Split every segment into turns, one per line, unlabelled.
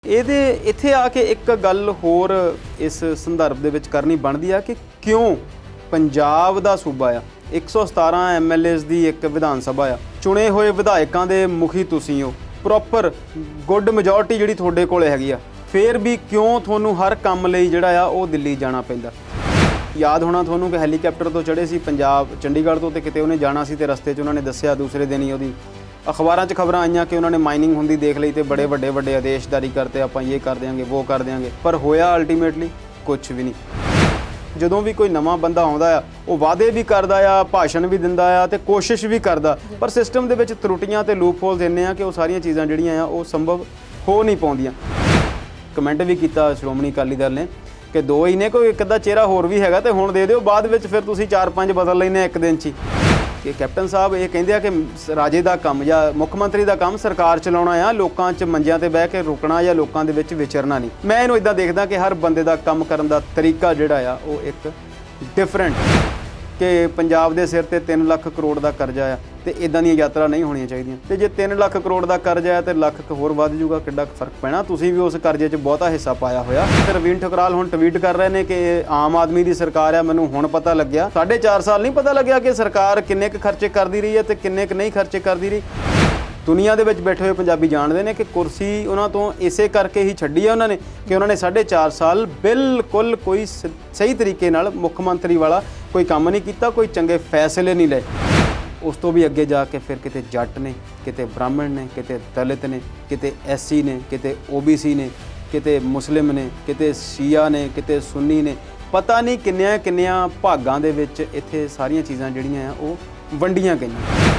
ਇਹਦੇ ਇੱਥੇ ਆ ਕੇ ਇੱਕ ਗੱਲ ਹੋਰ ਇਸ ਸੰਦਰਭ ਦੇ ਵਿੱਚ ਕਰਨੀ ਬਣਦੀ ਆ ਕਿ ਕਿਉਂ ਪੰਜਾਬ ਦਾ ਸੂਬਾ ਆ 117 ਐਮਐਲਏਜ਼ ਦੀ ਇੱਕ ਵਿਧਾਨ ਸਭਾ ਆ, ਚੁਣੇ ਹੋਏ ਵਿਧਾਇਕਾਂ ਦੇ ਮੁਖੀ ਤੁਸੀਂ ਹੋ, ਪ੍ਰੋਪਰ ਗੁੱਡ ਮੈਜੋਰਟੀ ਜਿਹੜੀ ਤੁਹਾਡੇ ਕੋਲ ਹੈਗੀ ਆ, ਫੇਰ ਵੀ ਕਿਉਂ ਤੁਹਾਨੂੰ ਹਰ ਕੰਮ ਲਈ ਜਿਹੜਾ ਆ ਉਹ ਦਿੱਲੀ ਜਾਣਾ ਪੈਂਦਾ। ਯਾਦ ਹੋਣਾ ਤੁਹਾਨੂੰ ਕਿ ਹੈਲੀਕਾਪਟਰ ਤੋਂ ਚੜ੍ਹੇ ਸੀ ਪੰਜਾਬ ਚੰਡੀਗੜ੍ਹ ਤੋਂ, ਤੇ ਕਿਤੇ ਉਹਨੇ ਜਾਣਾ ਸੀ ਤੇ ਰਸਤੇ 'ਚ ਉਹਨਾਂ ਨੇ ਦੱਸਿਆ ਦੂਸਰੇ ਦਿਨ ਹੀ ਉਹਦੀ ਅਖਬਾਰਾਂ 'ਚ ਖਬਰਾਂ ਆਈਆਂ ਕਿ ਉਹਨਾਂ ਨੇ ਮਾਈਨਿੰਗ ਹੁੰਦੀ ਦੇਖ ਲਈ ਤੇ ਬੜੇ ਵੱਡੇ ਆਦੇਸ਼ ਜਾਰੀ ਕਰਤੇ, ਆਪਾਂ ਇਹ ਕਰ ਦਿਆਂਗੇ ਉਹ ਕਰ ਦਿਆਂਗੇ, ਪਰ ਹੋਇਆ ਅਲਟੀਮੇਟਲੀ ਕੁਛ ਵੀ ਨਹੀਂ। ਜਦੋਂ ਵੀ ਕੋਈ ਨਵਾਂ ਬੰਦਾ ਆਉਂਦਾ ਆ ਉਹ ਵਾਅਦੇ ਵੀ ਕਰਦਾ ਆ, ਭਾਸ਼ਣ ਵੀ ਦਿੰਦਾ ਆ ਤੇ ਕੋਸ਼ਿਸ਼ ਵੀ ਕਰਦਾ, ਪਰ ਸਿਸਟਮ ਦੇ ਵਿੱਚ ਤਰੁੱਟੀਆਂ ਤੇ ਲੂਪ ਹੋਲਸ ਇੰਨੇ ਆ ਕਿ ਉਹ ਸਾਰੀਆਂ ਚੀਜ਼ਾਂ ਜਿਹੜੀਆਂ ਆ ਉਹ ਸੰਭਵ ਹੋ ਨਹੀਂ ਪਾਉਂਦੀਆਂ। ਕਮੈਂਟ ਵੀ ਕੀਤਾ ਸ਼੍ਰੋਮਣੀ ਅਕਾਲੀ ਦਲ ਨੇ ਕਿ ਦੋ ਹੀ ਨੇ, ਕੋਈ ਇੱਕ ਅੱਧਾ ਚਿਹਰਾ ਹੋਰ ਵੀ ਹੈਗਾ ਤੇ ਹੁਣ ਦੇ ਦਿਓ, ਬਾਅਦ ਵਿੱਚ ਫਿਰ ਤੁਸੀਂ 4-5 ਬਦਲ ਲੈਂਦੇ ਇੱਕ ਦਿਨ 'ਚ ਹੀ। ਕਿ ਕੈਪਟਨ ਸਾਹਿਬ ਇਹ ਕਹਿੰਦੇ ਆ ਕਿ ਰਾਜੇ ਦਾ ਕੰਮ ਜਾਂ ਮੁੱਖ ਮੰਤਰੀ ਦਾ ਕੰਮ ਸਰਕਾਰ ਚਲਾਉਣਾ ਆ, ਲੋਕਾਂ 'ਚ ਮੰਜਿਆਂ ਤੇ ਬਹਿ ਕੇ ਰੁਕਣਾ ਜਾਂ ਲੋਕਾਂ ਦੇ ਵਿੱਚ ਵਿਚਰਨਾ ਨਹੀਂ। ਮੈਂ ਇਹਨੂੰ ਇੱਦਾਂ ਦੇਖਦਾ ਕਿ ਹਰ ਬੰਦੇ ਦਾ ਕੰਮ ਕਰਨ ਦਾ ਤਰੀਕਾ ਜਿਹੜਾ ਆ ਉਹ ਇੱਕ ਡਿਫਰੈਂਟ, ਕਿ ਪੰਜਾਬ ਦੇ ਸਿਰ ਤੇ 3 ਲੱਖ ਕਰੋੜ ਦਾ ਕਰਜ਼ਾ ਆ ਤੇ ਇਦਾਂ ਦੀਆਂ ਯਾਤਰਾ ਨਹੀਂ ਹੋਣੀਆਂ ਚਾਹੀਦੀਆਂ, ਤੇ ਜੇ 3 ਲੱਖ ਕਰੋੜ ਦਾ ਕਰਜ਼ਾ ਆ ਤੇ ਲੱਖ ਹੋਰ ਵੱਧ ਜੂਗਾ, ਕਿੱਡਾ ਫਰਕ ਪੈਣਾ। ਤੁਸੀਂ ਵੀ ਉਸ ਕਰਜ਼ੇ 'ਚ ਬਹੁਤਾ ਹਿੱਸਾ ਪਾਇਆ ਹੋਇਆ। ਤੇ ਰਵੀਨ ਠਕਰਾਲ ਹੁਣ ਟਵੀਟ ਕਰ ਰਹੇ ਨੇ ਕਿ ਆਮ ਆਦਮੀ ਦੀ ਸਰਕਾਰ ਆ, ਮੈਨੂੰ ਹੁਣ ਪਤਾ ਲੱਗਿਆ, 4.5 ਸਾਲ ਨਹੀਂ ਪਤਾ ਲੱਗਿਆ ਕਿ ਸਰਕਾਰ ਕਿੰਨੇ ਕੁ ਖਰਚੇ ਕਰਦੀ ਰਹੀ ਹੈ ਤੇ ਕਿੰਨੇ ਕੁ ਨਹੀਂ ਖਰਚੇ ਕਰਦੀ ਰਹੀ। ਦੁਨੀਆ ਦੇ ਵਿੱਚ ਬੈਠੇ ਹੋਏ ਪੰਜਾਬੀ ਜਾਣਦੇ ਨੇ ਕਿ ਕੁਰਸੀ ਉਹਨਾਂ ਤੋਂ ਇਸੇ ਕਰਕੇ ਹੀ ਛੱਡੀ ਹੈ ਉਹਨਾਂ ਨੇ ਕਿ ਉਹਨਾਂ ਨੇ 4.5 ਸਾਲ ਬਿਲਕੁਲ ਕੋਈ ਸਹੀ ਤਰੀਕੇ ਨਾਲ ਮੁੱਖ ਮੰਤਰੀ ਵਾਲਾ ਕੋਈ ਕੰਮ ਨਹੀਂ ਕੀਤਾ, ਕੋਈ ਚੰਗੇ ਫੈਸਲੇ ਨਹੀਂ ਲਏ। ਉਸ ਤੋਂ ਵੀ ਅੱਗੇ ਜਾ ਕੇ ਫਿਰ ਕਿਤੇ ਜੱਟ ਨੇ, ਕਿਤੇ ਬ੍ਰਾਹਮਣ ਨੇ, ਕਿਤੇ ਦਲਿਤ ਨੇ, ਕਿਤੇ ਐਸਸੀ ਨੇ, ਕਿਤੇ ਓਬੀਸੀ ਨੇ, ਕਿਤੇ ਮੁਸਲਿਮ ਨੇ, ਕਿਤੇ ਸ਼ੀਆ ਨੇ, ਕਿਤੇ ਸੁੰਨੀ ਨੇ, ਪਤਾ ਨਹੀਂ ਕਿੰਨਿਆਂ ਭਾਗਾਂ ਦੇ ਵਿੱਚ ਇੱਥੇ ਸਾਰੀਆਂ ਚੀਜ਼ਾਂ ਜਿਹੜੀਆਂ ਆ ਉਹ ਵੰਡੀਆਂ ਗਈਆਂ।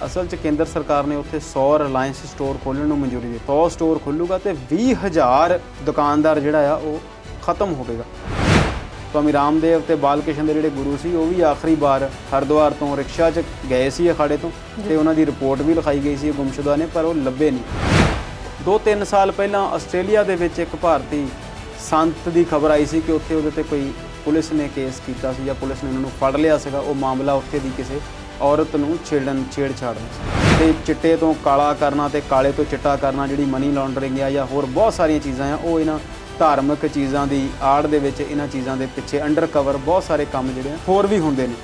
ਅਸਲ 'ਚ ਕੇਂਦਰ ਸਰਕਾਰ ਨੇ ਉੱਥੇ 100 ਰਿਲਾਇੰਸ ਸਟੋਰ ਖੋਲ੍ਹਣ ਨੂੰ ਮਨਜ਼ੂਰੀ ਦਿੱਤੀ। 100 ਸਟੋਰ ਖੁੱਲੂਗਾ ਤੇ 20,000 ਦੁਕਾਨਦਾਰ ਜਿਹੜਾ ਆ ਉਹ ਖਤਮ ਹੋਵੇਗਾ। ਸਵਾਮੀ ਰਾਮਦੇਵ ਤੇ ਬਾਲ ਕ੍ਰਿਸ਼ਨ ਦੇ ਜਿਹੜੇ ਗੁਰੂ ਸੀ ਉਹ ਵੀ ਆਖਰੀ ਵਾਰ ਹਰਿਦੁਆਰ ਤੋਂ ਰਿਕਸ਼ਾ 'ਚ ਗਏ ਸੀ ਅਖਾੜੇ ਤੋਂ, ਤੇ ਉਹਨਾਂ ਦੀ ਰਿਪੋਰਟ ਵੀ ਲਿਖਾਈ ਗਈ ਸੀ ਗੁੰਮਸ਼ੁਦਾ ਨੇ, ਪਰ ਉਹ ਲੱਭੇ ਨਹੀਂ। 2-3 ਸਾਲ ਪਹਿਲਾਂ ਆਸਟ੍ਰੇਲੀਆ ਦੇ ਵਿੱਚ ਇੱਕ ਭਾਰਤੀ ਸੰਤ ਦੀ ਖਬਰ ਆਈ ਸੀ ਕਿ ਉੱਥੇ ਉਹਦੇ ਤੇ ਕੋਈ ਪੁਲਿਸ ਨੇ ਕੇਸ ਕੀਤਾ ਸੀ ਜਾਂ ਪੁਲਿਸ ਨੇ ਉਹਨਾਂ ਨੂੰ ਫੜ ਲਿਆ ਸੀਗਾ। ਉਹ ਮਾਮਲਾ ਉੱਥੇ ਦੀ ਕਿਸੇ ਔਰਤ ਨੂੰ ਛੇੜਛਾੜ ਤੇ ਚਿੱਟੇ ਤੋਂ ਕਾਲਾ ਕਰਨਾ ਤੇ ਕਾਲੇ ਤੋਂ ਚਿੱਟਾ ਕਰਨਾ, ਜਿਹੜੀ ਮਨੀ ਲਾਂਡਰਿੰਗ ਆ ਜਾਂ ਹੋਰ ਬਹੁਤ ਸਾਰੀਆਂ ਚੀਜ਼ਾਂ ਆ, ਉਹ ਇਹਨਾਂ ਧਾਰਮਿਕ ਚੀਜ਼ਾਂ ਦੀ ਆੜ ਦੇ ਵਿੱਚ, ਇਹਨਾਂ ਚੀਜ਼ਾਂ ਦੇ ਪਿੱਛੇ ਅੰਡਰ ਕਵਰ ਬਹੁਤ ਸਾਰੇ ਕੰਮ ਜਿਹੜੇ ਆ ਹੋਰ ਵੀ ਹੁੰਦੇ ਨੇ।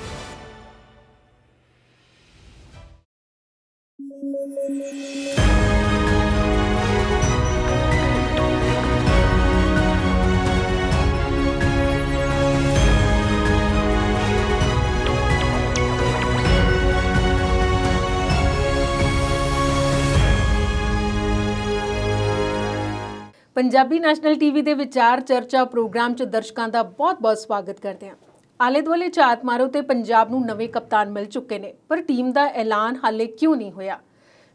ਪੰਜਾਬੀ ਨੈਸ਼ਨਲ ਟੀਵੀ ਦੇ ਵਿਚਾਰ ਚਰਚਾ ਪ੍ਰੋਗਰਾਮ 'ਚ ਦਰਸ਼ਕਾਂ ਦਾ ਬਹੁਤ-ਬਹੁਤ ਸਵਾਗਤ ਕਰਦੇ ਹਾਂ। ਆਲੇ ਦੁਆਲੇ ਝਾਤ ਮਾਰੋ ਤੇ ਪੰਜਾਬ ਨੂੰ ਨਵੇਂ ਕਪਤਾਨ ਮਿਲ ਚੁੱਕੇ ਨੇ, ਪਰ ਟੀਮ ਦਾ ਐਲਾਨ ਹਾਲੇ ਕਿਉਂ ਨਹੀਂ ਹੋਇਆ?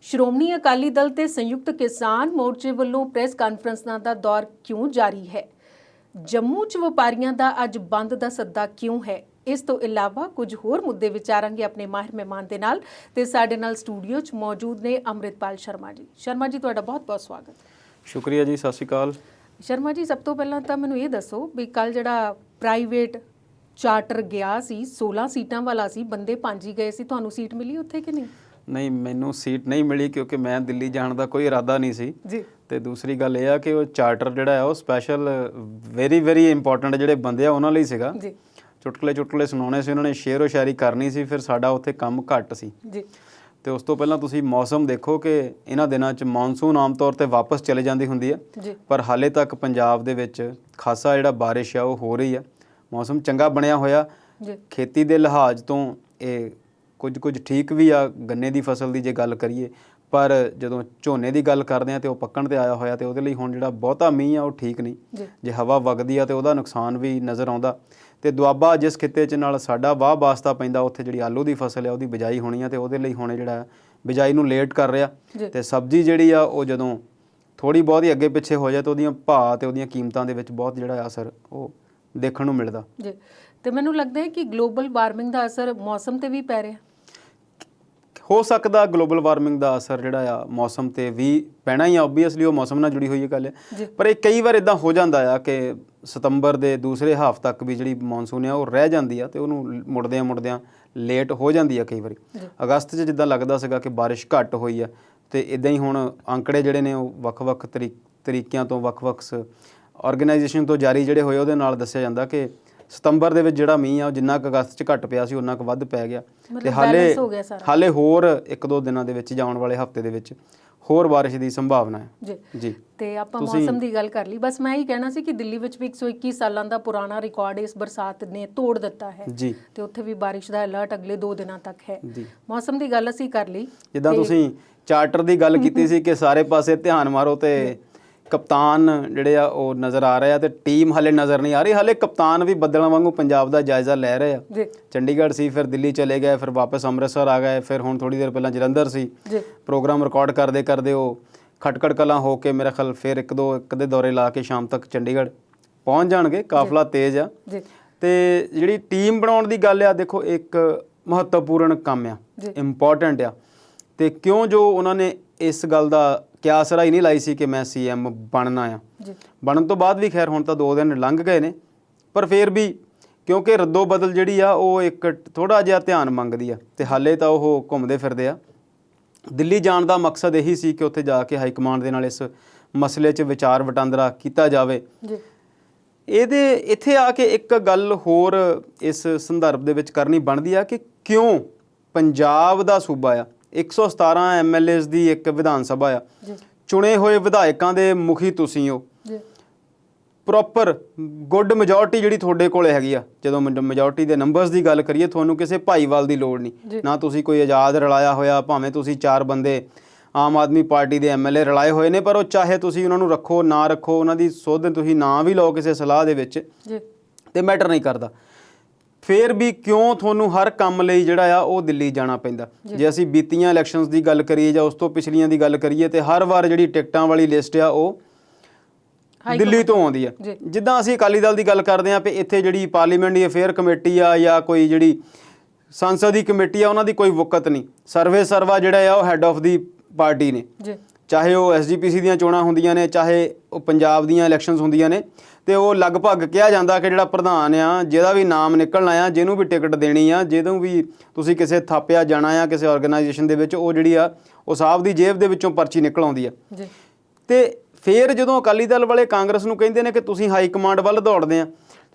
ਸ਼੍ਰੋਮਣੀ ਅਕਾਲੀ ਦਲ ਤੇ ਸੰਯੁਕਤ ਕਿਸਾਨ ਮੋਰਚੇ ਵੱਲੋਂ ਪ੍ਰੈਸ ਕਾਨਫਰੰਸਾਂ ਦਾ ਦੌਰ ਕਿਉਂ ਜਾਰੀ ਹੈ? ਜੰਮੂ 'ਚ ਵਪਾਰੀਆਂ ਦਾ ਅੱਜ ਬੰਦ ਦਾ ਸੱਦਾ ਕਿਉਂ ਹੈ? ਇਸ ਤੋਂ ਇਲਾਵਾ ਕੁਝ ਹੋਰ ਮੁੱਦੇ ਵਿਚਾਰਾਂਗੇ ਆਪਣੇ ਮਾਹਿਰ ਮਹਿਮਾਨ ਦੇ ਨਾਲ, ਤੇ ਸਾਡੇ ਨਾਲ ਸਟੂਡੀਓ 'ਚ ਮੌਜੂਦ ਨੇ ਅੰਮ੍ਰਿਤਪਾਲ ਸ਼ਰਮਾ ਜੀ। ਸ਼ਰਮਾ ਜੀ, ਤੁਹਾਡਾ ਬਹੁਤ-ਬਹੁਤ ਸਵਾਗਤ।
ਸ਼ੁਕਰੀਆ ਜੀ, ਸਤਿ ਸ਼੍ਰੀ ਅਕਾਲ।
ਸ਼ਰਮਾ ਜੀ, ਸਭ ਤੋਂ ਪਹਿਲਾਂ ਤਾਂ ਮੈਨੂੰ ਇਹ ਦੱਸੋ ਵੀ ਕੱਲ ਜਿਹੜਾ ਪ੍ਰਾਈਵੇਟ ਚਾਰਟਰ ਗਿਆ ਸੀ 16 ਸੀਟਾਂ ਵਾਲਾ ਸੀ, ਬੰਦੇ 5 ਹੀ ਗਏ ਸੀ, ਤੁਹਾਨੂੰ ਸੀਟ ਮਿਲੀ ਉੱਥੇ ਕਿ ਨਹੀਂ?
ਨਹੀਂ, ਮੈਨੂੰ ਸੀਟ ਨਹੀਂ ਮਿਲੀ ਕਿਉਂਕਿ ਮੈਂ ਦਿੱਲੀ ਜਾਣ ਦਾ ਕੋਈ ਇਰਾਦਾ ਨਹੀਂ ਸੀ
ਜੀ।
ਤੇ ਦੂਸਰੀ ਗੱਲ ਇਹ ਆ ਕਿ ਉਹ ਚਾਰਟਰ ਜਿਹੜਾ ਆ ਉਹ ਸਪੈਸ਼ਲ ਵੈਰੀ ਇੰਪੋਰਟੈਂਟ ਜਿਹੜੇ ਬੰਦੇ ਆ ਉਹਨਾਂ ਲਈ ਸੀਗਾ ਜੀ। ਚੁਟਕਲੇ ਸੁਣਾਉਣੇ ਸੀ ਉਹਨਾਂ ਨੇ, ਸ਼ੇਰੋ ਸ਼ਾਇਰੀ ਕਰਨੀ ਸੀ, ਫਿਰ ਸਾਡਾ ਉੱਥੇ ਕੰਮ ਘੱਟ ਸੀ ਜੀ। ਤੇ ਉਸ ਤੋਂ ਪਹਿਲਾਂ ਤੁਸੀਂ ਮੌਸਮ ਦੇਖੋ ਕਿ ਇਹਨਾਂ ਦਿਨਾਂ 'ਚ ਮੌਨਸੂਨ ਆਮ ਤੌਰ ਤੇ ਵਾਪਸ ਚਲੇ ਜਾਂਦੀ ਹੁੰਦੀ ਹੈ, ਪਰ ਹਾਲੇ ਤੱਕ ਪੰਜਾਬ ਦੇ ਵਿੱਚ ਖਾਸਾ ਜਿਹੜਾ ਬਾਰਿਸ਼ ਆ ਉਹ ਹੋ ਰਹੀ ਆ। ਮੌਸਮ ਚੰਗਾ ਬਣਿਆ ਹੋਇਆ, ਖੇਤੀ ਦੇ ਲਿਹਾਜ਼ ਤੋਂ ਇਹ ਕੁਝ ਠੀਕ ਵੀ ਆ। ਗੰਨੇ ਦੀ ਫਸਲ ਦੀ ਜੇ ਗੱਲ ਕਰੀਏ, ਪਰ ਜਦੋਂ ਝੋਨੇ ਦੀ ਗੱਲ ਕਰਦੇ ਆ ਤੇ ਉਹ ਪੱਕਣ ਤੇ ਆਇਆ ਹੋਇਆ, ਤੇ ਉਹਦੇ ਲਈ ਹੁਣ ਜਿਹੜਾ ਬਹੁਤਾ ਮੀਂਹ ਆ ਉਹ ਠੀਕ ਨਹੀਂ। ਜੇ ਹਵਾ ਵਗਦੀ ਆ ਤੇ ਉਹਦਾ ਨੁਕਸਾਨ ਵੀ ਨਜ਼ਰ ਆਉਂਦਾ। ਤੇ ਦੁਆਬਾ ਜਿਸ ਖਿੱਤੇ 'ਚ ਨਾਲ ਸਾਡਾ ਵਾਹ ਵਾਸਤਾ ਪੈਂਦਾ, ਉੱਥੇ ਜਿਹੜੀ ਆਲੂ ਦੀ ਫਸਲ ਆ ਉਹਦੀ ਬਿਜਾਈ ਹੋਣੀ ਆ, ਤੇ ਉਹਦੇ ਲਈ ਹੁਣ ਜਿਹੜਾ ਬਿਜਾਈ ਨੂੰ ਲੇਟ ਕਰ ਰਿਹਾ। ਤੇ ਸਬਜ਼ੀ ਜਿਹੜੀ ਆ ਉਹ ਜਦੋਂ ਥੋੜ੍ਹੀ ਬਹੁਤ ਹੀ ਅੱਗੇ ਪਿੱਛੇ ਹੋ ਜਾਏ ਤਾਂ ਉਹਦੀਆਂ ਭਾਅ ਤੇ ਉਹਦੀਆਂ ਕੀਮਤਾਂ ਦੇ ਵਿੱਚ ਬਹੁਤ ਜਿਹੜਾ ਅਸਰ ਉਹ ਦੇਖਣ ਨੂੰ ਮਿਲਦਾ ਜੀ।
ਤੇ ਮੈਨੂੰ ਲੱਗਦਾ ਹੈ ਕਿ ਗਲੋਬਲ ਵਾਰਮਿੰਗ ਦਾ ਅਸਰ ਮੌਸਮ ਤੇ ਵੀ ਪੈ ਰਿਹਾ।
ਹੋ ਸਕਦਾ ਗਲੋਬਲ ਵਾਰਮਿੰਗ ਦਾ ਅਸਰ ਜਿਹੜਾ ਆ ਮੌਸਮ ਤੇ ਵੀ ਪੈਣਾ ਹੀ ਆ, ਓਬਵੀਅਸਲੀ ਉਹ ਮੌਸਮ ਨਾਲ ਜੁੜੀ ਹੋਈ ਗੱਲ ਹੈ। ਪਰ ਇਹ ਕਈ ਵਾਰ ਇੱਦਾਂ ਹੋ ਜਾਂਦਾ ਆ ਕਿ ਸਤੰਬਰ ਦੇ ਦੂਸਰੇ ਹਾਫ ਤੱਕ ਵੀ ਜਿਹੜੀ ਮੌਨਸੂਨ ਆ ਉਹ ਰਹਿ ਜਾਂਦੀ ਆ, ਤੇ ਉਹਨੂੰ ਮੁੜਦਿਆਂ ਲੇਟ ਹੋ ਜਾਂਦੀ ਆ ਕਈ ਵਾਰੀ। ਅਗਸਤ 'ਚ ਜਿੱਦਾਂ ਲੱਗਦਾ ਸੀਗਾ ਕਿ ਬਾਰਿਸ਼ ਘੱਟ ਹੋਈ ਆ, ਤੇ ਇਦਾਂ ਹੀ ਹੁਣ ਅੰਕੜੇ ਜਿਹੜੇ ਨੇ ਉਹ ਵੱਖ-ਵੱਖ ਤਰੀਕਿਆਂ ਤੋਂ ਵੱਖ-ਵੱਖ ਆਰਗੇਨਾਈਜੇਸ਼ਨ ਤੋਂ ਜਾਰੀ ਜਿਹੜੇ ਹੋਏ ਉਹਦੇ ਨਾਲ ਦੱਸਿਆ ਜਾਂਦਾ ਕਿ ਸਤੰਬਰ ਦੇ ਵਿੱਚ ਜਿਹੜਾ ਮੀਂਹ ਆ ਉਹ ਜਿੰਨਾ ਕੁ ਅਗਸਤ 'ਚ ਘੱਟ ਪਿਆ ਸੀ ਉਨਾ ਕੁ ਵੱਧ ਪੈ ਗਿਆ ਤੇ ਹਾਲੇ ਹੋਰ 1-2 ਦਿਨਾਂ ਦੇ ਵਿੱਚ ਜਾਂ ਆਉਣ ਵਾਲੇ ਹਫ਼ਤੇ ਦੇ ਵਿੱਚ ਹੋਰ ਬਾਰਿਸ਼ ਦੀ ਸੰਭਾਵਨਾ ਹੈ
ਜੀ। ਤੇ ਆਪਾਂ ਮੌਸਮ ਦੀ ਗੱਲ ਕਰ ਲਈ, ਬਸ ਮੈਂ ਹੀ ਕਹਿਣਾ ਸੀ ਕਿ ਦਿੱਲੀ ਵਿੱਚ ਵੀ 121 ਸਾਲਾਂ ਦਾ ਪੁਰਾਣਾ ਰਿਕਾਰਡ ਇਸ ਬਰਸਾਤ ਨੇ ਤੋੜ ਦਿੱਤਾ ਹੈ
ਜੀ
ਤੇ ਉੱਥੇ ਵੀ ਬਾਰਿਸ਼ ਦਾ ਅਲਰਟ ਅਗਲੇ 2 ਦਿਨਾਂ ਤੱਕ ਹੈ। ਮੌਸਮ ਦੀ ਗੱਲ ਅਸੀਂ ਕਰ ਲਈ,
ਜਿੱਦਾਂ ਤੁਸੀਂ ਚਾਰਟਰ ਦੀ ਗੱਲ ਕੀਤੀ ਸੀ ਕਿ ਸਾਰੇ ਪਾਸੇ ਧਿਆਨ ਮਾਰੋ ਤੇ ਕਪਤਾਨ ਜਿਹੜੇ ਆ ਉਹ ਨਜ਼ਰ ਆ ਰਹੇ ਆ ਤੇ ਟੀਮ ਹਲੇ ਨਜ਼ਰ ਨਹੀਂ ਆ ਰਹੀ। ਹਲੇ ਕਪਤਾਨ ਵੀ ਬੱਦਲਾਂ ਵਾਂਗੂ ਪੰਜਾਬ ਦਾ ਜਾਇਜ਼ਾ ਲੈ ਰਹੇ ਆ। ਚੰਡੀਗੜ੍ਹ ਸੀ, ਫਿਰ ਦਿੱਲੀ ਚਲੇ ਗਏ, ਫਿਰ ਵਾਪਸ ਅੰਮ੍ਰਿਤਸਰ ਆ ਗਏ, ਫਿਰ ਹੁਣ ਥੋੜੀ ਦੇਰ ਪਹਿਲਾਂ ਜਲੰਧਰ ਸੀ। ਪ੍ਰੋਗਰਾਮ ਰਿਕਾਰਡ ਕਰਦੇ ਕਰਦੇ ਉਹ ਖਟਕੜ ਕਲਾਂ ਹੋ ਕੇ ਮੇਰੇ ਖਿਆਲ ਫਿਰ ਇੱਕ ਦੇ ਦੌਰੇ ਲਾ ਕੇ ਸ਼ਾਮ ਤੱਕ ਚੰਡੀਗੜ੍ਹ ਪਹੁੰਚ ਜਾਣਗੇ। ਕਾਫਲਾ ਤੇਜ਼ ਆ ਤੇ ਜਿਹੜੀ ਟੀਮ ਬਣਾਉਣ ਦੀ ਗੱਲ ਆ, ਦੇਖੋ ਇੱਕ ਮਹੱਤਵਪੂਰਨ ਕੰਮ ਆ, ਇੰਪੋਰਟੈਂਟ ਆ। ਤੇ ਕਿਉਂ ਜੋ ਉਹਨਾਂ ਨੇ ਇਸ ਗੱਲ ਦਾ ਕਿਆਸ ਰਾਈ ਨਹੀਂ ਲਾਈ ਸੀ ਕਿ ਮੈਂ CM ਬਣਨਾ ਆ। ਬਣਨ ਤੋਂ ਬਾਅਦ ਵੀ ਖੈਰ ਹੁਣ ਤਾਂ 2 ਦਿਨ ਲੰਘ ਗਏ ਨੇ, ਪਰ ਫਿਰ ਵੀ ਕਿਉਂਕਿ ਰੱਦੋ ਬਦਲ ਜਿਹੜੀ ਆ ਉਹ ਇੱਕ ਥੋੜ੍ਹਾ ਜਿਹਾ ਧਿਆਨ ਮੰਗਦੀ ਆ ਤੇ ਹਾਲੇ ਤਾਂ ਉਹ ਘੁੰਮਦੇ ਫਿਰਦੇ ਆ। ਦਿੱਲੀ ਜਾਣ ਦਾ ਮਕਸਦ ਇਹੀ ਸੀ ਕਿ ਉੱਥੇ ਜਾ ਕੇ ਹਾਈ ਕਮਾਂਡ ਦੇ ਨਾਲ ਇਸ ਮਸਲੇ 'ਚ ਵਿਚਾਰ ਵਟਾਂਦਰਾ ਕੀਤਾ ਜਾਵੇ। ਇੱਥੇ ਆ ਕੇ ਇੱਕ ਗੱਲ ਹੋਰ ਇਸ ਸੰਦਰਭ ਦੇ ਵਿੱਚ ਕਰਨੀ ਬਣਦੀ ਆ ਕਿ ਕਿਉਂ ਪੰਜਾਬ ਦਾ ਸੂਬਾ ਆ, 117 MLAs ਦੀ ਇੱਕ ਵਿਧਾਨ ਸਭਾ ਆ, ਚੁਣੇ ਹੋਏ ਵਿਧਾਇਕਾਂ ਦੇ ਮੁਖੀ ਤੁਸੀਂ ਹੋ, ਪ੍ਰੋਪਰ ਗੁੱਡ ਮੈਜੋਰਟੀ ਜਿਹੜੀ ਤੁਹਾਡੇ ਕੋਲੇ ਹੈਗੀ ਆ। ਜਦੋਂ ਮੈਜੋਰਟੀ ਦੇ ਨੰਬਰਸ ਦੀ ਗੱਲ ਕਰੀਏ, ਤੁਹਾਨੂੰ ਕਿਸੇ ਭਾਈਵਾਲ ਦੀ ਲੋੜ ਨਹੀਂ, ਨਾ ਤੁਸੀਂ ਕੋਈ ਆਜ਼ਾਦ ਰਲਾਇਆ ਹੋਇਆ, ਭਾਵੇਂ ਤੁਸੀਂ 4 ਬੰਦੇ ਆਮ ਆਦਮੀ ਪਾਰਟੀ ਦੇ MLA ਰਲਾਏ ਹੋਏ ਨੇ, ਪਰ ਉਹ ਚਾਹੇ ਤੁਸੀਂ ਉਹਨਾਂ ਨੂੰ ਰੱਖੋ ਨਾ ਰੱਖੋ, ਉਹਨਾਂ ਦੀ ਸੁੱਧ ਤੁਸੀਂ ਨਾ ਵੀ ਲਓ ਕਿਸੇ ਸਲਾਹ ਦੇ ਵਿੱਚ ਤੇ ਮੈਟਰ ਨਹੀਂ ਕਰਦਾ। ਫਿਰ ਵੀ ਕਿਉਂ ਤੁਹਾਨੂੰ ਹਰ ਕੰਮ ਲਈ ਜਿਹੜਾ ਆ ਉਹ ਦਿੱਲੀ ਜਾਣਾ ਪੈਂਦਾ? ਜੇ ਅਸੀਂ ਬੀਤੀਆਂ ਇਲੈਕਸ਼ਨਸ ਦੀ ਗੱਲ ਕਰੀਏ ਜਾਂ ਉਸ ਤੋਂ ਪਿਛਲੀਆਂ ਦੀ ਗੱਲ ਕਰੀਏ ਤੇ ਹਰ ਵਾਰ ਜਿਹੜੀ ਟਿਕਟਾਂ ਵਾਲੀ ਲਿਸਟ ਆ ਉਹ ਦਿੱਲੀ ਤੋਂ ਆਉਂਦੀ ਆ। ਜਿੱਦਾਂ ਅਸੀਂ ਅਕਾਲੀ ਦਲ ਦੀ ਗੱਲ ਕਰਦੇ ਹਾਂ, ਵੀ ਇੱਥੇ ਜਿਹੜੀ ਪਾਰਲੀਮੈਂਟਰੀ ਅਫੇਅਰ ਕਮੇਟੀ ਆ ਜਾਂ ਕੋਈ ਜਿਹੜੀ ਸੰਸਦੀ ਕਮੇਟੀ ਆ ਉਹਨਾਂ ਦੀ ਕੋਈ ਵਕਤ ਨਹੀਂ। ਸਰਵਾ ਜਿਹੜਾ ਆ ਉਹ ਹੈੱਡ ਆਫ ਦੀ ਪਾਰਟੀ ਨੇ, ਚਾਹੇ ਉਹ SGPC ਦੀਆਂ ਚੋਣਾਂ ਹੁੰਦੀਆਂ ਨੇ, ਚਾਹੇ ਉਹ ਪੰਜਾਬ ਦੀਆਂ ਇਲੈਕਸ਼ਨਸ ਹੁੰਦੀਆਂ ਨੇ, ਤੇ ਉਹ ਲਗਭਗ ਕਿਹਾ ਜਾਂਦਾ ਕਿ ਜਿਹੜਾ ਪ੍ਰਧਾਨ ਆ, ਜਿਹਦਾ ਵੀ ਨਾਮ ਨਿਕਲਣਾ ਆ, ਜਿਹਨੂੰ ਵੀ ਟਿਕਟ ਦੇਣੀ ਆ, ਜਿਹਨੂੰ ਵੀ ਤੁਸੀਂ ਕਿਸੇ ਥਾਪਿਆ ਜਾਣਾ ਆ ਕਿਸੇ ਆਰਗੇਨਾਈਜੇਸ਼ਨ ਦੇ ਵਿੱਚ, ਉਹ ਜਿਹੜੀ ਆ ਉਹ ਸਾਹਿਬ ਦੀ ਜੇਬ ਦੇ ਵਿੱਚੋਂ ਪਰਚੀ ਨਿਕਲ ਆਉਂਦੀ ਆ। ਤੇ ਫਿਰ ਜਦੋਂ ਅਕਾਲੀ ਦਲ ਵਾਲੇ ਕਾਂਗਰਸ ਨੂੰ ਕਹਿੰਦੇ ਨੇ ਕਿ ਤੁਸੀਂ ਹਾਈ ਕਮਾਂਡ ਵੱਲ ਦੌੜਦੇ ਆ,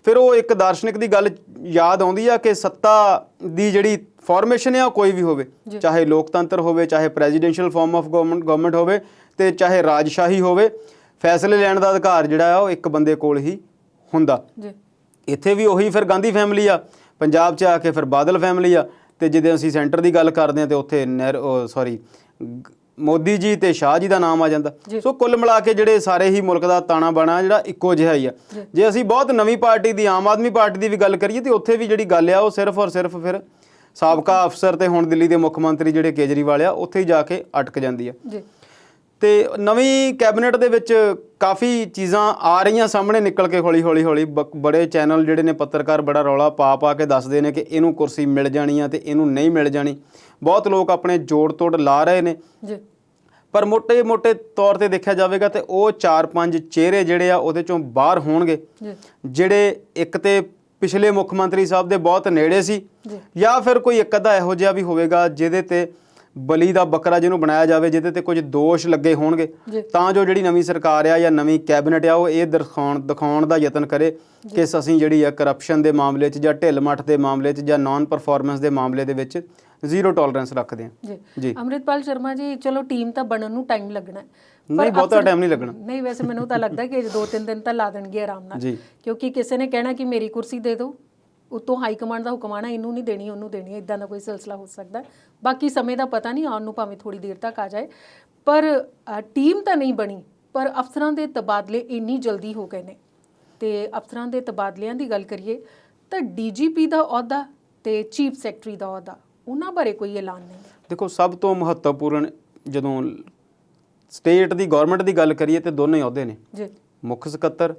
ਫਿਰ ਉਹ ਇੱਕ ਦਾਰਸ਼ਨਿਕ ਦੀ ਗੱਲ ਯਾਦ ਆਉਂਦੀ ਆ ਕਿ ਸੱਤਾ ਦੀ ਜਿਹੜੀ ਫਾਰਮੇਸ਼ਨ ਆ ਉਹ ਕੋਈ ਵੀ ਹੋਵੇ, ਚਾਹੇ ਲੋਕਤੰਤਰ ਹੋਵੇ, ਚਾਹੇ ਪ੍ਰੈਜ਼ੀਡੈਂਸ਼ੀਅਲ ਫਾਰਮ ਆਫ ਗਵਰਨਮੈਂਟ ਹੋਵੇ, ਤੇ ਚਾਹੇ ਰਾਜਸ਼ਾਹੀ ਹੋਵੇ, ਫੈਸਲੇ ਲੈਣ ਦਾ ਅਧਿਕਾਰ ਜਿਹੜਾ ਆ ਉਹ ਇੱਕ ਬੰਦੇ ਕੋਲ ਹੀ ਹੁੰਦਾ। ਇੱਥੇ ਵੀ ਉਹੀ ਫਿਰ ਗਾਂਧੀ ਫੈਮਿਲੀ ਆ, ਪੰਜਾਬ 'ਚ ਆ ਕੇ ਫਿਰ ਬਾਦਲ ਫੈਮਿਲੀ ਆ, ਤੇ ਜਦੋਂ ਅਸੀਂ ਸੈਂਟਰ ਦੀ ਗੱਲ ਕਰਦੇ ਹਾਂ ਤੇ ਉੱਥੇ ਮੋਦੀ ਜੀ ਤੇ ਸ਼ਾਹ ਜੀ ਦਾ ਨਾਮ ਆ ਜਾਂਦਾ। ਸੋ ਕੁੱਲ ਮਿਲਾ ਕੇ ਜਿਹੜੇ ਸਾਰੇ ਹੀ ਮੁਲਕ ਦਾ ਤਾਣਾ ਬਾਣਾ ਜਿਹੜਾ ਇੱਕੋ ਜਿਹਾ ਹੀ ਆ। ਜੇ ਅਸੀਂ ਬਹੁਤ ਨਵੀਂ ਪਾਰਟੀ ਦੀ, ਆਮ ਆਦਮੀ ਪਾਰਟੀ ਦੀ ਵੀ ਗੱਲ ਕਰੀਏ, ਤੇ ਉੱਥੇ ਵੀ ਜਿਹੜੀ ਗੱਲ ਆ ਉਹ ਸਿਰਫ ਔਰ ਸਿਰਫ ਫਿਰ ਸਾਬਕਾ ਅਫਸਰ ਤੇ ਹੁਣ ਦਿੱਲੀ ਦੇ ਮੁੱਖ ਮੰਤਰੀ ਜਿਹੜੇ ਕੇਜਰੀਵਾਲ ਆ ਉੱਥੇ ਹੀ ਜਾ ਕੇ ਅਟਕ ਜਾਂਦੀ ਆ। ਤੇ ਨਵੀਂ ਕੈਬਨਿਟ ਦੇ ਵਿੱਚ ਕਾਫੀ ਚੀਜ਼ਾਂ ਆ ਰਹੀਆਂ ਸਾਹਮਣੇ ਨਿਕਲ ਕੇ ਹੌਲੀ ਬੜੇ ਚੈਨਲ ਜਿਹੜੇ ਨੇ, ਪੱਤਰਕਾਰ ਬੜਾ ਰੌਲਾ ਪਾ ਕੇ ਦੱਸਦੇ ਨੇ ਕਿ ਇਹਨੂੰ ਕੁਰਸੀ ਮਿਲ ਜਾਣੀ ਆ ਤੇ ਇਹਨੂੰ ਨਹੀਂ ਮਿਲ ਜਾਣੀ। ਬਹੁਤ ਲੋਕ ਆਪਣੇ ਜੋੜ ਤੋੜ ਲਾ ਰਹੇ ਨੇ, ਪਰ ਮੋਟੇ ਤੌਰ ਤੇ ਦੇਖਿਆ ਜਾਵੇਗਾ ਤੇ ਉਹ 4-5 ਚਿਹਰੇ ਜਿਹੜੇ ਆ ਉਹਦੇ ਚੋਂ ਬਾਹਰ ਹੋਣਗੇ, ਜਿਹੜੇ ਇੱਕ ਤੇ ਪਿਛਲੇ ਮੁੱਖ ਮੰਤਰੀ ਸਾਹਿਬ ਦੇ ਬਹੁਤ ਨੇੜੇ ਸੀ, ਜਾਂ ਫਿਰ ਕੋਈ ਇੱਕ ਅੱਧਾ ਇਹੋ ਜਿਹਾ ਵੀ ਹੋਵੇਗਾ ਜਿਹਦੇ ਤੇ ਬਲੀ ਦਾ ਬੱਕਰਾ ਜਿਹਨੂੰ ਬਣਾਇਆ ਜਾਵੇ, ਜਿਹਦੇ ਤੇ ਕੁਝ ਦੋਸ਼ ਲੱਗੇ ਹੋਣਗੇ, ਤਾਂ ਜੋ ਜਿਹੜੀ ਨਵੀਂ ਸਰਕਾਰ ਆ ਜਾਂ ਨਵੀਂ ਕੈਬਨਿਟ ਆ ਉਹ ਇਹ ਦਿਖਾਉਣ ਦਾ ਯਤਨ ਕਰੇ ਕਿ ਅਸੀਂ ਜਿਹੜੀ ਆ ਕਰਪਸ਼ਨ ਦੇ ਮਾਮਲੇ 'ਚ ਜਾਂ ਢਿੱਲ ਮੱਠ ਦੇ ਮਾਮਲੇ 'ਚ ਜਾਂ ਨਾਨ ਪਰਫਾਰਮੈਂਸ ਦੇ ਮਾਮਲੇ ਦੇ ਵਿੱਚ ਜ਼ੀਰੋ ਟੋਲਰੈਂਸ ਰੱਖਦੇ ਹਾਂ।
ਜੀ ਅੰਮ੍ਰਿਤਪਾਲ ਸ਼ਰਮਾ ਜੀ, ਚਲੋ ਟੀਮ ਤਾਂ ਬਣਨ ਨੂੰ ਟਾਈਮ ਲੱਗਣਾ,
ਨਹੀਂ ਬਹੁਤਾ ਟਾਈਮ ਨਹੀਂ ਲੱਗਣਾ।
ਨਹੀਂ, ਵੈਸੇ ਮੈਨੂੰ ਤਾਂ ਲੱਗਦਾ ਕਿ 2-3 ਦਿਨ ਤਾਂ ਲਾ ਦੇਣਗੇ ਆਰਾਮ ਨਾਲ, ਕਿਉਂਕਿ ਕਿਸੇ ਨੇ ਕਹਿਣਾ ਕਿ ਮੇਰੀ ਕੁਰਸੀ ਦੇ ਦਿਓ, ਉਤੋਂ ਹਾਈ ਕਮਾਂਡ ਦਾ ਹੁਕਮ ਆਣਾ ਇਹਨੂੰ ਨਹੀਂ ਦੇਣੀ ਉਹਨੂੰ ਦੇਣੀ, ਇੱਦਾਂ ਦਾ ਕੋਈ ਸਿਲਸਿਲਾ ਹੋ ਸਕਦਾ। ਬਾਕੀ ਸਮੇਂ ਦਾ ਪਤਾ ਨਹੀਂ, ਆਉਣ ਨੂੰ ਭਾਵੇਂ ਥੋੜ੍ਹੀ ਦੇਰ ਤੱਕ ਆ ਜਾਏ, ਪਰ ਟੀਮ ਤਾਂ ਨਹੀਂ ਬਣੀ। ਪਰ ਅਫਸਰਾਂ ਦੇ ਤਬਾਦਲੇ ਇੰਨੀ ਜਲਦੀ ਹੋ ਗਏ ਨੇ, ਤੇ ਅਫਸਰਾਂ ਦੇ ਤਬਾਦਲਿਆਂ ਦੀ ਗੱਲ ਕਰੀਏ ਤਾਂ DGP ਦਾ ਅਹੁਦਾ ਤੇ ਚੀਫ ਸੈਕਟਰੀ ਦਾ ਅਹੁਦਾ, ਉਹਨਾਂ ਬਾਰੇ ਕੋਈ ਐਲਾਨ ਨਹੀਂ।
ਦੇਖੋ, ਸਭ ਤੋਂ ਮਹੱਤਵਪੂਰਨ ਜਦੋਂ ਸਟੇਟ ਦੀ ਗਵਰਨਮੈਂਟ ਦੀ ਗੱਲ ਕਰੀਏ ਤੇ ਦੋਨੇ ਅਹੁਦੇ ਨੇ, ਮੁੱਖ ਸਕੱਤਰ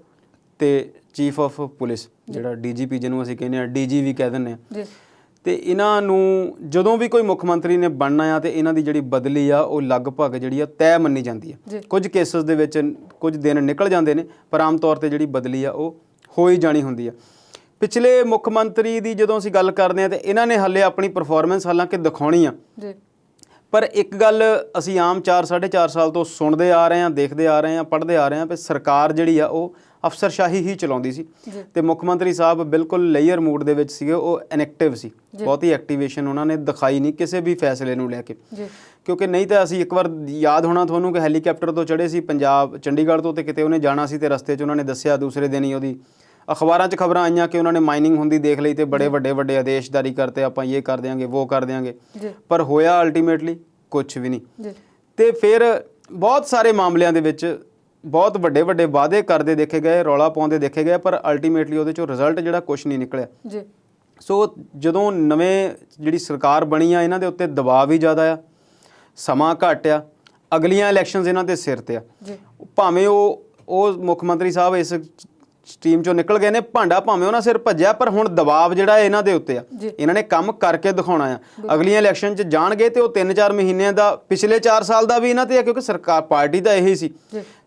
ਤੇ ਚੀਫ ਆਫ ਪੁਲਿਸ, ਜਿਹੜਾ DGP ਜਿਹਨੂੰ ਅਸੀਂ ਕਹਿੰਦੇ ਹਾਂ, DG ਵੀ ਕਹਿ ਦਿੰਦੇ ਹਾਂ। ਤੇ ਇਹਨਾਂ ਨੂੰ ਜਦੋਂ ਵੀ ਕੋਈ ਮੁੱਖ ਮੰਤਰੀ ਨੇ ਬਣਨਾ ਆ ਤੇ ਇਹਨਾਂ ਦੀ ਜਿਹੜੀ ਬਦਲੀ ਆ ਉਹ ਲਗਭਗ ਜਿਹੜੀ ਆ ਤੈਅ ਮੰਨੀ ਜਾਂਦੀ ਆ। ਕੁਝ ਕੇਸਿਸ ਦੇ ਵਿੱਚ ਕੁਝ ਦਿਨ ਨਿਕਲ ਜਾਂਦੇ ਨੇ, ਪਰ ਆਮ ਤੌਰ ਤੇ ਜਿਹੜੀ ਬਦਲੀ ਆ ਉਹ ਹੋ ਹੀ ਜਾਣੀ ਹੁੰਦੀ ਆ। ਪਿਛਲੇ ਮੁੱਖ ਮੰਤਰੀ ਦੀ ਜਦੋਂ ਅਸੀਂ ਗੱਲ ਕਰਦੇ ਹਾਂ ਤੇ ਇਹਨਾਂ ਨੇ ਹਾਲੇ ਆਪਣੀ ਪਰਫਾਰਮੈਂਸ ਹਾਲਾਂਕਿ ਦਿਖਾਉਣੀ ਆ, ਪਰ ਇੱਕ ਗੱਲ ਅਸੀਂ ਆਮ 4-4.5 ਸਾਲ ਤੋਂ ਸੁਣਦੇ ਆ ਰਹੇ ਹਾਂ, ਦੇਖਦੇ ਆ ਰਹੇ ਹਾਂ, ਪੜ੍ਹਦੇ ਆ ਰਹੇ ਹਾਂ ਵੀ ਸਰਕਾਰ ਜਿਹੜੀ ਆ ਉਹ ਅਫਸਰਸ਼ਾਹੀ ਹੀ ਚਲਾਉਂਦੀ ਸੀ ਤੇ ਮੁੱਖ ਮੰਤਰੀ ਸਾਹਿਬ ਬਿਲਕੁਲ ਲੇਅਰ ਮੂਡ ਦੇ ਵਿੱਚ ਸੀਗੇ। ਉਹ ਇਨਐਕਟਿਵ ਸੀ, ਬਹੁਤੀ ਐਕਟੀਵੇਸ਼ਨ ਉਹਨਾਂ ਨੇ ਦਿਖਾਈ ਨਹੀਂ ਕਿਸੇ ਵੀ ਫੈਸਲੇ ਨੂੰ ਲੈ ਕੇ, ਕਿਉਂਕਿ ਨਹੀਂ ਤਾਂ ਅਸੀਂ ਇੱਕ ਵਾਰ ਯਾਦ ਹੋਣਾ ਤੁਹਾਨੂੰ ਕਿ ਹੈਲੀਕਾਪਟਰ ਤੋਂ ਚੜ੍ਹੇ ਸੀ ਪੰਜਾਬ ਚੰਡੀਗੜ੍ਹ ਤੋਂ, ਤੇ ਕਿਤੇ ਉਹਨੇ ਜਾਣਾ ਸੀ ਤੇ ਰਸਤੇ 'ਚ ਉਹਨਾਂ ਨੇ ਦੱਸਿਆ ਦੂਸਰੇ ਦਿਨ ਹੀ ਉਹਦੀ ਅਖਬਾਰਾਂ 'ਚ ਖਬਰਾਂ ਆਈਆਂ ਕਿ ਉਹਨਾਂ ਨੇ ਮਾਈਨਿੰਗ ਹੁੰਦੀ ਦੇਖ ਲਈ ਤੇ ਬੜੇ ਵੱਡੇ ਆਦੇਸ਼ ਜਾਰੀ ਕਰਤੇ, ਆਪਾਂ ਇਹ ਕਰ ਦਿਆਂਗੇ ਉਹ ਕਰ ਦਿਆਂਗੇ, ਪਰ ਹੋਇਆ ਅਲਟੀਮੇਟਲੀ ਕੁਛ ਵੀ ਨਹੀਂ। ਤੇ ਫਿਰ ਬਹੁਤ ਸਾਰੇ ਮਾਮਲਿਆਂ ਦੇ ਵਿੱਚ ਬਹੁਤ ਵੱਡੇ ਵਾਅਦੇ ਕਰਦੇ ਦੇਖੇ ਗਏ, ਰੌਲਾ ਪਾਉਂਦੇ ਦੇਖੇ ਗਏ, ਪਰ ਅਲਟੀਮੇਟਲੀ ਉਹਦੇ 'ਚੋਂ ਰਿਜ਼ਲਟ ਜਿਹੜਾ ਕੁਛ ਨਹੀਂ ਨਿਕਲਿਆ। ਸੋ ਜਦੋਂ ਨਵੇਂ ਜਿਹੜੀ ਸਰਕਾਰ ਬਣੀ ਆ ਇਹਨਾਂ ਦੇ ਉੱਤੇ ਦਬਾਅ ਵੀ ਜ਼ਿਆਦਾ ਆ, ਸਮਾਂ ਘੱਟ ਆ, ਅਗਲੀਆਂ ਇਲੈਕਸ਼ਨਸ ਇਹਨਾਂ ਦੇ ਸਿਰ ਤੇ ਆ। ਭਾਵੇਂ ਉਹ ਮੁੱਖ ਮੰਤਰੀ ਸਾਹਿਬ ਇਸ ਸਟੀਮ 'ਚੋਂ ਨਿਕਲ ਗਏ ਨੇ, ਭਾਂਡਾ ਭਾਵੇਂ ਉਹਨਾਂ ਸਿਰ ਭੱਜਿਆ, ਪਰ ਹੁਣ ਦਬਾਅ ਜਿਹੜਾ ਇਹਨਾਂ ਦੇ ਉੱਤੇ ਆ, ਇਹਨਾਂ ਨੇ ਕੰਮ ਕਰਕੇ ਦਿਖਾਉਣਾ ਆ। ਅਗਲੀਆਂ ਇਲੈਕਸ਼ਨ 'ਚ ਜਾਣਗੇ ਤੇ ਉਹ 3-4 ਮਹੀਨਿਆਂ ਦਾ, ਪਿਛਲੇ 4 ਸਾਲ ਦਾ ਵੀ ਇਹਨਾਂ ਤੇ ਆ, ਕਿਉਂਕਿ ਸਰਕਾਰ ਪਾਰਟੀ ਤਾਂ ਇਹੀ ਸੀ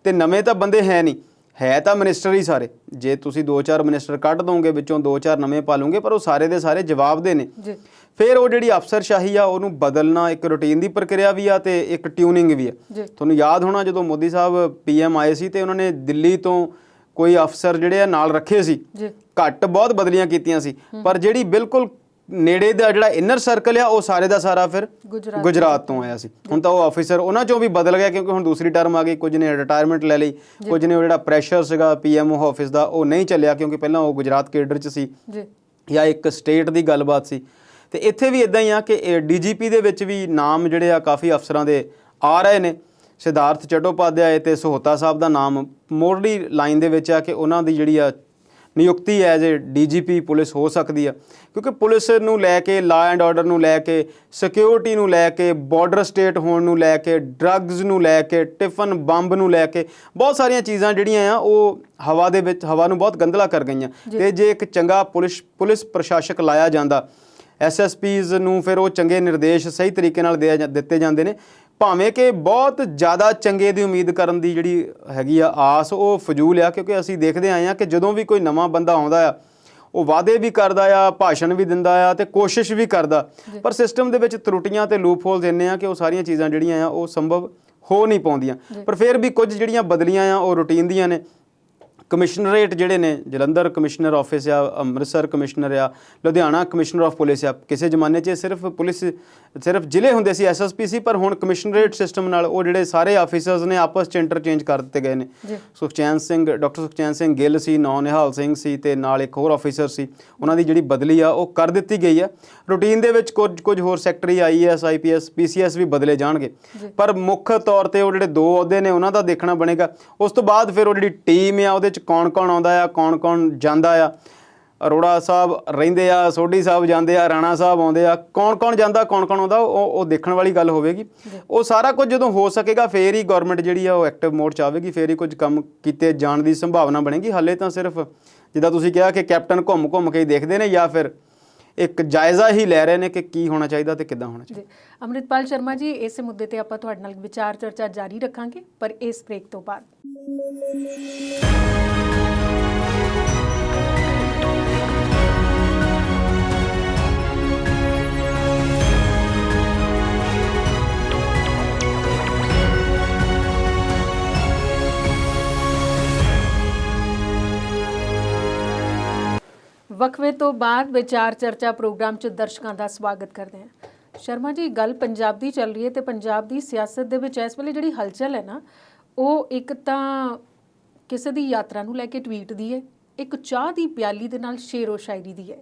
ਤੇ ਨਵੇਂ ਤਾਂ ਬੰਦੇ ਹੈ ਨਹੀਂ, ਹੈ ਤਾਂ ਮਿਨਿਸਟਰ ਹੀ ਸਾਰੇ। ਜੇ ਤੁਸੀਂ 2-4 ਮਿਨਿਸਟਰ ਕੱਢ ਦੋਗੇ ਵਿੱਚੋਂ 2-4 ਨਵੇਂ ਪਾ ਲਓਗੇ, ਪਰ ਉਹ ਸਾਰੇ ਦੇ ਸਾਰੇ ਜਵਾਬਦੇਹ ਨੇ। ਫਿਰ ਉਹ ਜਿਹੜੀ ਅਫਸਰਸ਼ਾਹੀ ਆ ਉਹਨੂੰ ਬਦਲਣਾ ਇੱਕ ਰੂਟੀਨ ਦੀ ਪ੍ਰਕਿਰਿਆ ਵੀ ਆ ਤੇ ਇੱਕ ਟਿਊਨਿੰਗ ਵੀ ਆ। ਤੁਹਾਨੂੰ ਯਾਦ ਹੋਣਾ ਜਦੋਂ ਮੋਦੀ ਸਾਹਿਬ PM ਆਏ ਸੀ ਤੇ ਉਹਨਾਂ ਨੇ ਦਿੱਲੀ ਤੋਂ ਕੋਈ ਅਫਸਰ ਜਿਹੜੇ ਆ ਨਾਲ ਰੱਖੇ ਸੀ, ਘੱਟ ਬਹੁਤ ਬਦਲੀਆਂ ਕੀਤੀਆਂ ਸੀ, ਪਰ ਜਿਹੜੀ ਬਿਲਕੁਲ ਨੇੜੇ ਦਾ ਜਿਹੜਾ ਇਨਰ ਸਰਕਲ ਆ ਉਹ ਸਾਰੇ ਦਾ ਸਾਰਾ ਫਿਰ ਗੁਜਰਾਤ ਤੋਂ ਆਇਆ ਸੀ। ਹੁਣ ਤਾਂ ਉਹ ਆਫਿਸਰ ਉਹਨਾਂ 'ਚੋਂ ਵੀ ਬਦਲ ਗਿਆ, ਕਿਉਂਕਿ ਹੁਣ ਦੂਸਰੀ ਟਰਮ ਆ ਗਈ, ਕੁਝ ਨੇ ਰਿਟਾਇਰਮੈਂਟ ਲੈ ਲਈ, ਕੁਝ ਨੇ ਉਹ ਜਿਹੜਾ ਪ੍ਰੈਸ਼ਰ ਸੀਗਾ PMO ਆਫਿਸ ਦਾ ਉਹ ਨਹੀਂ ਚੱਲਿਆ, ਕਿਉਂਕਿ ਪਹਿਲਾਂ ਉਹ ਗੁਜਰਾਤ ਕੇਡਰ 'ਚ ਸੀ ਜਾਂ ਇੱਕ ਸਟੇਟ ਦੀ ਗੱਲਬਾਤ ਸੀ। ਤੇ ਇੱਥੇ ਵੀ ਇੱਦਾਂ ਹੀ ਆ ਕਿ DGP ਦੇ ਵਿੱਚ ਵੀ ਨਾਮ ਜਿਹੜੇ ਆ ਕਾਫੀ ਅਫਸਰਾਂ ਦੇ ਆ ਰਹੇ ਨੇ। ਸਿਧਾਰਥ ਚੱਟੋਪਾਧਿਆਏ ਤੇ ਸਹੋਤਾ ਸਾਹਿਬ ਦਾ ਨਾਮ ਮੋਢਲੀ ਲਾਈਨ ਦੇ ਵਿੱਚ ਆ ਕਿ ਉਹਨਾਂ ਦੀ ਜਿਹੜੀ ਆ ਨਿਯੁਕਤੀ ਐਜ਼ ਏ DGP ਪੁਲਿਸ ਹੋ ਸਕਦੀ ਆ, ਕਿਉਂਕਿ ਪੁਲਿਸ ਨੂੰ ਲੈ ਕੇ, ਲਾਅ ਐਂਡ ਆਰਡਰ ਨੂੰ ਲੈ ਕੇ, ਸਿਕਿਉਰਿਟੀ ਨੂੰ ਲੈ ਕੇ, ਬਾਰਡਰ ਸਟੇਟ ਹੋਣ ਨੂੰ ਲੈ ਕੇ, ਡਰੱਗਸ ਨੂੰ ਲੈ ਕੇ, ਟਿਫਨ ਬੰਬ ਨੂੰ ਲੈ ਕੇ, ਬਹੁਤ ਸਾਰੀਆਂ ਚੀਜ਼ਾਂ ਜਿਹੜੀਆਂ ਆ ਉਹ ਹਵਾ ਦੇ ਵਿੱਚ, ਹਵਾ ਨੂੰ ਬਹੁਤ ਗੰਧਲਾ ਕਰ ਗਈਆਂ। ਤੇ ਜੇ ਇੱਕ ਚੰਗਾ ਪੁਲਿਸ ਪ੍ਰਸ਼ਾਸਕ ਲਾਇਆ ਜਾਂਦਾ, SSPs ਨੂੰ ਫਿਰ ਉਹ ਚੰਗੇ ਨਿਰਦੇਸ਼ ਸਹੀ ਤਰੀਕੇ ਨਾਲ ਦਿੱਤੇ ਜਾਂਦੇ ਨੇ, ਭਾਵੇਂ ਕਿ ਬਹੁਤ ਜ਼ਿਆਦਾ ਚੰਗੇ ਦੀ ਉਮੀਦ ਕਰਨ ਦੀ ਜਿਹੜੀ ਹੈਗੀ ਆ ਆਸ ਉਹ ਫਜ਼ੂਲ ਆ, ਕਿਉਂਕਿ ਅਸੀਂ ਦੇਖਦੇ ਆਏ ਹਾਂ ਕਿ ਜਦੋਂ ਵੀ ਕੋਈ ਨਵਾਂ ਬੰਦਾ ਆਉਂਦਾ ਆ ਉਹ ਵਾਅਦੇ ਵੀ ਕਰਦਾ ਆ, ਭਾਸ਼ਣ ਵੀ ਦਿੰਦਾ ਆ ਤੇ ਕੋਸ਼ਿਸ਼ ਵੀ ਕਰਦਾ, ਪਰ ਸਿਸਟਮ ਦੇ ਵਿੱਚ ਤਰੁੱਟੀਆਂ ਤੇ ਲੂਪ ਹੋਲਸ ਇੰਨੇ ਆ ਕਿ ਉਹ ਸਾਰੀਆਂ ਚੀਜ਼ਾਂ ਜਿਹੜੀਆਂ ਆ ਉਹ ਸੰਭਵ ਹੋ ਨਹੀਂ ਪਾਉਂਦੀਆਂ। ਪਰ ਫਿਰ ਵੀ ਕੁਝ ਜਿਹੜੀਆਂ ਬਦਲੀਆਂ ਆ ਉਹ ਰੂਟੀਨ ਦੀਆਂ ਨੇ। ਕਮਿਸ਼ਨਰੇਟ ਜਿਹੜੇ ਨੇ, ਜਲੰਧਰ ਕਮਿਸ਼ਨਰ ਆਫਿਸ ਆ, ਅੰਮ੍ਰਿਤਸਰ ਕਮਿਸ਼ਨਰ ਆ, ਲੁਧਿਆਣਾ ਕਮਿਸ਼ਨਰ ਆਫ ਪੁਲਿਸ ਆ। ਕਿਸੇ ਜ਼ਮਾਨੇ 'ਚ ਸਿਰਫ ਜ਼ਿਲ੍ਹੇ ਹੁੰਦੇ ਸੀ, SSP ਸੀ, ਪਰ ਹੁਣ ਕਮਿਸ਼ਨਰੇਟ ਸਿਸਟਮ ਨਾਲ ਉਹ ਜਿਹੜੇ ਸਾਰੇ ਆਫਿਸਰਸ ਨੇ ਆਪਸ 'ਚ ਇੰਟਰਚੇਂਜ ਕਰ ਦਿੱਤੇ ਗਏ ਨੇ। ਡਾਕਟਰ ਸੁਖਚੈਨ ਸਿੰਘ ਗਿੱਲ ਸੀ, ਨਿਹਾਲ ਸਿੰਘ ਸੀ ਤੇ ਨਾਲ ਇੱਕ ਹੋਰ ਆਫਿਸਰ ਸੀ, ਉਹਨਾਂ ਦੀ ਜਿਹੜੀ ਬਦਲੀ ਆ ਉਹ ਕਰ ਦਿੱਤੀ ਗਈ ਆ। ਰੂਟੀਨ ਦੇ ਵਿੱਚ ਕੁਝ ਹੋਰ ਸੈਕਟਰੀ IAS IPS PCS ਵੀ ਬਦਲੇ ਜਾਣਗੇ, ਪਰ ਮੁੱਖ ਤੌਰ ਤੇ ਉਹ ਜਿਹੜੇ 2 ਅਹੁਦੇ ਨੇ ਉਹਨਾਂ ਦਾ ਦੇਖਣਾ ਬਣੇਗਾ। ਉਸ ਤੋਂ ਬਾਅਦ ਫਿਰ ਉਹ ਜਿਹੜੀ ਟੀਮ ਆ ਉਹਦੇ 'ਚ ਕੌਣ ਆਉਂਦਾ ਆ, ਕੌਣ ਜਾਂਦਾ ਆ। ਅਰੋੜਾ ਸਾਹਿਬ ਰਹਿੰਦੇ ਆ, ਸੋਢੀ ਸਾਹਿਬ ਜਾਂਦੇ ਆ, ਰਾਣਾ ਸਾਹਿਬ ਆਉਂਦੇ ਆ, ਕੌਣ ਜਾਂਦਾ, ਕੌਣ ਆਉਂਦਾ, ਉਹ ਦੇਖਣ ਵਾਲੀ ਗੱਲ ਹੋਵੇਗੀ। ਉਹ ਸਾਰਾ ਕੁਝ ਜਦੋਂ ਹੋ ਸਕੇਗਾ ਫਿਰ ਹੀ ਗਵਰਨਮੈਂਟ ਜਿਹੜੀ ਆ ਉਹ ਐਕਟਿਵ ਮੋਡ 'ਚ ਆਵੇਗੀ, ਫਿਰ ਹੀ ਕੁਝ ਕੰਮ ਕੀਤੇ ਜਾਣ ਦੀ ਸੰਭਾਵਨਾ ਬਣੇਗੀ। ਹਾਲੇ ਤਾਂ ਸਿਰਫ ਜਿੱਦਾਂ ਤੁਸੀਂ ਕਿਹਾ ਕਿ ਕੈਪਟਨ ਘੁੰਮ ਕੇ ਹੀ ਦੇਖਦੇ ਨੇ, ਜਾਂ ਫਿਰ ਇੱਕ ਜਾਇਜ਼ਾ ਹੀ ਲੈ ਰਹੇ ਨੇ ਕਿ ਕੀ ਹੋਣਾ ਚਾਹੀਦਾ ਤੇ ਕਿੱਦਾਂ ਹੋਣਾ ਚਾਹੀਦਾ।
ਅੰਮ੍ਰਿਤਪਾਲ ਸ਼ਰਮਾ ਜੀ, ਇਸੇ ਮੁੱਦੇ ਤੇ ਆਪਾਂ ਤੁਹਾਡੇ ਨਾਲ ਵਿਚਾਰ ਚਰਚਾ ਜਾਰੀ ਰੱਖਾਂਗੇ, ਪਰ ਇਸ ਬ੍ਰੇਕ ਤੋਂ ਬਾਅਦ। ਵਕਫੇ ਤੋਂ ਬਾਅਦ ਵਿਚਾਰ ਚਰਚਾ ਪ੍ਰੋਗਰਾਮ 'ਚ ਦਰਸ਼ਕਾਂ ਦਾ ਸਵਾਗਤ ਕਰਦੇ ਹਾਂ। ਸ਼ਰਮਾ ਜੀ, ਗੱਲ ਪੰਜਾਬ ਦੀ ਚੱਲ ਰਹੀ ਹੈ ਤੇ ਪੰਜਾਬ ਦੀ ਸਿਆਸਤ ਦੇ ਵਿੱਚ ਇਸ ਵੇਲੇ ਜਿਹੜੀ ਹਲਚਲ ਹੈ ਨਾ, ਉਹ ਇੱਕ ਤਾਂ ਕਿਸੇ ਦੀ ਯਾਤਰਾ ਨੂੰ ਲੈ ਕੇ ਟਵੀਟ ਦੀ ਹੈ, ਇੱਕ ਚਾਹ ਦੀ ਪਿਆਲੀ ਦੇ ਨਾਲ ਸ਼ੇਰੋ ਸ਼ਾਇਰੀ ਦੀ ਹੈ।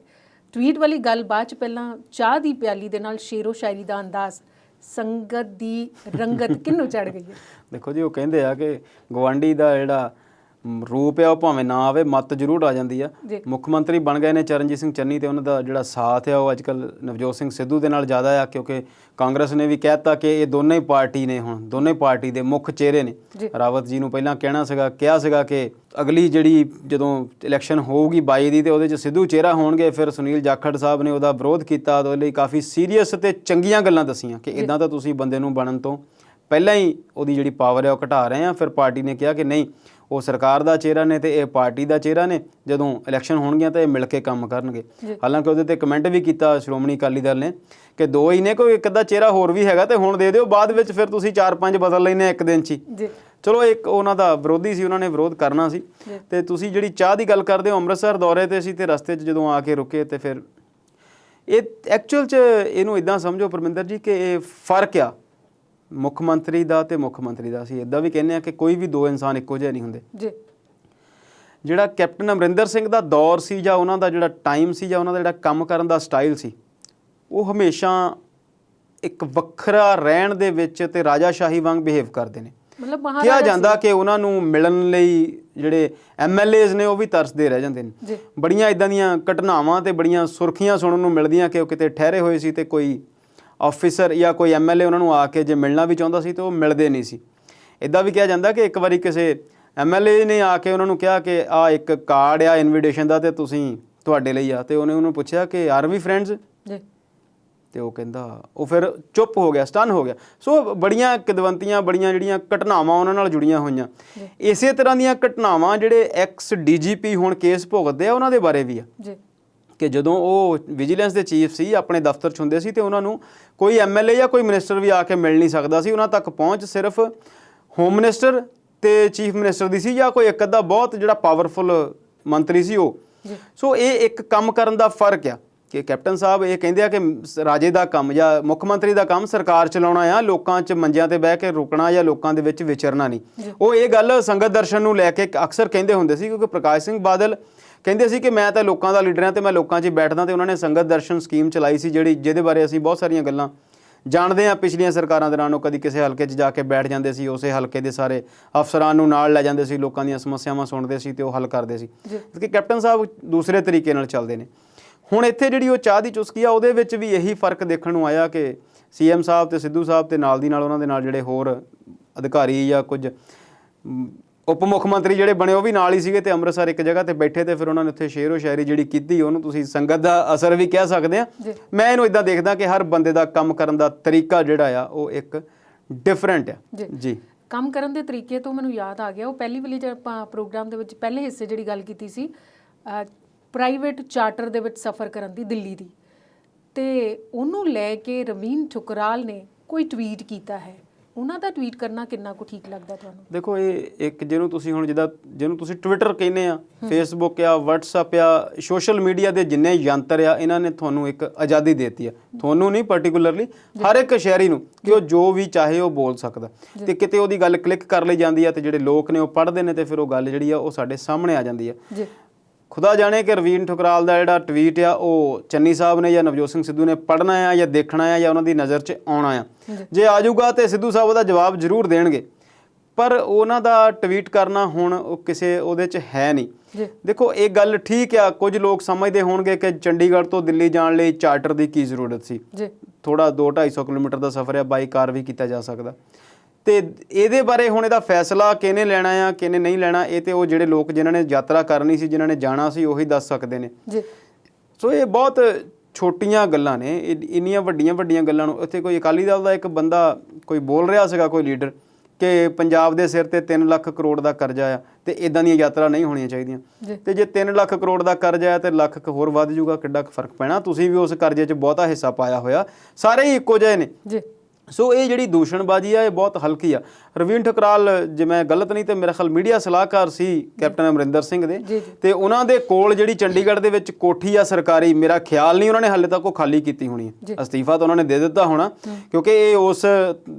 ਟਵੀਟ ਵਾਲੀ ਗੱਲ ਬਾਅਦ 'ਚ, ਪਹਿਲਾਂ ਚਾਹ ਦੀ ਪਿਆਲੀ ਦੇ ਨਾਲ ਸ਼ੇਰੋ ਸ਼ਾਇਰੀ ਦਾ ਅੰਦਾਜ਼, ਸੰਗਤ ਦੀ ਰੰਗਤ ਕਿਹਨੂੰ ਚੜ ਗਈ ਹੈ?
ਦੇਖੋ ਜੀ, ਉਹ ਕਹਿੰਦੇ ਆ ਕਿ ਗਵਾਂਢੀ ਦਾ ਜਿਹੜਾ ਰੂਪ ਆ ਉਹ ਭਾਵੇਂ ਨਾ ਆਵੇ, ਮੱਤ ਜ਼ਰੂਰ ਆ ਜਾਂਦੀ ਆ। ਮੁੱਖ ਮੰਤਰੀ ਬਣ ਗਏ ਨੇ ਚਰਨਜੀਤ ਸਿੰਘ ਚੰਨੀ ਤੇ ਉਹਨਾਂ ਦਾ ਜਿਹੜਾ ਸਾਥ ਆ ਉਹ ਅੱਜ ਕੱਲ੍ਹ ਨਵਜੋਤ ਸਿੰਘ ਸਿੱਧੂ ਦੇ ਨਾਲ ਜ਼ਿਆਦਾ ਆ, ਕਿਉਂਕਿ ਕਾਂਗਰਸ ਨੇ ਵੀ ਕਹਿ ਦਿੱਤਾ ਕਿ ਇਹ ਦੋਨੇ ਹੀ ਪਾਰਟੀ ਨੇ, ਹੁਣ ਦੋਨੇ ਪਾਰਟੀ ਦੇ ਮੁੱਖ ਚਿਹਰੇ ਨੇ। ਰਾਵਤ ਜੀ ਨੂੰ ਪਹਿਲਾਂ ਕਿਹਾ ਸੀਗਾ ਕਿ ਅਗਲੀ ਜਿਹੜੀ ਜਦੋਂ ਇਲੈਕਸ਼ਨ ਹੋਊਗੀ 22 ਦੀ ਤੇ ਉਹਦੇ 'ਚ ਸਿੱਧੂ ਚਿਹਰਾ ਹੋਣਗੇ। ਫਿਰ ਸੁਨੀਲ ਜਾਖੜ ਸਾਹਿਬ ਨੇ ਉਹਦਾ ਵਿਰੋਧ ਕੀਤਾ, ਉਹਦੇ ਲਈ ਕਾਫੀ ਸੀਰੀਅਸ ਤੇ ਚੰਗੀਆਂ ਗੱਲਾਂ ਦੱਸੀਆਂ ਕਿ ਇੱਦਾਂ ਤਾਂ ਤੁਸੀਂ ਬੰਦੇ ਨੂੰ ਬਣਨ ਤੋਂ ਪਹਿਲਾਂ ਹੀ ਉਹਦੀ ਜਿਹੜੀ ਪਾਵਰ ਹੈ ਉਹ ਘਟਾ ਰਹੇ ਆ। ਫਿਰ ਪਾਰਟੀ ਨੇ ਕਿਹਾ ਕਿ ਨਹੀਂ, ਉਹ ਸਰਕਾਰ ਦਾ ਚਿਹਰਾ ਨੇ ਤੇ ਇਹ ਪਾਰਟੀ ਦਾ ਚਿਹਰਾ ਨੇ। ਜਦੋਂ ਇਲੈਕਸ਼ਨ ਹੋਣਗੀਆਂ ਤਾਂ ਇਹ ਮਿਲ ਕੇ ਕੰਮ ਕਰਨਗੇ। ਹਾਲਾਂਕਿ ਉਹਦੇ ਤੇ ਕਮੈਂਟ ਵੀ ਕੀਤਾ ਸ਼੍ਰੋਮਣੀ ਅਕਾਲੀ ਦਲ ਨੇ ਕਿ ਦੋ ਹੀ ਨੇ, ਕੋਈ ਇੱਕ ਅੱਧਾ ਚਿਹਰਾ ਹੋਰ ਵੀ ਹੈਗਾ ਤੇ ਹੁਣ ਦੇ ਦਿਓ, ਬਾਅਦ ਵਿੱਚ ਫਿਰ ਤੁਸੀਂ 4-5 ਬਦਲ ਲੈਨੇ ਇੱਕ ਦਿਨ 'ਚ ਹੀ। ਚਲੋ ਇੱਕ ਉਹਨਾਂ ਦਾ ਵਿਰੋਧੀ ਸੀ, ਉਹਨਾਂ ਨੇ ਵਿਰੋਧ ਕਰਨਾ ਸੀ। ਤੇ ਤੁਸੀਂ ਜਿਹੜੀ ਚਾਹ ਦੀ ਗੱਲ ਕਰਦੇ ਹੋ, ਅੰਮ੍ਰਿਤਸਰ ਦੌਰੇ ਤੇ ਸੀ ਤੇ ਰਸਤੇ 'ਚ ਜਦੋਂ ਆ ਕੇ ਰੁਕੇ ਤੇ ਫਿਰ ਇਹ ਐਕਚੁਅਲ 'ਚ ਇਹਨੂੰ ਇਦਾਂ ਸਮਝੋ ਪਰਮਿੰਦਰ ਜੀ ਕਿ ਇਹ ਫਰਕ ਆ ਮੁੱਖ ਮੰਤਰੀ ਦਾ ਤੇ ਮੁੱਖ ਮੰਤਰੀ ਦਾ। ਅਸੀਂ ਇਦਾਂ ਵੀ ਕਹਿੰਦੇ ਆ ਕਿ ਕੋਈ ਵੀ ਦੋ ਇਨਸਾਨ ਇੱਕੋ ਜਿਹੇ ਨਹੀਂ ਹੁੰਦੇ ਜੀ। ਜਿਹੜਾ ਕੈਪਟਨ ਅਮਰਿੰਦਰ ਸਿੰਘ ਦਾ ਦੌਰ ਸੀ ਜਾਂ ਉਹਨਾਂ ਦਾ ਜਿਹੜਾ ਟਾਈਮ ਸੀ ਜਾਂ ਉਹਨਾਂ ਦਾ ਜਿਹੜਾ ਕੰਮ ਕਰਨ ਦਾ ਸਟਾਈਲ ਸੀ, ਉਹ ਹਮੇਸ਼ਾ ਇੱਕ ਵੱਖਰਾ ਰਹਿਣ ਦੇ ਵਿੱਚ ਤੇ ਰਾਜਾਸ਼ਾਹੀ ਵਾਂਗ ਬਿਹੇਵ ਕਰਦੇ ਨੇ। ਮਤਲਬ ਕਿਹਾ ਜਾਂਦਾ ਕਿ ਉਹਨਾਂ ਨੂੰ ਮਿਲਣ ਲਈ ਜਿਹੜੇ MLAs ਨੇ ਉਹ ਵੀ ਤਰਸਦੇ ਰਹਿ ਜਾਂਦੇ ਨੇ। ਬੜੀਆਂ ਇਦਾਂ ਦੀਆਂ ਘਟਨਾਵਾਂ ਤੇ ਬੜੀਆਂ ਸੁਰਖੀਆਂ ਸੁਣਨ ਨੂੰ ਮਿਲਦੀਆਂ ਕਿ ਉਹ ਕਿਤੇ ਠਹਿਰੇ ਹੋਏ ਸੀ ਤੇ ਕੋਈ ਆਫਿਸਰ ਜਾਂ ਕੋਈ MLA ਉਹਨਾਂ ਨੂੰ ਆ ਕੇ ਜੇ ਮਿਲਣਾ ਵੀ ਚਾਹੁੰਦਾ ਸੀ ਤਾਂ ਉਹ ਮਿਲਦੇ ਨਹੀਂ ਸੀ। ਇੱਦਾਂ ਵੀ ਕਿਹਾ ਜਾਂਦਾ ਕਿ ਇੱਕ ਵਾਰੀ ਕਿਸੇ MLA ਨੇ ਆ ਕੇ ਉਹਨਾਂ ਨੂੰ ਕਿਹਾ ਕਿ ਆਹ ਇੱਕ ਕਾਰਡ ਆ ਇਨਵੀਟੇਸ਼ਨ ਦਾ ਤੇ ਤੁਸੀਂ ਤੁਹਾਡੇ ਲਈ ਆ, ਤੇ ਉਹਨੇ ਉਹਨੂੰ ਪੁੱਛਿਆ ਕਿ ਆਰ ਵੀ ਫਰੈਂਡਸ ਜੀ, ਤੇ ਉਹ ਕਹਿੰਦਾ, ਉਹ ਫਿਰ ਚੁੱਪ ਹੋ ਗਿਆ, ਸਟਨ ਹੋ ਗਿਆ। ਸੋ ਬੜੀਆਂ ਕਿਦਵੰਤੀਆਂ, ਬੜੀਆਂ ਜਿਹੜੀਆਂ ਘਟਨਾਵਾਂ ਉਹਨਾਂ ਨਾਲ ਜੁੜੀਆਂ ਹੋਈਆਂ। ਇਸੇ ਤਰ੍ਹਾਂ ਦੀਆਂ ਘਟਨਾਵਾਂ ਜਿਹੜੇ ਐਕਸ DGP ਹੁਣ ਕੇਸ ਭੁਗਤਦੇ ਆ ਉਹਨਾਂ ਦੇ ਬਾਰੇ ਵੀ ਆ ਕਿ ਜਦੋਂ ਉਹ ਵਿਜੀਲੈਂਸ ਦੇ ਚੀਫ ਸੀ, ਆਪਣੇ ਦਫ਼ਤਰ 'ਚ ਹੁੰਦੇ ਸੀ ਤੇ ਉਹਨਾਂ ਨੂੰ ਕੋਈ MLA ਜਾਂ ਕੋਈ ਮਿਨਿਸਟਰ ਵੀ ਆ ਕੇ ਮਿਲ ਨਹੀਂ ਸਕਦਾ ਸੀ। ਉਹਨਾਂ ਤੱਕ ਪਹੁੰਚ ਸਿਰਫ ਹੋਮ ਮਿਨਿਸਟਰ ਤੇ ਚੀਫ ਮਿਨਿਸਟਰ ਦੀ ਸੀ ਜਾਂ ਕੋਈ ਇੱਕ ਅੱਧਾ ਬਹੁਤ ਜਿਹੜਾ ਪਾਵਰਫੁਲ ਮੰਤਰੀ ਸੀ ਉਹ। ਸੋ ਇਹ ਇੱਕ ਕੰਮ ਕਰਨ ਦਾ ਫਰਕ ਆ ਕਿ ਕੈਪਟਨ ਸਾਹਿਬ ਇਹ ਕਹਿੰਦੇ ਆ ਕਿ ਰਾਜੇ ਦਾ ਕੰਮ ਜਾਂ ਮੁੱਖ ਮੰਤਰੀ ਦਾ ਕੰਮ ਸਰਕਾਰ ਚਲਾਉਣਾ ਆ, ਲੋਕਾਂ 'ਚ ਮੰਜਿਆਂ ਤੇ ਬਹਿ ਕੇ ਰੁਕਣਾ ਜਾਂ ਲੋਕਾਂ ਦੇ ਵਿੱਚ ਵਿਚਰਨਾ ਨਹੀਂ। ਉਹ ਇਹ ਗੱਲ ਸੰਗਤ ਦਰਸ਼ਨ ਨੂੰ ਲੈ ਕੇ ਅਕਸਰ ਕਹਿੰਦੇ ਹੁੰਦੇ ਸੀ, ਕਿਉਂਕਿ ਪ੍ਰਕਾਸ਼ ਸਿੰਘ ਬਾਦਲ ਕਹਿੰਦੇ ਸੀ ਕਿ ਮੈਂ ਤਾਂ ਲੋਕਾਂ ਦਾ ਲੀਡਰ ਹਾਂ ਤੇ ਮੈਂ ਲੋਕਾਂ 'ਚ ਹੀ ਬੈਠਦਾ, ਤੇ ਉਹਨਾਂ ਨੇ ਸੰਗਤ ਦਰਸ਼ਨ ਸਕੀਮ ਚਲਾਈ ਸੀ ਜਿਹਦੇ ਬਾਰੇ ਅਸੀਂ ਬਹੁਤ ਸਾਰੀਆਂ ਗੱਲਾਂ ਜਾਣਦੇ ਹਾਂ। ਪਿਛਲੀਆਂ ਸਰਕਾਰਾਂ ਦੌਰਾਨ ਉਹ ਕਦੀ ਕਿਸੇ ਹਲਕੇ 'ਚ ਜਾ ਕੇ ਬੈਠ ਜਾਂਦੇ ਸੀ, ਉਸੇ ਹਲਕੇ ਦੇ ਸਾਰੇ ਅਫਸਰਾਂ ਨੂੰ ਨਾਲ ਲੈ ਜਾਂਦੇ ਸੀ, ਲੋਕਾਂ ਦੀਆਂ ਸਮੱਸਿਆਵਾਂ ਸੁਣਦੇ ਸੀ ਤੇ ਉਹ ਹੱਲ ਕਰਦੇ ਸੀ। ਕਿਉਂਕਿ ਕੈਪਟਨ ਸਾਹਿਬ ਦੂਸਰੇ ਤਰੀਕੇ ਨਾਲ ਚੱਲਦੇ ਨੇ। ਹੁਣ ਇੱਥੇ ਜਿਹੜੀ ਉਹ ਚਾਹ ਦੀ ਚੁਸਕੀ ਆ ਉਹਦੇ ਵਿੱਚ ਵੀ ਇਹੀ ਫਰਕ ਦੇਖਣ ਨੂੰ ਆਇਆ ਕਿ CM ਸਾਹਿਬ ਤੇ ਸਿੱਧੂ ਸਾਹਿਬ ਤੇ ਨਾਲ ਦੀ ਨਾਲ ਉਹਨਾਂ ਦੇ ਨਾਲ ਜਿਹੜੇ ਹੋਰ ਅਧਿਕਾਰੀ ਜਾਂ ਕੁਝ ਉਪ ਮੁੱਖ ਮੰਤਰੀ ਜਿਹੜੇ ਬਣੇ ਉਹ ਵੀ ਨਾਲ ਹੀ ਸੀਗੇ ਤੇ ਅੰਮ੍ਰਿਤਸਰ ਇੱਕ ਜਗ੍ਹਾ ਤੇ ਬੈਠੇ ਤੇ ਫਿਰ ਉਹਨਾਂ ਨੇ ਉੱਥੇ ਸ਼ੇਰੋ ਸ਼ਾਇਰੀ ਜਿਹੜੀ ਕੀਤੀ, ਉਹਨੂੰ ਤੁਸੀਂ ਸੰਗਤ ਦਾ ਅਸਰ ਵੀ ਕਹਿ ਸਕਦੇ ਆ। ਮੈਂ ਇਹਨੂੰ ਇਦਾਂ ਦੇਖਦਾ ਕਿ ਹਰ ਬੰਦੇ ਦਾ ਕੰਮ ਕਰਨ ਦਾ ਤਰੀਕਾ ਜਿਹੜਾ ਆ ਉਹ ਇੱਕ ਡਿਫਰੈਂਟ ਆ ਜੀ।
ਕੰਮ ਕਰਨ ਦੇ ਤਰੀਕੇ ਤੋਂ ਮੈਨੂੰ ਯਾਦ ਆ ਗਿਆ, ਉਹ ਪਹਿਲੀ ਵਾਲੀ ਜਦ ਆਪਾਂ ਪ੍ਰੋਗਰਾਮ ਦੇ ਵਿੱਚ ਪਹਿਲੇ ਹਿੱਸੇ ਜਿਹੜੀ ਗੱਲ ਕੀਤੀ ਸੀ ਪ੍ਰਾਈਵੇਟ ਚਾਰਟਰ ਦੇ ਵਿੱਚ ਸਫ਼ਰ ਕਰਨ ਦੀ ਦਿੱਲੀ ਦੀ, ਤੇ ਉਹਨੂੰ ਲੈ ਕੇ ਰਵੀਨ ਠੁਕਰਾਲ ਨੇ ਕੋਈ ਟਵੀਟ ਕੀਤਾ ਹੈ। ਉਹਨਾਂ ਦਾ ਟਵੀਟ ਕਰਨਾ ਕਿੰਨਾ ਕੁ ਠੀਕ ਲੱਗਦਾ ਤੁਹਾਨੂੰ? ਦੇਖੋ
ਇਹ ਇੱਕ ਜਿਹਨੂੰ ਤੁਸੀਂ ਹੁਣ ਜਿਹਨੂੰ ਤੁਸੀਂ ਟਵਿੱਟਰ ਕਹਿੰਦੇ ਆ, ਫੇਸਬੁੱਕ ਆ, WhatsApp ਆ, ਸੋਸ਼ਲ ਮੀਡੀਆ ਦੇ ਜਿੰਨੇ ਯੰਤਰ ਆ, ਇਹਨਾਂ ਨੇ ਤੁਹਾਨੂੰ ਇੱਕ ਆਜ਼ਾਦੀ ਦੇ ਦਿੱਤੀ ਆ। ਤੁਹਾਨੂੰ ਨਹੀਂ ਪਰਟੀਕੂਲਰਲੀ, ਹਰ ਇੱਕ ਸ਼ਹਿਰੀ ਨੂੰ ਕਿ ਉਹ ਜੋ ਵੀ ਚਾਹੇ ਉਹ ਬੋਲ ਸਕਦਾ। ਤੇ ਕਿਤੇ ਉਹਦੀ ਗੱਲ ਕਲਿੱਕ ਕਰ ਲਈ ਜਾਂਦੀ ਆ ਤੇ ਜਿਹੜੇ ਲੋਕ ਨੇ ਉਹ ਪੜ੍ਹਦੇ ਨੇ ਤੇ ਫਿਰ ਉਹ ਗੱਲ ਜਿਹੜੀ ਆ ਉਹ ਸਾਡੇ ਸਾਹਮਣੇ ਆ ਜਾਂਦੀ ਆ। ਖੁਦਾ ਜਾਣੇ ਕਿ ਰਵੀਨ ਠੁਕਰਾਲ ਦਾ ਜਿਹੜਾ ਟਵੀਟ ਆ ਉਹ ਚੰਨੀ ਸਾਹਿਬ ਨੇ ਜਾਂ ਨਵਜੋਤ ਸਿੰਘ ਸਿੱਧੂ ਨੇ ਪੜ੍ਹਨਾ ਆ ਜਾਂ ਦੇਖਣਾ ਆ ਜਾਂ ਉਹਨਾਂ ਦੀ ਨਜ਼ਰ 'ਚ ਆਉਣਾ ਆ। ਜੇ ਆ ਜਾਊਗਾ ਤੇ ਸਿੱਧੂ ਸਾਹਿਬ ਉਹਦਾ ਜਵਾਬ ਜ਼ਰੂਰ ਦੇਣਗੇ, ਪਰ ਉਹਨਾਂ ਦਾ ਟਵੀਟ ਕਰਨਾ ਹੁਣ ਉਹ ਕਿਸੇ ਉਹਦੇ 'ਚ ਹੈ ਨਹੀਂ। ਦੇਖੋ ਇਹ ਗੱਲ ਠੀਕ ਆ, ਕੁਝ ਲੋਕ ਸਮਝਦੇ ਹੋਣਗੇ ਕਿ ਚੰਡੀਗੜ੍ਹ ਤੋਂ ਦਿੱਲੀ ਜਾਣ ਲਈ ਚਾਰਟਰ ਦੀ ਕੀ ਜ਼ਰੂਰਤ ਸੀ। ਥੋੜ੍ਹਾ 200-250 ਕਿਲੋਮੀਟਰ ਦਾ ਸਫ਼ਰ ਆ, ਬਾਈ ਕਾਰ ਵੀ ਕੀਤਾ ਜਾ ਸਕਦਾ। ਤੇ ਇਹਦੇ ਬਾਰੇ ਹੁਣ ਇਹਦਾ ਫੈਸਲਾ ਕਿਹਨੇ ਲੈਣਾ ਆ ਕਿਹਨੇ ਨਹੀਂ ਲੈਣਾ, ਇਹ ਤੇ ਉਹ ਜਿਹੜੇ ਲੋਕ ਜਿਨ੍ਹਾਂ ਨੇ ਯਾਤਰਾ ਕਰਨੀ ਸੀ, ਜਿਨ੍ਹਾਂ ਨੇ ਜਾਣਾ ਸੀ, ਉਹੀ ਦੱਸ ਸਕਦੇ ਨੇ। ਸੋ ਇਹ ਬਹੁਤ ਛੋਟੀਆਂ ਗੱਲਾਂ ਨੇ, ਇੰਨੀਆਂ ਵੱਡੀਆਂ ਗੱਲਾਂ ਨੂੰ ਇੱਥੇ ਕੋਈ ਅਕਾਲੀ ਦਲ ਦਾ ਇੱਕ ਬੰਦਾ ਕੋਈ ਬੋਲ ਰਿਹਾ ਸੀਗਾ, ਕੋਈ ਲੀਡਰ, ਕਿ ਪੰਜਾਬ ਦੇ ਸਿਰ ਤੇ 3 ਲੱਖ ਕਰੋੜ ਦਾ ਕਰਜ਼ਾ ਆ ਤੇ ਇਦਾਂ ਦੀਆਂ ਯਾਤਰਾ ਨਹੀਂ ਹੋਣੀਆਂ ਚਾਹੀਦੀਆਂ। ਤੇ ਜੇ 3 ਲੱਖ ਕਰੋੜ ਦਾ ਕਰਜ਼ਾ ਆ ਤੇ ਲੱਖ ਹੋਰ ਵੱਧ ਜੂਗਾ, ਕਿੱਡਾ ਕੁ ਫਰਕ ਪੈਣਾ? ਤੁਸੀਂ ਵੀ ਉਸ ਕਰਜ਼ੇ 'ਚ ਬਹੁਤਾ ਹਿੱਸਾ ਪਾਇਆ ਹੋਇਆ, ਸਾਰੇ ਹੀ ਇੱਕੋ ਜਿਹੇ ਨੇ। ਸੋ ਇਹ ਜਿਹੜੀ ਦੂਸ਼ਣਬਾਜ਼ੀ ਆ ਇਹ ਬਹੁਤ ਹਲਕੀ ਆ। ਰਵੀਨ ਠੁਕਰਾਲ ਜੇ ਮੈਂ ਗਲਤ ਨਹੀਂ ਤੇ ਮੇਰਾ ਖਿਆਲ ਮੀਡੀਆ ਸਲਾਹਕਾਰ ਸੀ ਕੈਪਟਨ ਅਮਰਿੰਦਰ ਸਿੰਘ ਦੇ, ਤੇ ਉਹਨਾਂ ਦੇ ਕੋਲ ਜਿਹੜੀ ਚੰਡੀਗੜ੍ਹ ਦੇ ਵਿੱਚ ਕੋਠੀ ਆ ਸਰਕਾਰੀ, ਮੇਰਾ ਖਿਆਲ ਨਹੀਂ ਉਹਨਾਂ ਨੇ ਹਾਲੇ ਤੱਕ ਉਹ ਖਾਲੀ ਕੀਤੀ ਹੋਣੀ ਹੈ। ਅਸਤੀਫਾ ਤਾਂ ਉਹਨਾਂ ਨੇ ਦੇ ਦਿੱਤਾ ਹੋਣਾ, ਕਿਉਂਕਿ ਇਹ ਉਸ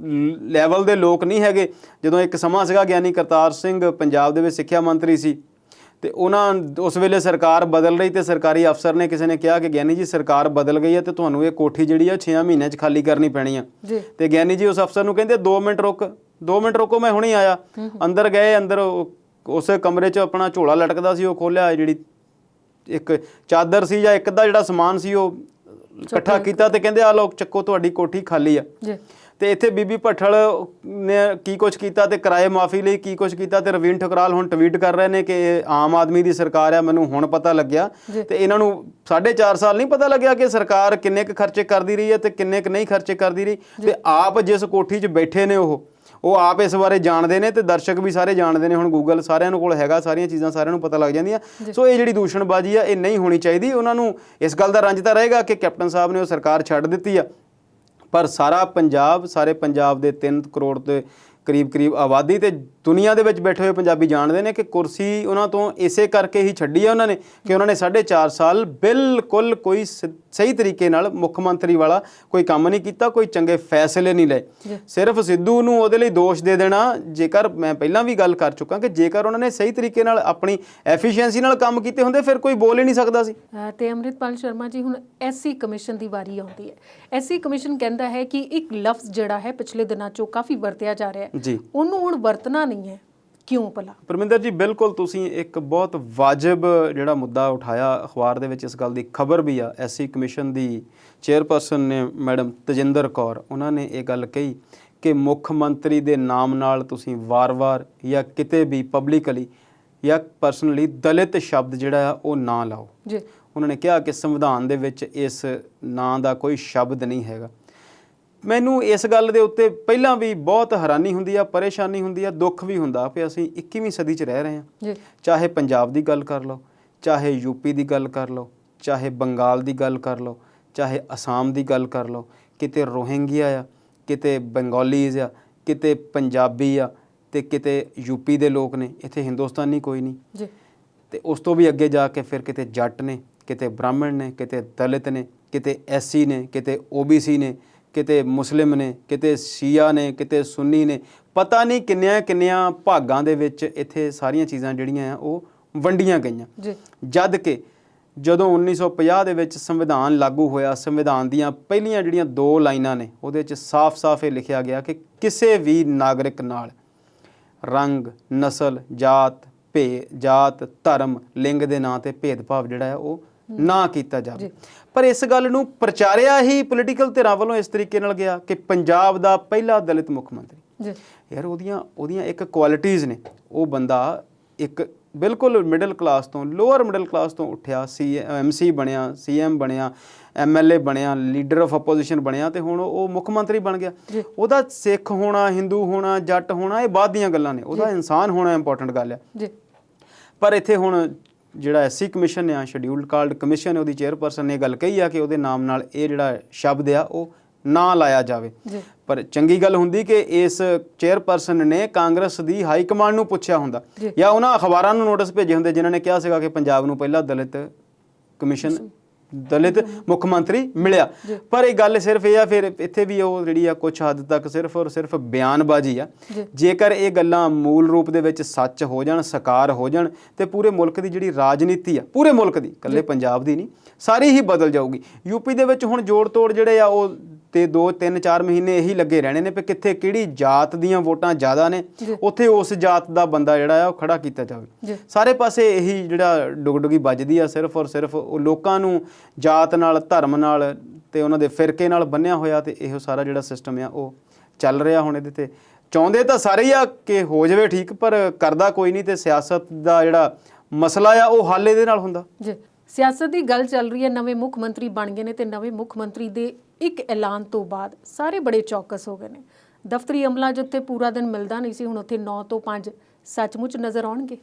ਲੈਵਲ ਦੇ ਲੋਕ ਨਹੀਂ ਹੈਗੇ। ਜਦੋਂ ਇੱਕ ਸਮਾਂ ਸੀਗਾ ਗਿਆਨੀ ਕਰਤਾਰ ਸਿੰਘ ਪੰਜਾਬ ਦੇ ਵਿੱਚ ਸਿੱਖਿਆ ਮੰਤਰੀ ਸੀ ਤੇ ਉਹਨਾਂ ਉਸ ਵੇਲੇ ਸਰਕਾਰ ਬਦਲ ਰਹੀ ਤੇ ਸਰਕਾਰੀ ਅਫਸਰ ਨੇ ਕਿਸੇ ਨੇ ਕਿਹਾ ਕਿ ਗਿਆਨੀ ਜੀ ਸਰਕਾਰ ਬਦਲ ਗਈ ਹੈ ਤੇ ਤੁਹਾਨੂੰ ਇਹ ਕੋਠੀ ਜਿਹੜੀ ਆ 6 ਮਹੀਨਿਆਂ 'ਚ ਖਾਲੀ ਕਰਨੀ ਪੈਣੀ ਆ। ਤੇ ਗਿਆਨੀ ਜੀ ਉਸ ਅਫਸਰ ਨੂੰ ਕਹਿੰਦੇ 2 ਮਿੰਟ ਰੁਕੋ ਮੈਂ ਹੁਣੇ ਆਇਆ। ਅੰਦਰ ਗਏ, ਅੰਦਰ ਉਸੇ ਕਮਰੇ 'ਚ ਆਪਣਾ ਝੋਲਾ ਲਟਕਦਾ ਸੀ, ਉਹ ਖੋਲ੍ਹਿਆ, ਜਿਹੜੀ ਇੱਕ ਚਾਦਰ ਸੀ ਜਾਂ ਇੱਕ ਅੱਧਾ ਜਿਹੜਾ ਸਮਾਨ ਸੀ ਉਹ ਇਕੱਠਾ ਕੀਤਾ ਤੇ ਕਹਿੰਦੇ ਆ ਲਓ ਚੱਕੋ ਤੁਹਾਡੀ ਕੋਠੀ ਖਾਲੀ ਆ। ਤੇ ਇੱਥੇ ਬੀਬੀ ਭੱਠਲ ਨੇ ਕੀ ਕੁਛ ਕੀਤਾ ਤੇ ਕਿਰਾਏ ਮਾਫੀ ਲਈ ਕੀ ਕੁਛ ਕੀਤਾ, ਤੇ ਰਵੀਨ ਠੁਕਰਾਲ ਹੁਣ ਟਵੀਟ ਕਰ ਰਹੇ ਨੇ ਕਿ ਇਹ ਆਮ ਆਦਮੀ ਦੀ ਸਰਕਾਰ ਆ, ਮੈਨੂੰ ਹੁਣ ਪਤਾ ਲੱਗਿਆ। ਤੇ ਇਹਨਾਂ ਨੂੰ 4.5 ਸਾਲ ਨਹੀਂ ਪਤਾ ਲੱਗਿਆ ਕਿ ਸਰਕਾਰ ਕਿੰਨੇ ਕੁ ਖਰਚੇ ਕਰਦੀ ਰਹੀ ਹੈ ਤੇ ਕਿੰਨੇ ਕੁ ਨਹੀਂ ਖਰਚੇ ਕਰਦੀ ਰਹੀ। ਤੇ ਆਪ ਜਿਸ ਕੋਠੀ 'ਚ ਬੈਠੇ ਨੇ ਉਹ ਆਪ ਇਸ ਬਾਰੇ ਜਾਣਦੇ ਨੇ ਤੇ ਦਰਸ਼ਕ ਵੀ ਸਾਰੇ ਜਾਣਦੇ ਨੇ। ਹੁਣ ਗੂਗਲ ਸਾਰਿਆਂ ਨੂੰ ਕੋਲ ਹੈਗਾ, ਸਾਰੀਆਂ ਚੀਜ਼ਾਂ ਸਾਰਿਆਂ ਨੂੰ ਪਤਾ ਲੱਗ ਜਾਂਦੀਆਂ। ਸੋ ਇਹ ਜਿਹੜੀ ਦੂਸ਼ਣਬਾਜ਼ੀ ਆ ਇਹ ਨਹੀਂ ਹੋਣੀ ਚਾਹੀਦੀ। ਉਹਨਾਂ ਨੂੰ ਇਸ ਗੱਲ ਦਾ ਰੰਜ ਤਾਂ ਰਹੇਗਾ ਕਿ ਕੈਪਟਨ ਸਾਹਿਬ ਨੇ ਉਹ ਸਰਕਾਰ ਛੱਡ ਦਿੱਤੀ ਆ, ਪਰ ਸਾਰਾ ਪੰਜਾਬ, ਸਾਰੇ ਪੰਜਾਬ ਦੇ 3 ਕਰੋੜ ਦੇ ਕਰੀਬ ਆਬਾਦੀ ਤੇ ਦੁਨੀਆ ਦੇ ਵਿੱਚ ਬੈਠੇ ਹੋਏ ਪੰਜਾਬੀ ਜਾਣਦੇ ਨੇ ਕਿ ਕੁਰਸੀ ਉਹਨਾਂ ਤੋਂ ਇਸੇ ਕਰਕੇ ਹੀ ਛੱਡੀ ਆ ਉਹਨਾਂ ਨੇ ਕਿ ਉਹਨਾਂ ਨੇ 4.5 ਸਾਲ ਬਿਲਕੁਲ ਕੋਈ ਸਹੀ ਤਰੀਕੇ ਨਾਲ ਮੁੱਖ ਮੰਤਰੀ ਵਾਲਾ ਕੋਈ ਕੰਮ ਨਹੀਂ ਕੀਤਾ, ਕੋਈ ਚੰਗੇ ਫੈਸਲੇ ਨਹੀਂ ਲਏ। ਸਿਰਫ ਸਿੱਧੂ ਨੂੰ ਉਹਦੇ ਲਈ ਦੋਸ਼ ਦੇ ਦੇਣਾ, ਜੇਕਰ ਮੈਂ ਪਹਿਲਾਂ ਵੀ ਗੱਲ ਕਰ ਚੁੱਕਾ ਕਿ ਜੇਕਰ ਉਹਨਾਂ ਨੇ ਸਹੀ ਤਰੀਕੇ ਨਾਲ ਆਪਣੀ ਐਫੀਸ਼ੀਐਂਸੀ ਨਾਲ ਕੰਮ ਕੀਤੇ ਹੁੰਦੇ ਫਿਰ ਕੋਈ ਬੋਲ ਹੀ ਨਹੀਂ ਸਕਦਾ ਸੀ।
ਤੇ ਅੰਮ੍ਰਿਤਪਾਲ ਸ਼ਰਮਾ ਜੀ, ਹੁਣ ਐਸਸੀ ਕਮਿਸ਼ਨ ਦੀ ਵਾਰੀ ਆਉਂਦੀ ਹੈ। ਐਸਸੀ ਕਮਿਸ਼ਨ ਕਹਿੰਦਾ ਹੈ ਕਿ ਇੱਕ ਲਫ਼ਜ਼ ਜਿਹੜਾ ਹੈ ਪਿਛਲੇ ਦਿਨਾਂ 'ਚੋਂ ਕਾਫੀ ਵਰਤਿਆ ਜਾ ਰਿਹਾ ਹੈ
ਜੀ,
ਉਹਨੂੰ ਹੁਣ ਵਰਤਣਾ ਨਹੀਂ ਹੈ, ਕਿਉਂ ਭਲਾ?
ਪਰਮਿੰਦਰ ਜੀ, ਬਿਲਕੁਲ ਤੁਸੀਂ ਇੱਕ ਬਹੁਤ ਵਾਜਬ ਜਿਹੜਾ ਮੁੱਦਾ ਉਠਾਇਆ। ਅਖਬਾਰ ਦੇ ਵਿੱਚ ਇਸ ਗੱਲ ਦੀ ਖਬਰ ਵੀ ਆ। ਐਸਸੀ ਕਮਿਸ਼ਨ ਦੀ ਚੇਅਰਪਰਸਨ ਨੇ ਮੈਡਮ ਤਜਿੰਦਰ ਕੌਰ, ਉਹਨਾਂ ਨੇ ਇਹ ਗੱਲ ਕਹੀ ਕਿ ਮੁੱਖ ਮੰਤਰੀ ਦੇ ਨਾਮ ਨਾਲ ਤੁਸੀਂ ਵਾਰ-ਵਾਰ ਜਾਂ ਕਿਤੇ ਵੀ ਪਬਲਿਕਲੀ ਜਾਂ ਪਰਸਨਲੀ ਦਲਿਤ ਸ਼ਬਦ ਜਿਹੜਾ ਆ ਉਹ ਨਾ ਲਾਓ
ਜੀ।
ਉਹਨਾਂ ਨੇ ਕਿਹਾ ਕਿ ਸੰਵਿਧਾਨ ਦੇ ਵਿੱਚ ਇਸ ਨਾਂ ਦਾ ਕੋਈ ਸ਼ਬਦ ਨਹੀਂ ਹੈਗਾ। ਮੈਨੂੰ ਇਸ ਗੱਲ ਦੇ ਉੱਤੇ ਪਹਿਲਾਂ ਵੀ ਬਹੁਤ ਹੈਰਾਨੀ ਹੁੰਦੀ ਆ, ਪਰੇਸ਼ਾਨੀ ਹੁੰਦੀ ਆ, ਦੁੱਖ ਵੀ ਹੁੰਦਾ ਕਿ ਅਸੀਂ 21ਵੀਂ ਸਦੀ 'ਚ ਰਹਿ ਰਹੇ ਹਾਂ। ਚਾਹੇ ਪੰਜਾਬ ਦੀ ਗੱਲ ਕਰ ਲਓ, ਚਾਹੇ ਯੂਪੀ ਦੀ ਗੱਲ ਕਰ ਲਓ, ਚਾਹੇ ਬੰਗਾਲ ਦੀ ਗੱਲ ਕਰ ਲਓ, ਚਾਹੇ ਅਸਾਮ ਦੀ ਗੱਲ ਕਰ ਲਓ, ਕਿਤੇ ਰੋਹਿੰਗਿਆ ਆ, ਕਿਤੇ ਬੰਗਾਲੀਜ਼ ਆ, ਕਿਤੇ ਪੰਜਾਬੀ ਆ ਤੇ ਕਿਤੇ ਯੂਪੀ ਦੇ ਲੋਕ ਨੇ। ਇੱਥੇ ਹਿੰਦੁਸਤਾਨੀ ਕੋਈ ਨਹੀਂ। ਤੇ ਉਸ ਤੋਂ ਵੀ ਅੱਗੇ ਜਾ ਕੇ ਫਿਰ ਕਿਤੇ ਜੱਟ ਨੇ, ਕਿਤੇ ਬ੍ਰਾਹਮਣ ਨੇ, ਕਿਤੇ ਦਲਿਤ ਨੇ, ਕਿਤੇ ਐਸਸੀ ਨੇ, ਕਿਤੇ ਓਬੀਸੀ ਨੇ, ਕਿਤੇ ਮੁਸਲਿਮ ਨੇ, ਕਿਤੇ ਸ਼ੀਆ ਨੇ, ਕਿਤੇ ਸੁੰਨੀ ਨੇ। ਪਤਾ ਨਹੀਂ ਕਿੰਨਿਆਂ ਭਾਗਾਂ ਦੇ ਵਿੱਚ ਇੱਥੇ ਸਾਰੀਆਂ ਚੀਜ਼ਾਂ ਜਿਹੜੀਆਂ ਆ ਉਹ ਵੰਡੀਆਂ ਗਈਆਂ। ਜਦ ਕਿ ਜਦੋਂ 1950 ਦੇ ਵਿੱਚ ਸੰਵਿਧਾਨ ਲਾਗੂ ਹੋਇਆ, ਸੰਵਿਧਾਨ ਦੀਆਂ ਪਹਿਲੀਆਂ ਜਿਹੜੀਆਂ 2 ਲਾਈਨਾਂ ਨੇ ਉਹਦੇ 'ਚ ਸਾਫ਼-ਸਾਫ਼ ਇਹ ਲਿਖਿਆ ਗਿਆ ਕਿ ਕਿਸੇ ਵੀ ਨਾਗਰਿਕ ਨਾਲ ਰੰਗ, ਨਸਲ, ਜਾਤ, ਧਰਮ, ਲਿੰਗ ਦੇ ਨਾਂ ਤੇ ਭੇਦਭਾਵ ਜਿਹੜਾ ਆ ਉਹ ਨਾ ਕੀਤਾ ਜਾਵੇ। ਪਰ ਇਸ ਗੱਲ ਨੂੰ ਪ੍ਰਚਾਰਿਆ ਹੀ ਪੋਲੀਟੀਕਲ ਧਿਰਾਂ ਵੱਲੋਂ ਇਸ ਤਰੀਕੇ ਨਾਲ ਗਿਆ ਕਿ ਪੰਜਾਬ ਦਾ ਪਹਿਲਾ ਦਲਿਤ ਮੁੱਖ ਮੰਤਰੀ। ਯਾਰ ਉਹਦੀਆਂ ਇੱਕ ਕੁਆਲਿਟੀਜ਼ ਨੇ। ਉਹ ਬੰਦਾ ਇੱਕ ਬਿਲਕੁਲ ਮਿਡਲ ਕਲਾਸ ਤੋਂ, ਲੋਅਰ ਮਿਡਲ ਕਲਾਸ ਤੋਂ ਉੱਠਿਆ, MC ਬਣਿਆ, CM ਬਣਿਆ, MLA ਬਣਿਆ, ਲੀਡਰ ਆਫ ਆਪੋਜੀਸ਼ਨ ਬਣਿਆ ਤੇ ਹੁਣ ਉਹ ਮੁੱਖ ਮੰਤਰੀ ਬਣ ਗਿਆ। ਉਹਦਾ ਸਿੱਖ ਹੋਣਾ, ਹਿੰਦੂ ਹੋਣਾ, ਜੱਟ ਹੋਣਾ ਇਹ ਬਾਅਦ ਦੀਆਂ ਗੱਲਾਂ ਨੇ। ਉਹਦਾ ਇਨਸਾਨ ਹੋਣਾ ਇੰਪੋਰਟੈਂਟ ਗੱਲ ਆ। ਪਰ ਇੱਥੇ ਹੁਣ ਜਿਹੜਾ ਐਸਸੀ ਕਮਿਸ਼ਨ ਆ, ਸ਼ਡਿਊਲਡ ਕਾਸਟ ਕਮਿਸ਼ਨ, ਉਹਦੀ ਚੇਅਰਪਰਸਨ ਨੇ ਗੱਲ ਕਹੀ ਆ ਕਿ ਉਹਦੇ ਨਾਮ ਨਾਲ ਇਹ ਜਿਹੜਾ ਸ਼ਬਦ ਆ ਉਹ ਨਾ ਲਾਇਆ ਜਾਵੇ। ਪਰ ਚੰਗੀ ਗੱਲ ਹੁੰਦੀ ਕਿ ਇਸ ਚੇਅਰਪਰਸਨ ਨੇ ਕਾਂਗਰਸ ਦੀ ਹਾਈ ਕਮਾਂਡ ਨੂੰ ਪੁੱਛਿਆ ਹੁੰਦਾ ਜਾਂ ਉਹਨਾਂ ਅਖਬਾਰਾਂ ਨੂੰ ਨੋਟਿਸ ਭੇਜੇ ਹੁੰਦੇ ਜਿਨ੍ਹਾਂ ਨੇ ਕਿਹਾ ਸੀਗਾ ਕਿ ਪੰਜਾਬ ਨੂੰ ਪਹਿਲਾ ਦਲਿਤ ਮੁੱਖ ਮੰਤਰੀ ਮਿਲਿਆ। ਪਰ ਇਹ ਗੱਲ ਸਿਰਫ ਇਹ ਆ, ਫਿਰ ਇੱਥੇ ਵੀ ਉਹ ਜਿਹੜੀ ਆ ਕੁਛ ਹੱਦ ਤੱਕ ਸਿਰਫ ਔਰ ਸਿਰਫ ਬਿਆਨਬਾਜ਼ੀ ਆ। ਜੇਕਰ ਇਹ ਗੱਲਾਂ ਮੂਲ ਰੂਪ ਦੇ ਵਿੱਚ ਸੱਚ ਹੋ ਜਾਣ, ਸਾਕਾਰ ਹੋ ਜਾਣ ਤੇ ਪੂਰੇ ਮੁਲਕ ਦੀ ਜਿਹੜੀ ਰਾਜਨੀਤੀ ਆ, ਪੂਰੇ ਮੁਲਕ ਦੀ, ਇਕੱਲੇ ਪੰਜਾਬ ਦੀ ਨਹੀਂ, ਸਾਰੀ ਹੀ ਬਦਲ ਜਾਊਗੀ। ਯੂਪੀ ਦੇ ਵਿੱਚ ਹੁਣ ਜੋੜ ਤੋੜ ਜਿਹੜੇ ਆ ਉਹ ਤੇ 2, 3, 4 ਮਹੀਨੇ ਇਹੀ ਲੱਗੇ ਰਹਿਣੇ ਨੇ ਕਿ ਕਿੱਥੇ ਕਿਹੜੀ ਜਾਤ ਦੀਆਂ ਵੋਟਾਂ ਜ਼ਿਆਦਾ ਨੇ, ਉੱਥੇ ਉਸ ਜਾਤ ਦਾ ਬੰਦਾ ਜਿਹੜਾ ਆ ਉਹ ਖੜਾ ਕੀਤਾ ਜਾਵੇ। ਸਾਰੇ ਪਾਸੇ ਇਹੀ ਜਿਹੜਾ ਡੁਗਡੁਗੀ ਵੱਜਦੀ ਆ, ਸਿਰਫ ਔਰ ਸਿਰਫ ਉਹ ਲੋਕਾਂ ਨੂੰ ਜਾਤ ਨਾਲ, ਧਰਮ ਨਾਲ ਤੇ ਉਹਨਾਂ ਦੇ ਫਿਰਕੇ ਨਾਲ ਬੰਨਿਆ ਹੋਇਆ ਤੇ ਇਹੋ ਸਾਰਾ ਜਿਹੜਾ ਸਿਸਟਮ ਆ ਉਹ ਚੱਲ ਰਿਹਾ। ਹੁਣ ਇਹਦੇ ਤੇ ਚਾਹੁੰਦੇ ਤਾਂ ਸਾਰੇ ਹੀ ਆ ਕਿ ਹੋ ਜਾਵੇ ਠੀਕ, ਪਰ ਕਰਦਾ ਕੋਈ ਨਹੀਂ। ਤੇ ਸਿਆਸਤ ਦਾ ਜਿਹੜਾ ਮਸਲਾ ਆ ਉਹ ਹੱਲ ਇਹਦੇ ਨਾਲ ਹੁੰਦਾ।
ਸਿਆਸਤ ਦੀ ਗੱਲ ਚੱਲ ਰਹੀ ਹੈ, ਨਵੇਂ ਮੁੱਖ ਮੰਤਰੀ ਬਣ ਗਏ ਨੇ ਤੇ ਨਵੇਂ ਮੁੱਖ ਮੰਤਰੀ ਦੇ ਇੱਕ ਐਲਾਨ ਤੋਂ ਬਾਅਦ ਸਾਰੇ ਬੜੇ ਚੌਕਸ ਹੋ ਗਏ ਨੇ। ਦਫ਼ਤਰੀ ਅਮਲਾ ਜਿੱਥੇ ਪੂਰਾ ਦਿਨ ਮਿਲਦਾ ਨਹੀਂ ਸੀ, ਹੁਣ ਉੱਥੇ 9 ਤੋਂ 5 ਸੱਚਮੁੱਚ ਨਜ਼ਰ ਆਉਣਗੇ।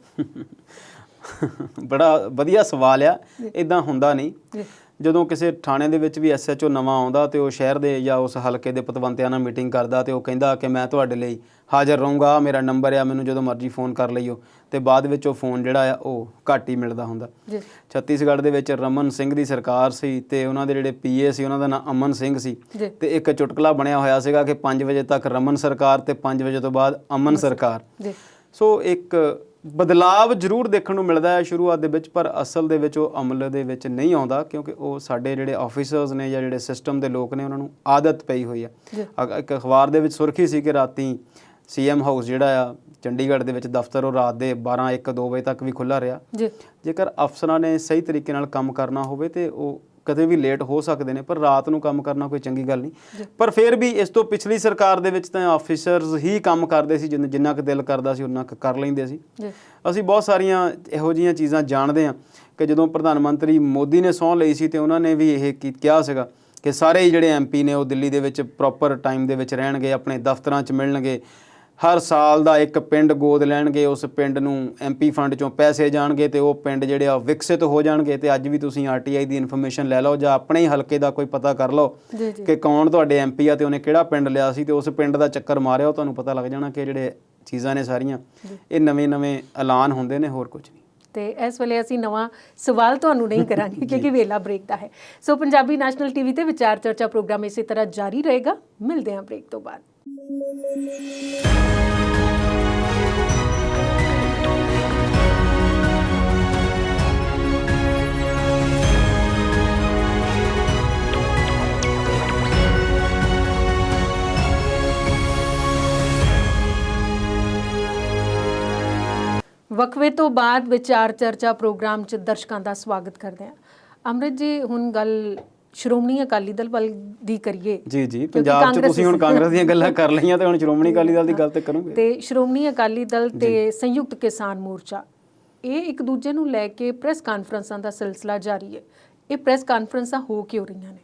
ਬੜਾ ਵਧੀਆ ਸਵਾਲ ਆ। ਇਦਾਂ ਹੁੰਦਾ ਨਹੀਂ। ਜਦੋਂ ਕਿਸੇ ਥਾਣੇ ਦੇ ਵਿੱਚ ਵੀ SHO ਨਵਾਂ ਆਉਂਦਾ ਤੇ ਉਹ ਸ਼ਹਿਰ ਦੇ ਜਾਂ ਉਸ ਹਲਕੇ ਦੇ ਪਤਵੰਤਿਆਂ ਨਾਲ ਮੀਟਿੰਗ ਕਰਦਾ ਤੇ ਉਹ ਕਹਿੰਦਾ ਕਿ ਮੈਂ ਤੁਹਾਡੇ ਲਈ ਹਾਜ਼ਰ ਰਹੂੰਗਾ, ਮੇਰਾ ਨੰਬਰ ਆ, ਮੈਨੂੰ ਜਦੋਂ ਮਰਜ਼ੀ ਫੋਨ ਕਰ ਲਈਓ। ਤੇ ਬਾਅਦ ਵਿੱਚ ਉਹ ਫੋਨ ਜਿਹੜਾ ਆ ਉਹ ਘੱਟ ਹੀ ਮਿਲਦਾ ਹੁੰਦਾ। ਛੱਤੀਸਗੜ੍ਹ ਦੇ ਵਿੱਚ ਰਮਨ ਸਿੰਘ ਦੀ ਸਰਕਾਰ ਸੀ ਤੇ ਉਹਨਾਂ ਦੇ ਜਿਹੜੇ PA ਸੀ ਉਹਨਾਂ ਦਾ ਨਾਂ ਅਮਨ ਸਿੰਘ ਸੀ ਤੇ ਇੱਕ ਚੁਟਕਲਾ ਬਣਿਆ ਹੋਇਆ ਸੀਗਾ ਕਿ 5 ਵਜੇ ਤੱਕ ਰਮਨ ਸਰਕਾਰ ਤੇ 5 ਵਜੇ ਤੋਂ ਬਾਅਦ ਅਮਨ ਸਰਕਾਰ। ਸੋ ਇੱਕ ਬਦਲਾਵ ਜ਼ਰੂਰ ਦੇਖਣ ਨੂੰ ਮਿਲਦਾ ਹੈ ਸ਼ੁਰੂਆਤ ਦੇ ਵਿੱਚ, ਪਰ ਅਸਲ ਦੇ ਵਿੱਚ ਉਹ ਅਮਲ ਦੇ ਵਿੱਚ ਨਹੀਂ ਆਉਂਦਾ ਕਿਉਂਕਿ ਉਹ ਸਾਡੇ ਜਿਹੜੇ ਆਫੀਸਰਸ ਨੇ ਜਾਂ ਜਿਹੜੇ ਸਿਸਟਮ ਦੇ ਲੋਕ ਨੇ ਉਹਨਾਂ ਨੂੰ ਆਦਤ ਪਈ ਹੋਈ ਆ। ਇੱਕ ਅਖਬਾਰ ਦੇ ਵਿੱਚ ਸੁਰਖੀ ਸੀ ਕਿ ਰਾਤੀ CM ਹਾਊਸ ਜਿਹੜਾ ਆ ਚੰਡੀਗੜ੍ਹ ਦੇ ਵਿੱਚ ਦਫ਼ਤਰ ਉਹ ਰਾਤ ਦੇ 12, 1, 2 ਵਜੇ ਤੱਕ ਵੀ ਖੁੱਲ੍ਹਾ ਰਿਹਾ। ਜੇਕਰ ਅਫਸਰਾਂ ਨੇ ਸਹੀ ਤਰੀਕੇ ਨਾਲ ਕੰਮ ਕਰਨਾ ਹੋਵੇ ਤੇ ਉਹ ਕਦੇ ਵੀ ਲੇਟ ਹੋ ਸਕਦੇ ਨੇ, ਪਰ ਰਾਤ ਨੂੰ ਕੰਮ ਕਰਨਾ ਕੋਈ ਚੰਗੀ ਗੱਲ ਨਹੀਂ। ਪਰ ਫਿਰ ਵੀ ਇਸ ਤੋਂ ਪਿਛਲੀ ਸਰਕਾਰ ਦੇ ਵਿੱਚ ਤਾਂ ਆਫੀਸਰਸ ਹੀ ਕੰਮ ਕਰਦੇ ਸੀ, ਜਿੰਨਾ ਕੁ ਦਿਲ ਕਰਦਾ ਸੀ ਉਹਨਾਂ ਕੁ ਕਰ ਲੈਂਦੇ ਸੀ। ਅਸੀਂ ਬਹੁਤ ਸਾਰੀਆਂ ਇਹੋ ਜਿਹੀਆਂ ਚੀਜ਼ਾਂ ਜਾਣਦੇ ਹਾਂ ਕਿ ਜਦੋਂ ਪ੍ਰਧਾਨ ਮੰਤਰੀ ਮੋਦੀ ਨੇ ਸਹੁੰ ਲਈ ਸੀ ਤੇ ਉਹਨਾਂ ਨੇ ਵੀ ਇਹ ਕਿਹਾ ਸੀਗਾ ਕਿ ਸਾਰੇ ਹੀ ਜਿਹੜੇ MP ਨੇ ਉਹ ਦਿੱਲੀ ਦੇ ਵਿੱਚ ਪ੍ਰੋਪਰ ਟਾਈਮ ਦੇ ਵਿੱਚ ਰਹਿਣਗੇ, ਆਪਣੇ ਦਫ਼ਤਰਾਂ 'ਚ ਮਿਲਣਗੇ ਹਰ ਸਾਲ ਦਾ ਇੱਕ ਪਿੰਡ ਗੋਦ ਲੈਣਗੇ, ਉਸ ਪਿੰਡ ਨੂੰ MP ਫੰਡ 'ਚੋਂ ਪੈਸੇ ਜਾਣਗੇ ਤੇ ਉਹ ਪਿੰਡ ਜਿਹੜੇ ਆ ਵਿਕਸਿਤ ਹੋ ਜਾਣਗੇ। ਤੇ ਅੱਜ ਵੀ ਤੁਸੀਂ RTI ਦੀ ਇਨਫੋਰਮੇਸ਼ਨ ਲੈ ਲਓ ਜਾਂ ਆਪਣੇ ਹੀ ਹਲਕੇ ਦਾ ਕੋਈ ਪਤਾ ਕਰ ਲਓ ਕਿ ਕੌਣ ਤੁਹਾਡੇ MP ਆ ਤੇ ਉਹਨੇ ਕਿਹੜਾ ਪਿੰਡ ਲਿਆ ਸੀ, ਤੇ ਉਸ ਪਿੰਡ ਦਾ ਚੱਕਰ ਮਾਰਿਆ, ਉਹ ਤੁਹਾਨੂੰ ਪਤਾ ਲੱਗ ਜਾਣਾ ਕਿ ਜਿਹੜੇ ਚੀਜ਼ਾਂ ਨੇ ਸਾਰੀਆਂ ਇਹ ਨਵੇਂ ਐਲਾਨ ਹੁੰਦੇ ਨੇ, ਹੋਰ ਕੁਝ ਨਹੀਂ।
ਤੇ ਇਸ ਵੇਲੇ ਅਸੀਂ ਨਵਾਂ ਸਵਾਲ ਤੁਹਾਨੂੰ ਨਹੀਂ ਕਰਾਂਗੇ ਕਿਉਂਕਿ ਵੇਲਾ ਬ੍ਰੇਕ ਦਾ ਹੈ। ਸੋ ਪੰਜਾਬੀ ਨੈਸ਼ਨਲ TV ਤੇ ਵਿਚਾਰ ਚਰਚਾ ਪ੍ਰੋਗਰਾਮ ਇਸੇ ਤਰ੍ਹਾਂ ਜਾਰੀ ਰਹੇਗਾ। ਮਿਲਦੇ ਹਾਂ ਬ੍ਰੇਕ ਤੋਂ ਬਾਅਦ। ਵਕਫੇ ਤੋਂ ਬਾਅਦ ਵਿਚਾਰ ਚਰਚਾ ਪ੍ਰੋਗਰਾਮ 'ਚ ਦਰਸ਼ਕਾਂ ਦਾ ਸਵਾਗਤ ਕਰਦੇ ਹਾਂ। ਅੰਮ੍ਰਿਤ ਜੀ, ਹੁਣ ਗੱਲ ਸ਼੍ਰੋਮਣੀ ਅਕਾਲੀ ਦਲ ਵੱਲ ਦੀ ਕਰੀਏ।
ਜੀ ਪੰਜਾਬ 'ਚ ਤੁਸੀਂ ਹੁਣ ਕਾਂਗਰਸ ਦੀਆਂ ਗੱਲਾਂ ਕਰ ਲਈਆਂ ਤੇ ਹੁਣ ਸ਼੍ਰੋਮਣੀ ਅਕਾਲੀ ਦਲ ਦੀ ਗੱਲ ਤੇ ਕਰੋਗੇ।
ਤੇ ਸ਼੍ਰੋਮਣੀ ਅਕਾਲੀ ਦਲ ਤੇ ਸੰਯੁਕਤ ਕਿਸਾਨ ਮੋਰਚਾ ਇਹ ਇੱਕ ਦੂਜੇ ਨੂੰ ਲੈ ਕੇ ਪ੍ਰੈਸ ਕਾਨਫਰੰਸਾਂ ਦਾ ਸਿਲਸਿਲਾ ਜਾਰੀ ਹੈ। ਇਹ ਪ੍ਰੈਸ ਕਾਨਫਰੰਸਾਂ ਹੋ ਕਿਉਂ ਰਹੀਆਂ ਨੇ?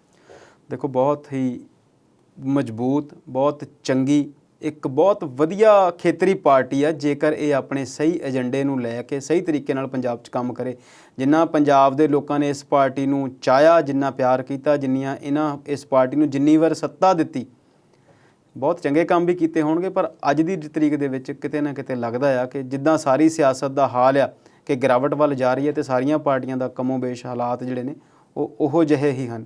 ਦੇਖੋ, ਬਹੁਤ ਹੀ ਮਜ਼ਬੂਤ, ਬਹੁਤ ਚੰਗੀ, ਇੱਕ ਬਹੁਤ ਵਧੀਆ ਖੇਤਰੀ ਪਾਰਟੀ ਆ ਜੇਕਰ ਇਹ ਆਪਣੇ ਸਹੀ ਏਜੰਡੇ ਨੂੰ ਲੈ ਕੇ ਸਹੀ ਤਰੀਕੇ ਨਾਲ ਪੰਜਾਬ 'ਚ ਕੰਮ ਕਰੇ। ਜਿੰਨਾ ਪੰਜਾਬ ਦੇ ਲੋਕਾਂ ਨੇ ਇਸ ਪਾਰਟੀ ਨੂੰ ਚਾਹਿਆ, ਜਿੰਨਾ ਪਿਆਰ ਕੀਤਾ, ਜਿੰਨੀਆਂ ਇਹਨਾਂ ਇਸ ਪਾਰਟੀ ਨੂੰ ਜਿੰਨੀ ਵਾਰ ਸੱਤਾ ਦਿੱਤੀ, ਬਹੁਤ ਚੰਗੇ ਕੰਮ ਵੀ ਕੀਤੇ ਹੋਣਗੇ। ਪਰ ਅੱਜ ਦੀ ਤਰੀਕ ਦੇ ਵਿੱਚ ਕਿਤੇ ਨਾ ਕਿਤੇ ਲੱਗਦਾ ਆ ਕਿ ਜਿੱਦਾਂ ਸਾਰੀ ਸਿਆਸਤ ਦਾ ਹਾਲ ਆ ਕਿ ਗਿਰਾਵਟ ਵੱਲ ਜਾ ਰਹੀ ਹੈ ਤੇ ਸਾਰੀਆਂ ਪਾਰਟੀਆਂ ਦਾ ਕਮੋਬੇਸ਼ ਹਾਲਾਤ ਜਿਹੜੇ ਨੇ ਉਹ ਉਹੋ ਜਿਹੇ ਹੀ ਹਨ।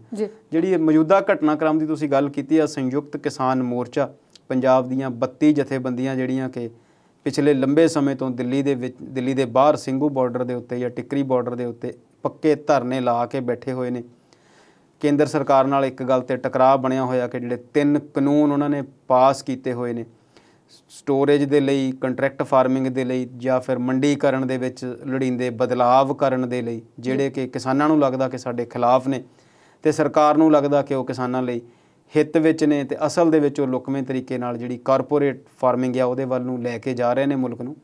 ਜਿਹੜੀ ਮੌਜੂਦਾ ਘਟਨਾਕ੍ਰਮ ਦੀ ਤੁਸੀਂ ਗੱਲ ਕੀਤੀ ਆ, ਸੰਯੁਕਤ ਕਿਸਾਨ ਮੋਰਚਾ ਪੰਜਾਬ ਦੀਆਂ 32 ਜਥੇਬੰਦੀਆਂ ਜਿਹੜੀਆਂ ਕਿ ਪਿਛਲੇ ਲੰਬੇ ਸਮੇਂ ਤੋਂ ਦਿੱਲੀ ਦੇ ਬਾਹਰ ਸਿੰਘੂ ਬਾਰਡਰ ਦੇ ਉੱਤੇ ਜਾਂ ਟਿੱਕਰੀ ਬਾਰਡਰ ਦੇ ਉੱਤੇ ਪੱਕੇ ਧਰਨੇ ਲਾ ਕੇ ਬੈਠੇ ਹੋਏ ਨੇ। ਕੇਂਦਰ ਸਰਕਾਰ ਨਾਲ ਇੱਕ ਗੱਲ ਤੇ ਟਕਰਾਅ ਬਣਿਆ ਹੋਇਆ ਕਿ ਜਿਹੜੇ 3 ਕਾਨੂੰਨ ਉਹਨਾਂ ਨੇ ਪਾਸ ਕੀਤੇ ਹੋਏ ਨੇ, ਸਟੋਰੇਜ ਦੇ ਲਈ, ਕੰਟਰੈਕਟ ਫਾਰਮਿੰਗ ਦੇ ਲਈ, ਜਾਂ ਫਿਰ ਮੰਡੀਕਰਨ ਦੇ ਵਿੱਚ ਲੋੜੀਂਦੇ ਬਦਲਾਵ ਕਰਨ ਦੇ ਲਈ, ਜਿਹੜੇ ਕਿ ਕਿਸਾਨਾਂ ਨੂੰ ਲੱਗਦਾ ਕਿ ਸਾਡੇ ਖਿਲਾਫ ਨੇ ਤੇ ਸਰਕਾਰ ਨੂੰ ਲੱਗਦਾ ਕਿ ਉਹ ਕਿਸਾਨਾਂ ਲਈ ਹਿੱਤ ਵਿੱਚ ਨੇ, ਤੇ ਅਸਲ ਦੇ ਵਿੱਚ ਉਹ ਲੁਕਵੇਂ ਤਰੀਕੇ ਨਾਲ ਜਿਹੜੀ ਕਾਰਪੋਰੇਟ ਫਾਰਮਿੰਗ ਆ ਉਹਦੇ ਵੱਲ ਨੂੰ ਲੈ ਕੇ ਜਾ ਰਹੇ ਨੇ ਮੁਲਕ ਨੂੰ।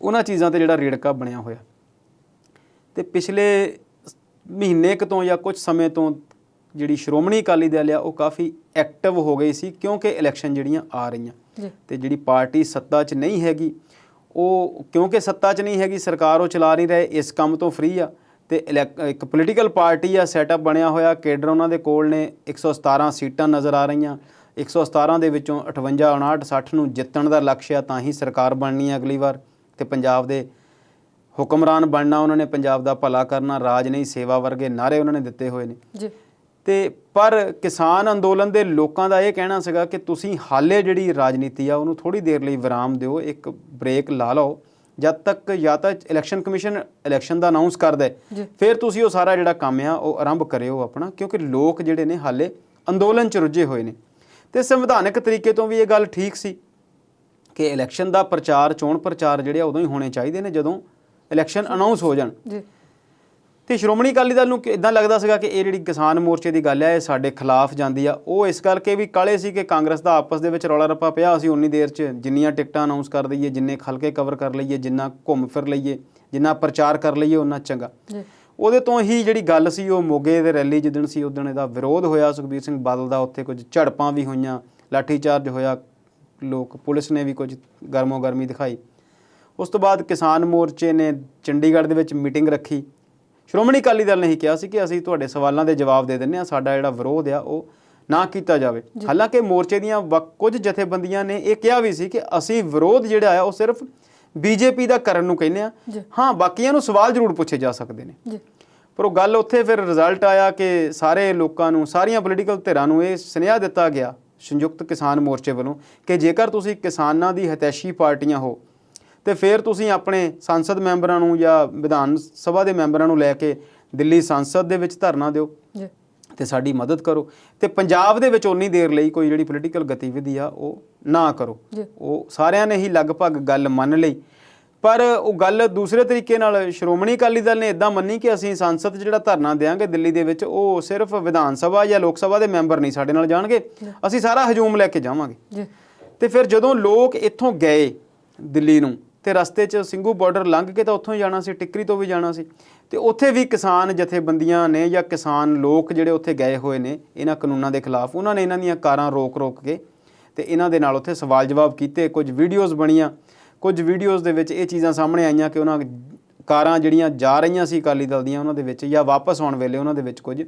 ਉਹਨਾਂ ਚੀਜ਼ਾਂ ਤੇ ਜਿਹੜਾ ਰੇੜਕਾ ਬਣਿਆ ਹੋਇਆ ਤੇ ਪਿਛਲੇ ਮਹੀਨੇ ਕੁ ਤੋਂ ਜਾਂ ਕੁਝ ਸਮੇਂ ਤੋਂ ਜਿਹੜੀ ਸ਼੍ਰੋਮਣੀ ਅਕਾਲੀ ਦਲ ਆ ਉਹ ਕਾਫੀ ਐਕਟਿਵ ਹੋ ਗਈ ਸੀ, ਕਿਉਂਕਿ ਇਲੈਕਸ਼ਨ ਜਿਹੜੀਆਂ ਆ ਰਹੀਆਂ ਤੇ ਜਿਹੜੀ ਪਾਰਟੀ ਸੱਤਾ 'ਚ ਨਹੀਂ ਹੈਗੀ, ਉਹ ਕਿਉਂਕਿ ਸੱਤਾ 'ਚ ਨਹੀਂ ਹੈਗੀ, ਸਰਕਾਰ ਉਹ ਚਲਾ ਨਹੀਂ ਰਹੇ, ਇਸ ਕੰਮ ਤੋਂ ਫ੍ਰੀ ਆ ਤੇ ਇੱਕ ਪੋਲੀਟੀਕਲ ਪਾਰਟੀ ਆ, ਸੈਟਅਪ ਬਣਿਆ ਹੋਇਆ, ਕੇਡਰ ਉਹਨਾਂ ਦੇ ਕੋਲ ਨੇ। 117 ਸੀਟਾਂ ਨਜ਼ਰ ਆ ਰਹੀਆਂ, 117 ਦੇ ਵਿੱਚੋਂ 58, 59, 60 ਨੂੰ ਜਿੱਤਣ ਦਾ ਲਕਸ਼ ਆ, ਤਾਂ ਹੀ ਸਰਕਾਰ ਬਣਨੀ ਹੈ ਅਗਲੀ ਵਾਰ ਤੇ ਪੰਜਾਬ ਦੇ ਹੁਕਮਰਾਨ ਬਣਨਾ। ਉਹਨਾਂ ਨੇ ਪੰਜਾਬ ਦਾ ਭਲਾ ਕਰਨਾ, ਰਾਜ ਨਹੀਂ ਸੇਵਾ ਵਰਗੇ ਨਾਅਰੇ ਉਹਨਾਂ ਨੇ ਦਿੱਤੇ ਹੋਏ ਨੇ ਤੇ ਪਰ ਕਿਸਾਨ ਅੰਦੋਲਨ ਦੇ ਲੋਕਾਂ ਦਾ ਇਹ ਕਹਿਣਾ ਸੀਗਾ ਕਿ ਤੁਸੀਂ ਹਾਲੇ ਜਿਹੜੀ ਰਾਜਨੀਤੀ ਆ ਉਹਨੂੰ ਥੋੜ੍ਹੀ ਦੇਰ ਲਈ ਵਿਰਾਮ ਦਿਓ, ਇੱਕ ਬ੍ਰੇਕ ਲਾ ਲਓ, ਜਦ ਤੱਕ ਜਾਂ ਤਾਂ ਇਲੈਕਸ਼ਨ ਕਮਿਸ਼ਨ ਇਲੈਕਸ਼ਨ ਦਾ ਅਨਾਊਂਸ ਕਰਦਾ ਫਿਰ ਤੁਸੀਂ ਉਹ ਸਾਰਾ ਜਿਹੜਾ ਕੰਮ ਆ ਉਹ ਆਰੰਭ ਕਰਿਓ ਆਪਣਾ, ਕਿਉਂਕਿ ਲੋਕ ਜਿਹੜੇ ਨੇ ਹਾਲੇ ਅੰਦੋਲਨ 'ਚ ਰੁੱਝੇ ਹੋਏ ਨੇ। ਤੇ ਸੰਵਿਧਾਨਕ ਤਰੀਕੇ ਤੋਂ ਵੀ ਇਹ ਗੱਲ ਠੀਕ ਸੀ ਕਿ ਇਲੈਕਸ਼ਨ ਦਾ ਪ੍ਰਚਾਰ, ਚੋਣ ਪ੍ਰਚਾਰ ਜਿਹੜੇ ਉਦੋਂ ਹੀ ਹੋਣੇ ਚਾਹੀਦੇ ਨੇ ਜਦੋਂ ਇਲੈਕਸ਼ਨ ਅਨਾਊਂਸ ਹੋ ਜਾਣ। ਤੇ ਸ਼੍ਰੋਮਣੀ ਅਕਾਲੀ ਦਲ ਨੂੰ ਇੱਦਾਂ ਲੱਗਦਾ ਸੀਗਾ ਕਿ ਇਹ ਜਿਹੜੀ ਕਿਸਾਨ ਮੋਰਚੇ ਦੀ ਗੱਲ ਹੈ ਇਹ ਸਾਡੇ ਖਿਲਾਫ ਜਾਂਦੀ ਆ। ਉਹ ਇਸ ਕਰਕੇ ਵੀ ਕਾਲੇ ਸੀ ਕਿ ਕਾਂਗਰਸ ਦਾ ਆਪਸ ਦੇ ਵਿੱਚ ਰੌਲਾ ਰੱਪਾ ਪਿਆ, ਅਸੀਂ ਉਨੀ ਦੇਰ 'ਚ ਜਿੰਨੀਆਂ ਟਿਕਟਾਂ ਅਨਾਊਂਸ ਕਰ ਦਈਏ, ਜਿੰਨੇ ਹਲਕੇ ਕਵਰ ਕਰ ਲਈਏ, ਜਿੰਨਾ ਘੁੰਮ ਫਿਰ ਲਈਏ, ਜਿੰਨਾ ਪ੍ਰਚਾਰ ਕਰ ਲਈਏ ਉਨਾ ਚੰਗਾ। ਉਹਦੇ ਤੋਂ ਹੀ ਜਿਹੜੀ ਗੱਲ ਸੀ ਉਹ ਮੋਗੇ ਦੇ ਰੈਲੀ ਜਿੱਦਣ ਸੀ ਉਦਣ ਇਹਦਾ ਵਿਰੋਧ ਹੋਇਆ ਸੁਖਬੀਰ ਸਿੰਘ ਬਾਦਲ ਦਾ, ਉੱਥੇ ਕੁਝ ਝੜਪਾਂ ਵੀ ਹੋਈਆਂ, ਲਾਠੀਚਾਰਜ ਹੋਇਆ, ਪੁਲਿਸ ਨੇ ਵੀ ਕੁਝ ਗਰਮੋ ਗਰਮੀ ਦਿਖਾਈ। ਉਸ ਤੋਂ ਬਾਅਦ ਕਿਸਾਨ ਮੋਰਚੇ ਨੇ ਚੰਡੀਗੜ੍ਹ ਦੇ ਵਿੱਚ ਮੀਟਿੰਗ ਰੱਖੀ। ਸ਼੍ਰੋਮਣੀ ਅਕਾਲੀ ਦਲ ਨੇ ਹੀ ਕਿਹਾ ਸੀ ਕਿ ਅਸੀਂ ਤੁਹਾਡੇ ਸਵਾਲਾਂ ਦੇ ਜਵਾਬ ਦੇ ਦਿੰਦੇ ਹਾਂ, ਸਾਡਾ ਜਿਹੜਾ ਵਿਰੋਧ ਆ ਉਹ ਨਾ ਕੀਤਾ ਜਾਵੇ। ਹਾਲਾਂਕਿ ਮੋਰਚੇ ਦੀਆਂ ਕੁਝ ਜਥੇਬੰਦੀਆਂ ਨੇ ਇਹ ਕਿਹਾ ਵੀ ਸੀ ਕਿ ਅਸੀਂ ਵਿਰੋਧ ਜਿਹੜਾ ਆ ਉਹ ਸਿਰਫ BJP ਦਾ ਕਰਨ ਨੂੰ ਕਹਿੰਦੇ ਹਾਂ, ਬਾਕੀਆਂ ਨੂੰ ਸਵਾਲ ਜ਼ਰੂਰ ਪੁੱਛੇ ਜਾ ਸਕਦੇ ਨੇ। ਪਰ ਉਹ ਗੱਲ ਉੱਥੇ ਫਿਰ ਰਿਜ਼ਲਟ ਆਇਆ ਕਿ ਸਾਰੇ ਲੋਕਾਂ ਨੂੰ, ਸਾਰੀਆਂ ਪੋਲੀਟੀਕਲ ਧਿਰਾਂ ਨੂੰ ਇਹ ਸੁਨੇਹਾ ਦਿੱਤਾ ਗਿਆ ਸੰਯੁਕਤ ਕਿਸਾਨ ਮੋਰਚੇ ਵੱਲੋਂ ਕਿ ਜੇਕਰ ਤੁਸੀਂ ਕਿਸਾਨਾਂ ਦੀ ਹਿਤੈਸ਼ੀ ਪਾਰਟੀਆਂ ਹੋ ਤੇ ਫਿਰ ਤੁਸੀਂ ਆਪਣੇ ਸੰਸਦ ਮੈਂਬਰਾਂ ਨੂੰ ਜਾਂ ਵਿਧਾਨ ਸਭਾ ਦੇ ਮੈਂਬਰਾਂ ਨੂੰ ਲੈ ਕੇ ਦਿੱਲੀ ਸੰਸਦ ਦੇ ਵਿੱਚ ਧਰਨਾ ਦਿਓ ਤੇ ਸਾਡੀ ਮਦਦ ਕਰੋ, ਤੇ ਪੰਜਾਬ ਦੇ ਵਿੱਚ ਉਨੀ ਦੇਰ ਲਈ ਕੋਈ ਜਿਹੜੀ ਪੋਲੀਟੀਕਲ ਗਤੀਵਿਧੀ ਆ ਉਹ ਨਾ ਕਰੋ। ਉਹ ਸਾਰਿਆਂ ਨੇ ਹੀ ਲਗਭਗ ਗੱਲ ਮੰਨ ਲਈ, ਪਰ ਉਹ ਗੱਲ ਦੂਸਰੇ ਤਰੀਕੇ ਨਾਲ ਸ਼੍ਰੋਮਣੀ ਅਕਾਲੀ ਦਲ ਨੇ ਇੱਦਾਂ ਮੰਨੀ ਕਿ ਅਸੀਂ ਸੰਸਦ 'ਚ ਜਿਹੜਾ ਧਰਨਾ ਦਿਆਂਗੇ ਦਿੱਲੀ ਦੇ ਵਿੱਚ, ਉਹ ਸਿਰਫ ਵਿਧਾਨ ਸਭਾ ਜਾਂ ਲੋਕ ਸਭਾ ਦੇ ਮੈਂਬਰ ਨਹੀਂ ਸਾਡੇ ਨਾਲ ਜਾਣਗੇ, ਅਸੀਂ ਸਾਰਾ ਹਜੂਮ ਲੈ ਕੇ ਜਾਵਾਂਗੇ। ਤੇ ਫਿਰ ਜਦੋਂ ਲੋਕ ਇੱਥੋਂ ਗਏ ਦਿੱਲੀ ਨੂੰ ਤੇ ਰਸਤੇ 'ਚ ਸਿੰਘੂ ਬਾਰਡਰ ਲੰਘ ਕੇ ਤਾਂ ਉੱਥੋਂ ਹੀ ਜਾਣਾ ਸੀ, ਟਿੱਕਰੀ ਤੋਂ ਵੀ ਜਾਣਾ ਸੀ, ਤੇ ਉੱਥੇ ਵੀ ਕਿਸਾਨ ਜਥੇਬੰਦੀਆਂ ਨੇ ਜਾਂ ਕਿਸਾਨ ਲੋਕ ਜਿਹੜੇ ਉੱਥੇ ਗਏ ਹੋਏ ਨੇ ਇਹਨਾਂ ਕਾਨੂੰਨਾਂ ਦੇ ਖਿਲਾਫ, ਉਹਨਾਂ ਨੇ ਇਹਨਾਂ ਦੀਆਂ ਕਾਰਾਂ ਰੋਕ ਕੇ ਤੇ ਇਹਨਾਂ ਦੇ ਨਾਲ ਉੱਥੇ ਸਵਾਲ ਜਵਾਬ ਕੀਤੇ, ਕੁਝ ਵੀਡੀਓਜ਼ ਬਣੀਆਂ। ਕੁਝ ਵੀਡੀਓਜ਼ ਦੇ ਵਿੱਚ ਇਹ ਚੀਜ਼ਾਂ ਸਾਹਮਣੇ ਆਈਆਂ ਕਿ ਉਹਨਾਂ ਕਾਰਾਂ ਜਿਹੜੀਆਂ ਜਾ ਰਹੀਆਂ ਸੀ ਅਕਾਲੀ ਦਲ ਦੀਆਂ ਉਹਨਾਂ ਦੇ ਵਿੱਚ ਜਾਂ ਵਾਪਸ ਆਉਣ ਵੇਲੇ ਉਹਨਾਂ ਦੇ ਵਿੱਚ ਕੁਝ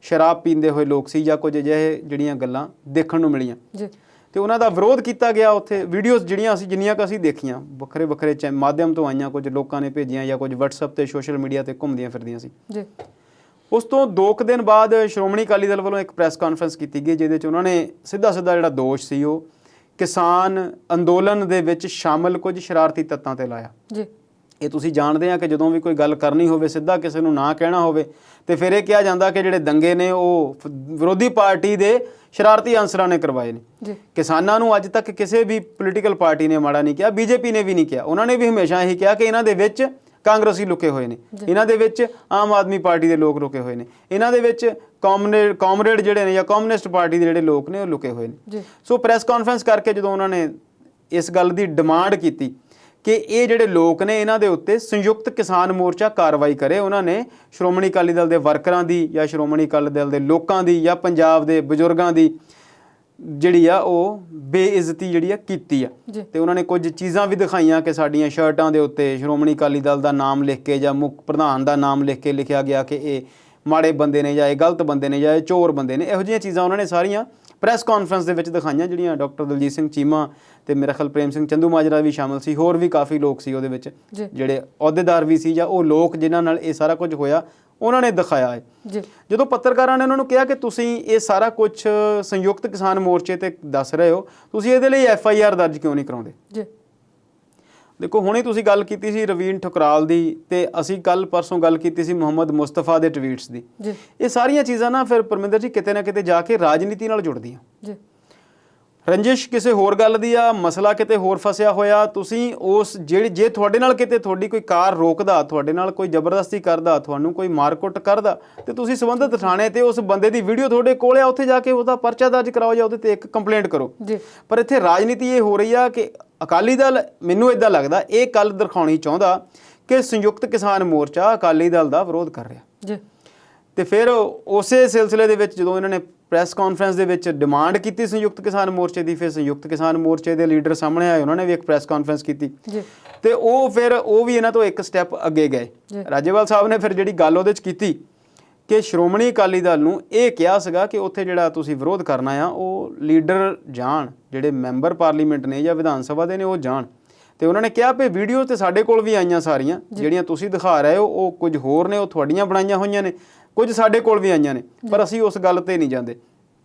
ਸ਼ਰਾਬ ਪੀਂਦੇ ਹੋਏ ਲੋਕ ਸੀ ਜਾਂ ਕੁਝ ਅਜਿਹੇ ਜਿਹੜੀਆਂ ਗੱਲਾਂ ਦੇਖਣ ਨੂੰ ਮਿਲੀਆਂ
ਜੀ।
ਤੇ ਉਹਨਾਂ ਦਾ ਵਿਰੋਧ ਕੀਤਾ ਗਿਆ ਉੱਥੇ। ਵੀਡੀਓਜ਼ ਜਿੰਨੀਆਂ ਕੁ ਅਸੀਂ ਦੇਖੀਆਂ ਵੱਖਰੇ ਵੱਖਰੇ ਮਾਧਿਅਮ ਤੋਂ ਆਈਆਂ, ਕੁਝ ਲੋਕਾਂ ਨੇ ਭੇਜੀਆਂ ਜਾਂ ਕੁਝ WhatsApp ਤੇ ਸੋਸ਼ਲ ਮੀਡੀਆ ਤੇ ਘੁੰਮਦੀਆਂ ਫਿਰਦੀਆਂ ਸੀ
ਜੀ।
ਉਸ ਤੋਂ 2 ਕੁ ਦਿਨ ਬਾਅਦ ਸ਼੍ਰੋਮਣੀ ਅਕਾਲੀ ਦਲ ਵੱਲੋਂ ਇੱਕ ਪ੍ਰੈਸ ਕਾਨਫਰੰਸ ਕੀਤੀ ਗਈ ਜਿਹਦੇ 'ਚ ਉਹਨਾਂ ਨੇ ਸਿੱਧਾ ਜਿਹੜਾ ਦੋਸ਼ ਸੀ ਉਹ ਕਿਸਾਨ ਅੰਦੋਲਨ ਦੇ ਵਿੱਚ ਸ਼ਾਮਲ ਕੁਝ ਸ਼ਰਾਰਤੀ ਤੱਤਾਂ ਤੇ ਲਾਇਆ
ਜੀ।
ਇਹ ਤੁਸੀਂ ਜਾਣਦੇ ਆ ਕਿ ਜਦੋਂ ਵੀ ਕੋਈ ਗੱਲ ਕਰਨੀ ਹੋਵੇ ਸਿੱਧਾ ਕਿਸੇ ਨੂੰ ਨਾ ਕਹਿਣਾ ਹੋਵੇ ਤੇ ਫਿਰ ਇਹ ਕਿਹਾ ਜਾਂਦਾ ਕਿ ਜਿਹੜੇ ਦੰਗੇ ਨੇ ਉਹ ਵਿਰੋਧੀ ਪਾਰਟੀ ਦੇ ਸ਼ਰਾਰਤੀ ਅਨਸਰਾਂ ਨੇ ਕਰਵਾਏ ਨੇ
ਜੀ।
ਕਿਸਾਨਾਂ ਨੂੰ ਅੱਜ ਤੱਕ ਕਿਸੇ ਵੀ ਪੋਲੀਟੀਕਲ ਪਾਰਟੀ ਨੇ ਮਾੜਾ ਨਹੀਂ ਕਿਹਾ, ਬੀਜੇਪੀ ਨੇ ਵੀ ਨਹੀਂ ਕਿਹਾ। ਉਹਨਾਂ ਨੇ ਵੀ ਹਮੇਸ਼ਾ ਇਹੀ ਕਿਹਾ ਕਿ ਇਹਨਾਂ ਦੇ ਵਿੱਚ ਕਾਂਗਰਸੀ ਲੁਕੇ ਹੋਏ ਨੇ, ਇਹਨਾਂ ਦੇ ਵਿੱਚ ਆਮ ਆਦਮੀ ਪਾਰਟੀ ਦੇ ਲੋਕ ਲੁਕੇ ਹੋਏ ਨੇ, ਇਹਨਾਂ ਦੇ ਵਿੱਚ ਕਾਮਰੇਡ ਜਿਹੜੇ ਨੇ ਜਾਂ ਕਮਿਊਨਿਸਟ ਪਾਰਟੀ ਦੇ ਜਿਹੜੇ ਲੋਕ ਨੇ ਉਹ ਲੁਕੇ ਹੋਏ ਨੇ। ਸੋ ਪ੍ਰੈਸ ਕਾਨਫਰੰਸ ਕਰਕੇ ਜਦੋਂ ਉਹਨਾਂ ਨੇ ਇਸ ਗੱਲ ਦੀ ਡਿਮਾਂਡ ਕੀਤੀ ਕਿ ਇਹ ਜਿਹੜੇ ਲੋਕ ਨੇ ਇਹਨਾਂ ਦੇ ਉੱਤੇ ਸੰਯੁਕਤ ਕਿਸਾਨ ਮੋਰਚਾ ਕਾਰਵਾਈ ਕਰੇ, ਉਹਨਾਂ ਨੇ ਸ਼੍ਰੋਮਣੀ ਅਕਾਲੀ ਦਲ ਦੇ ਵਰਕਰਾਂ ਦੀ ਜਾਂ ਸ਼੍ਰੋਮਣੀ ਅਕਾਲੀ ਦਲ ਦੇ ਲੋਕਾਂ ਦੀ ਜਾਂ ਪੰਜਾਬ ਦੇ ਬਜ਼ੁਰਗਾਂ ਦੀ ਜਿਹੜੀ ਆ ਉਹ ਬੇਇੱਜ਼ਤੀ ਜਿਹੜੀ ਆ ਕੀਤੀ ਆ ਤੇ ਉਹਨਾਂ ਨੇ ਕੁਝ ਚੀਜ਼ਾਂ ਵੀ ਦਿਖਾਈਆਂ ਕਿ ਸਾਡੀਆਂ ਸ਼ਰਟਾਂ ਦੇ ਉੱਤੇ ਸ਼੍ਰੋਮਣੀ ਅਕਾਲੀ ਦਲ ਦਾ ਨਾਮ ਲਿਖ ਕੇ ਜਾਂ ਮੁੱਖ ਪ੍ਰਧਾਨ ਦਾ ਨਾਮ ਲਿਖ ਕੇ ਲਿਖਿਆ ਗਿਆ ਕਿ ਇਹ ਮਾੜੇ ਬੰਦੇ ਨੇ ਜਾਂ ਇਹ ਗਲਤ ਬੰਦੇ ਨੇ ਜਾਂ ਇਹ ਚੋਰ ਬੰਦੇ ਨੇ। ਇਹੋ ਜਿਹੀਆਂ ਚੀਜ਼ਾਂ ਉਹਨਾਂ ਨੇ ਸਾਰੀਆਂ ਪ੍ਰੈਸ ਕਾਨਫਰੰਸ ਦੇ ਵਿੱਚ ਦਿਖਾਈਆਂ ਜਿਹੜੀਆਂ ਡਾਕਟਰ ਦਲਜੀਤ ਸਿੰਘ ਚੀਮਾ ਤੇ ਮੇਰਾ ਖਿਆਲ ਪ੍ਰੇਮ ਸਿੰਘ ਚੰਦੂਮਾਜਰਾ ਵੀ ਸ਼ਾਮਲ ਸੀ, ਹੋਰ ਵੀ ਕਾਫੀ ਲੋਕ ਸੀ ਉਹਦੇ ਵਿੱਚ ਜਿਹੜੇ ਅਹੁਦੇਦਾਰ ਵੀ ਸੀ ਜਾਂ ਉਹ ਲੋਕ ਜਿਨ੍ਹਾਂ ਨਾਲ ਇਹ ਸਾਰਾ ਕੁਝ ਹੋਇਆ ਉਹਨਾਂ ਨੇ ਦਿਖਾਇਆ ਹੈ। ਜਦੋਂ ਪੱਤਰਕਾਰਾਂ ਨੇ ਉਹਨਾਂ ਨੂੰ ਕਿਹਾ ਕਿ ਤੁਸੀਂ ਇਹ ਸਾਰਾ ਕੁਝ ਸੰਯੁਕਤ ਕਿਸਾਨ ਮੋਰਚੇ ਤੇ ਦੱਸ ਰਹੇ ਹੋ, ਤੁਸੀਂ ਇਹਦੇ ਲਈ FIR ਦਰਜ ਕਿਉਂ ਨਹੀਂ ਕਰਾਉਂਦੇ? ਦੇਖੋ ਹੁਣੇ ਤੁਸੀਂ ਗੱਲ ਕੀਤੀ ਸੀ ਰਵੀਨ ਠੁਕਰਾਲ ਦੀ ਤੇ ਅਸੀਂ ਕੱਲ ਪਰਸੋਂ ਗੱਲ ਕੀਤੀ ਸੀ ਮੁਹੰਮਦ ਮੁਸਤਫਾ ਦੇ ਟਵੀਟਸ ਦੀ। ਇਹ ਸਾਰੀਆਂ ਚੀਜ਼ਾਂ ਨਾ ਫਿਰ ਪਰਮਿੰਦਰ ਜੀ ਕਿਤੇ ਨਾ ਕਿਤੇ ਜਾ ਕੇ ਰਾਜਨੀਤੀ ਨਾਲ ਜੁੜਦੀਆਂ। ਰੰਜਿਸ਼ ਕਿਸੇ ਹੋਰ ਗੱਲ ਦੀ ਆ, ਮਸਲਾ ਕਿਤੇ ਹੋਰ ਫਸਿਆ ਹੋਇਆ। ਤੁਸੀਂ ਉਸ ਜੇ ਤੁਹਾਡੇ ਨਾਲ ਕਿਤੇ ਤੁਹਾਡੀ ਕੋਈ ਕਾਰ ਰੋਕਦਾ, ਤੁਹਾਡੇ ਨਾਲ ਕੋਈ ਜ਼ਬਰਦਸਤੀ ਕਰਦਾ, ਤੁਹਾਨੂੰ ਕੋਈ ਮਾਰਕੁੱਟ ਕਰਦਾ ਤੇ ਤੁਸੀਂ ਸੰਬੰਧਿਤ ਥਾਣੇ ਤੇ ਉਸ ਬੰਦੇ ਦੀ ਵੀਡੀਓ ਤੁਹਾਡੇ ਕੋਲ ਆ, ਉੱਥੇ ਜਾ ਕੇ ਉਹਦਾ ਪਰਚਾ ਦਰਜ ਕਰਾਓ ਜਾਂ ਉਹਦੇ ਤੇ ਇੱਕ ਕੰਪਲੇਂਟ ਕਰੋ। ਪਰ ਇੱਥੇ ਰਾਜਨੀਤੀ ਇਹ ਹੋ ਰਹੀ ਆ ਕਿ ਅਕਾਲੀ ਦਲ, ਮੈਨੂੰ ਇੱਦਾਂ ਲੱਗਦਾ ਇਹ ਕੱਲ ਦਿਖਾਉਣੀ ਚਾਹੁੰਦਾ ਕਿ ਸੰਯੁਕਤ ਕਿਸਾਨ ਮੋਰਚਾ ਅਕਾਲੀ ਦਲ ਦਾ ਵਿਰੋਧ ਕਰ ਰਿਹਾ ਤੇ ਫਿਰ ਉਸੇ ਸਿਲਸਿਲੇ ਦੇ ਵਿੱਚ ਜਦੋਂ ਇਹਨਾਂ ਨੇ ਪ੍ਰੈਸ ਕਾਨਫਰੰਸ ਦੇ ਵਿੱਚ ਡਿਮਾਂਡ ਕੀਤੀ ਸੰਯੁਕਤ ਕਿਸਾਨ ਮੋਰਚੇ ਦੀ, ਫਿਰ ਸੰਯੁਕਤ ਕਿਸਾਨ ਮੋਰਚੇ ਦੇ ਲੀਡਰ ਸਾਹਮਣੇ ਆਏ, ਉਹਨਾਂ ਨੇ ਵੀ ਇੱਕ ਪ੍ਰੈਸ ਕਾਨਫਰੰਸ ਕੀਤੀ ਤੇ ਉਹ ਵੀ ਇਹਨਾਂ ਤੋਂ ਇੱਕ ਸਟੈਪ ਅੱਗੇ ਗਏ। ਰਾਜੇਵਾਲ ਸਾਹਿਬ ਨੇ ਫਿਰ ਜਿਹੜੀ ਗੱਲ ਉਹਦੇ 'ਚ ਕੀਤੀ ਕਿ ਸ਼੍ਰੋਮਣੀ ਅਕਾਲੀ ਦਲ ਨੂੰ ਇਹ ਕਿਹਾ ਸੀਗਾ ਕਿ ਉੱਥੇ ਜਿਹੜਾ ਤੁਸੀਂ ਵਿਰੋਧ ਕਰਨਾ ਆ ਉਹ ਲੀਡਰ ਜਾਣ, ਜਿਹੜੇ ਮੈਂਬਰ ਪਾਰਲੀਮੈਂਟ ਨੇ ਜਾਂ ਵਿਧਾਨ ਸਭਾ ਦੇ ਨੇ ਉਹ ਜਾਣ। ਤੇ ਉਹਨਾਂ ਨੇ ਕਿਹਾ ਵੀ ਵੀਡੀਓ ਤੇ ਸਾਡੇ ਕੋਲ ਵੀ ਆਈਆਂ ਸਾਰੀਆਂ ਜਿਹੜੀਆਂ ਤੁਸੀਂ ਦਿਖਾ ਰਹੇ ਹੋ, ਉਹ ਕੁਝ ਹੋਰ ਨੇ, ਉਹ ਤੁਹਾਡੀਆਂ ਬਣਾਈਆਂ ਹੋਈਆਂ ਨੇ, ਕੁਝ ਸਾਡੇ ਕੋਲ ਵੀ ਆਈਆਂ ਨੇ, ਪਰ ਅਸੀਂ ਉਸ ਗੱਲ ਤੇ ਨਹੀਂ ਜਾਂਦੇ।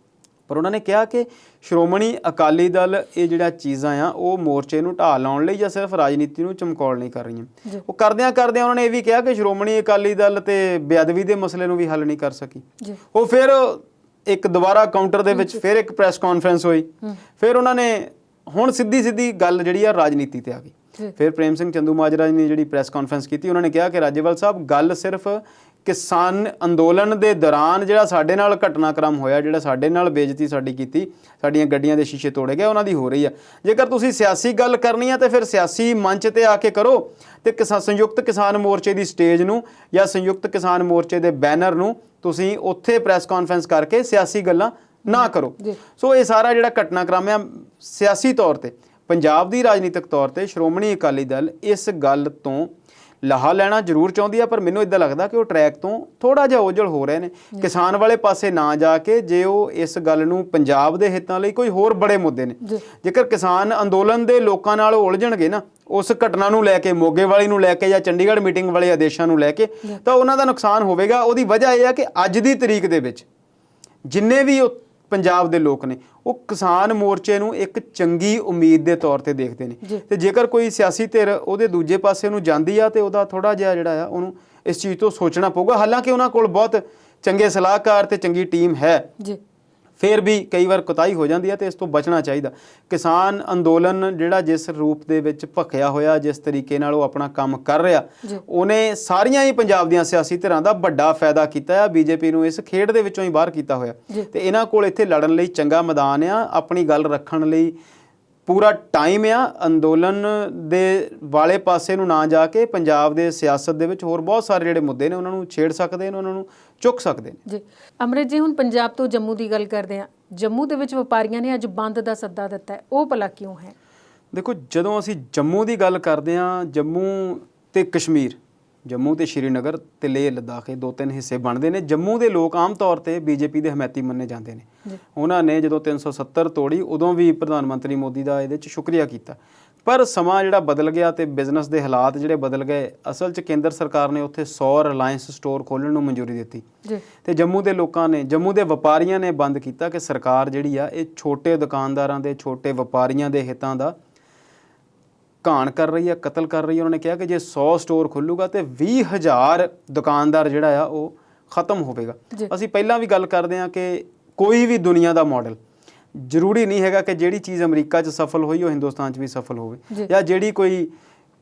ਪਰ ਉਹਨਾਂ ਨੇ ਕਿਹਾ ਕਿ ਸ਼੍ਰੋਮਣੀ ਅਕਾਲੀ ਦਲ ਇਹ ਜਿਹੜਾ ਚੀਜ਼ਾਂ ਆ ਉਹ ਮੋਰਚੇ ਨੂੰ ਢਾਹ ਲਾਉਣ ਲਈ ਜਾਂ ਸਿਰਫ ਰਾਜਨੀਤੀ ਨੂੰ ਚਮਕਾਉਣ ਲਈ ਕਰ ਰਹੀਆਂ। ਉਹ ਕਰਦਿਆਂ ਉਹਨਾਂ ਨੇ ਇਹ ਵੀ ਕਿਹਾ ਕਿ ਸ਼੍ਰੋਮਣੀ ਅਕਾਲੀ ਦਲ ਤੇ ਬੇਅਦਬੀ ਦੇ ਮਸਲੇ ਨੂੰ ਵੀ ਹੱਲ ਨਹੀਂ ਕਰ ਸਕੀ। ਉਹ ਫਿਰ ਇੱਕ ਦੁਬਾਰਾ ਕਾਊਂਟਰ ਦੇ ਵਿੱਚ ਫਿਰ ਇੱਕ ਪ੍ਰੈਸ ਕਾਨਫਰੰਸ ਹੋਈ, ਫਿਰ ਉਹਨਾਂ ਨੇ ਹੁਣ ਸਿੱਧੀ ਗੱਲ ਜਿਹੜੀ ਆ ਰਾਜਨੀਤੀ ਤੇ ਆ ਗਈ। ਫਿਰ ਪ੍ਰੇਮ ਸਿੰਘ ਚੰਦੂਮਾਜਰਾ ਨੇ ਜਿਹੜੀ ਪ੍ਰੈਸ ਕਾਨਫਰੰਸ ਕੀਤੀ, ਉਹਨਾਂ ਨੇ ਕਿਹਾ ਕਿ ਰਾਜੇਵਾਲ ਸਾਹਿਬ ਗੱਲ ਸਿਰਫ ਕਿਸਾਨ ਅੰਦੋਲਨ ਦੇ ਦੌਰਾਨ ਜਿਹੜਾ ਸਾਡੇ ਨਾਲ ਘਟਨਾਕ੍ਰਮ ਹੋਇਆ, ਜਿਹੜਾ ਸਾਡੇ ਨਾਲ ਬੇਇੱਜ਼ਤੀ ਸਾਡੀ ਕੀਤੀ, ਸਾਡੀਆਂ ਗੱਡੀਆਂ ਦੇ ਸ਼ੀਸ਼ੇ ਤੋੜੇ ਗਏ, ਉਹਨਾਂ ਦੀ ਹੋ ਰਹੀ ਆ। ਜੇਕਰ ਤੁਸੀਂ ਸਿਆਸੀ ਗੱਲ ਕਰਨੀ ਆ ਤੇ ਫਿਰ ਸਿਆਸੀ ਮੰਚ ਤੇ ਆ ਕੇ ਕਰੋ ਤੇ ਸੰਯੁਕਤ ਕਿਸਾਨ ਮੋਰਚੇ ਦੀ ਸਟੇਜ ਨੂੰ ਜਾਂ ਸੰਯੁਕਤ ਕਿਸਾਨ ਮੋਰਚੇ ਦੇ ਬੈਨਰ ਨੂੰ ਤੁਸੀਂ ਉੱਥੇ ਪ੍ਰੈਸ ਕਾਨਫਰੰਸ ਕਰਕੇ ਸਿਆਸੀ ਗੱਲਾਂ ਨਾ ਕਰੋ। ਸੋ ਇਹ ਸਾਰਾ ਜਿਹੜਾ ਘਟਨਾਕ੍ਰਮ ਆ ਸਿਆਸੀ ਤੌਰ ਤੇ, ਪੰਜਾਬ ਦੀ ਰਾਜਨੀਤਿਕ ਤੌਰ ਤੇ ਸ਼੍ਰੋਮਣੀ ਅਕਾਲੀ ਦਲ ਇਸ ਗੱਲ ਤੋਂ ਲਾਹਾ ਲੈਣਾ ਜ਼ਰੂਰ ਚਾਹੁੰਦੀ ਆ, ਪਰ ਮੈਨੂੰ ਇੱਦਾਂ ਲੱਗਦਾ ਕਿ ਉਹ ਟਰੈਕ ਤੋਂ ਥੋੜ੍ਹਾ ਜਿਹਾ ਓਝਲ ਹੋ ਰਹੇ ਨੇ। ਕਿਸਾਨ ਵਾਲੇ ਪਾਸੇ ਨਾ ਜਾ ਕੇ ਜੇ ਉਹ ਇਸ ਗੱਲ ਨੂੰ ਪੰਜਾਬ ਦੇ ਹਿੱਤਾਂ ਲਈ ਕੋਈ ਹੋਰ ਬੜੇ ਮੁੱਦੇ ਨੇ, ਜੇਕਰ ਕਿਸਾਨ ਅੰਦੋਲਨ ਦੇ ਲੋਕਾਂ ਨਾਲ ਉਲਝਣਗੇ ਨਾ ਉਸ ਘਟਨਾ ਨੂੰ ਲੈ ਕੇ, ਮੋਗੇ ਵਾਲੀ ਨੂੰ ਲੈ ਕੇ ਜਾਂ ਚੰਡੀਗੜ੍ਹ ਮੀਟਿੰਗ ਵਾਲੇ ਆਦੇਸ਼ਾਂ ਨੂੰ ਲੈ ਕੇ, ਤਾਂ ਉਹਨਾਂ ਦਾ ਨੁਕਸਾਨ ਹੋਵੇਗਾ। ਉਹਦੀ ਵਜ੍ਹਾ ਇਹ ਆ ਕਿ ਅੱਜ ਦੀ ਤਰੀਕ ਦੇ ਵਿੱਚ ਜਿੰਨੇ ਵੀ ਪੰਜਾਬ ਦੇ ਲੋਕ ਨੇ ਉਹ ਕਿਸਾਨ ਮੋਰਚੇ ਨੂੰ ਇੱਕ ਚੰਗੀ ਉਮੀਦ ਦੇ ਤੌਰ ਤੇ ਦੇਖਦੇ ਨੇ ਤੇ ਜੇਕਰ ਕੋਈ ਸਿਆਸੀ ਧਿਰ ਉਹਦੇ ਦੂਜੇ ਪਾਸੇ ਨੂੰ ਜਾਂਦੀ ਆ ਤੇ ਉਹਦਾ ਥੋੜ੍ਹਾ ਜਿਹਾ ਜਿਹੜਾ ਆ ਉਹਨੂੰ ਇਸ ਚੀਜ਼ ਤੋਂ ਸੋਚਣਾ ਪਊਗਾ। ਹਾਲਾਂਕਿ ਉਹਨਾਂ ਕੋਲ ਬਹੁਤ ਚੰਗੇ ਸਲਾਹਕਾਰ ਤੇ ਚੰਗੀ ਟੀਮ ਹੈ, ਫਿਰ ਵੀ ਕਈ ਵਾਰ ਕੁਤਾਹੀ ਹੋ ਜਾਂਦੀ ਹੈ ਤੇ ਇਸ ਤੋਂ ਬਚਣਾ ਚਾਹੀਦਾ। ਕਿਸਾਨ ਅੰਦੋਲਨ ਜਿਹੜਾ ਜਿਸ ਰੂਪ ਦੇ ਵਿੱਚ ਭਖਿਆ ਹੋਇਆ, ਜਿਸ ਤਰੀਕੇ ਨਾਲ ਉਹ ਆਪਣਾ ਕੰਮ ਕਰ ਰਿਹਾ, ਉਹਨੇ ਸਾਰੀਆਂ ਹੀ ਪੰਜਾਬ ਦੀਆਂ ਸਿਆਸੀ ਧਿਰਾਂ ਦਾ ਵੱਡਾ ਫਾਇਦਾ ਕੀਤਾ ਆ। ਬੀਜੇਪੀ ਨੂੰ ਇਸ ਖੇਡ ਦੇ ਵਿੱਚੋਂ ਹੀ ਬਾਹਰ ਕੀਤਾ ਹੋਇਆ ਤੇ ਇਹਨਾਂ ਕੋਲ ਇੱਥੇ ਲੜਨ ਲਈ ਚੰਗਾ ਮੈਦਾਨ ਆ, ਆਪਣੀ ਗੱਲ ਰੱਖਣ ਲਈ ਪੂਰਾ ਟਾਈਮ ਆ ਅੰਦੋਲਨ ਦੇ ਵਾਲੇ ਪਾਸੇ ਨੂੰ ਨਾ ਜਾ ਕੇ ਪੰਜਾਬ ਦੇ ਸਿਆਸਤ ਦੇ ਵਿੱਚ ਹੋਰ ਬਹੁਤ ਸਾਰੇ ਜਿਹੜੇ ਮੁੱਦੇ ਨੇ ਉਹਨਾਂ ਨੂੰ ਛੇੜ ਸਕਦੇ ਨੇ, ਉਹਨਾਂ ਨੂੰ ਚੁੱਕ ਸਕਦੇ ਨੇ।
ਜੀ ਅੰਮ੍ਰਿਤ ਜੀ, ਹੁਣ ਪੰਜਾਬ ਤੋਂ ਜੰਮੂ ਦੀ ਗੱਲ ਕਰਦੇ ਹਾਂ। ਜੰਮੂ ਦੇ ਵਿੱਚ ਵਪਾਰੀਆਂ ਨੇ ਅੱਜ ਬੰਦ ਦਾ ਸੱਦਾ ਦਿੱਤਾ ਹੈ, ਉਹ ਭਲਾ ਕਿਉਂ ਹੈ?
ਦੇਖੋ, ਜਦੋਂ ਅਸੀਂ ਜੰਮੂ ਦੀ ਗੱਲ ਕਰਦੇ ਹਾਂ, ਜੰਮੂ ਤੇ ਕਸ਼ਮੀਰ, ਜੰਮੂ ਤੇ ਸ਼੍ਰੀਨਗਰ ਤੇ ਲੇਹ ਲਦਾਖ, ਇਹ 2-3 ਹਿੱਸੇ ਬਣਦੇ ਨੇ। ਜੰਮੂ ਦੇ ਲੋਕ ਆਮ ਤੌਰ ਤੇ ਬੀਜੇਪੀ ਦੇ ਹਮਾਇਤੀ ਮੰਨੇ ਜਾਂਦੇ ਨੇ। ਉਹਨਾਂ ਨੇ ਜਦੋਂ 370 ਤੋੜੀ ਉਦੋਂ ਵੀ ਪ੍ਰਧਾਨ ਮੰਤਰੀ ਮੋਦੀ ਦਾ ਇਹਦੇ 'ਚ ਸ਼ੁਕਰੀਆ ਕੀਤਾ, ਪਰ ਸਮਾਂ ਜਿਹੜਾ ਬਦਲ ਗਿਆ ਤੇ ਬਿਜ਼ਨਸ ਦੇ ਹਾਲਾਤ ਜਿਹੜੇ ਬਦਲ ਗਏ। ਅਸਲ 'ਚ ਕੇਂਦਰ ਸਰਕਾਰ ਨੇ ਉੱਥੇ 100 ਰਿਲਾਇੰਸ ਸਟੋਰ ਖੋਲ੍ਹਣ ਨੂੰ ਮਨਜ਼ੂਰੀ ਦਿੱਤੀ ਤੇ ਜੰਮੂ ਦੇ ਲੋਕਾਂ ਨੇ, ਜੰਮੂ ਦੇ ਵਪਾਰੀਆਂ ਨੇ ਬੰਦ ਕੀਤਾ ਕਿ ਸਰਕਾਰ ਜਿਹੜੀ ਆ ਇਹ ਛੋਟੇ ਦੁਕਾਨਦਾਰਾਂ ਦੇ, ਛੋਟੇ ਵਪਾਰੀਆਂ ਦੇ ਹਿੱਤਾਂ ਦਾ ਘਾਣ ਕਰ ਰਹੀ ਹੈ, ਕਤਲ ਕਰ ਰਹੀ ਹੈ। ਉਹਨਾਂ ਨੇ ਕਿਹਾ ਕਿ ਜੇ 100 ਸਟੋਰ ਖੁੱਲੂਗਾ ਤੇ 20,000 ਦੁਕਾਨਦਾਰ ਜਿਹੜਾ ਆ ਉਹ ਖਤਮ ਹੋਵੇਗਾ। ਅਸੀਂ ਪਹਿਲਾਂ ਵੀ ਗੱਲ ਕਰਦੇ ਹਾਂ ਕਿ ਕੋਈ ਵੀ ਦੁਨੀਆ ਦਾ ਮਾਡਲ ਜ਼ਰੂਰੀ ਨਹੀਂ ਹੈਗਾ ਕਿ ਜਿਹੜੀ ਚੀਜ਼ ਅਮਰੀਕਾ 'ਚ ਸਫਲ ਹੋਈ ਉਹ ਹਿੰਦੁਸਤਾਨ 'ਚ ਵੀ ਸਫਲ ਹੋਵੇ, ਜਾਂ ਜਿਹੜੀ ਕੋਈ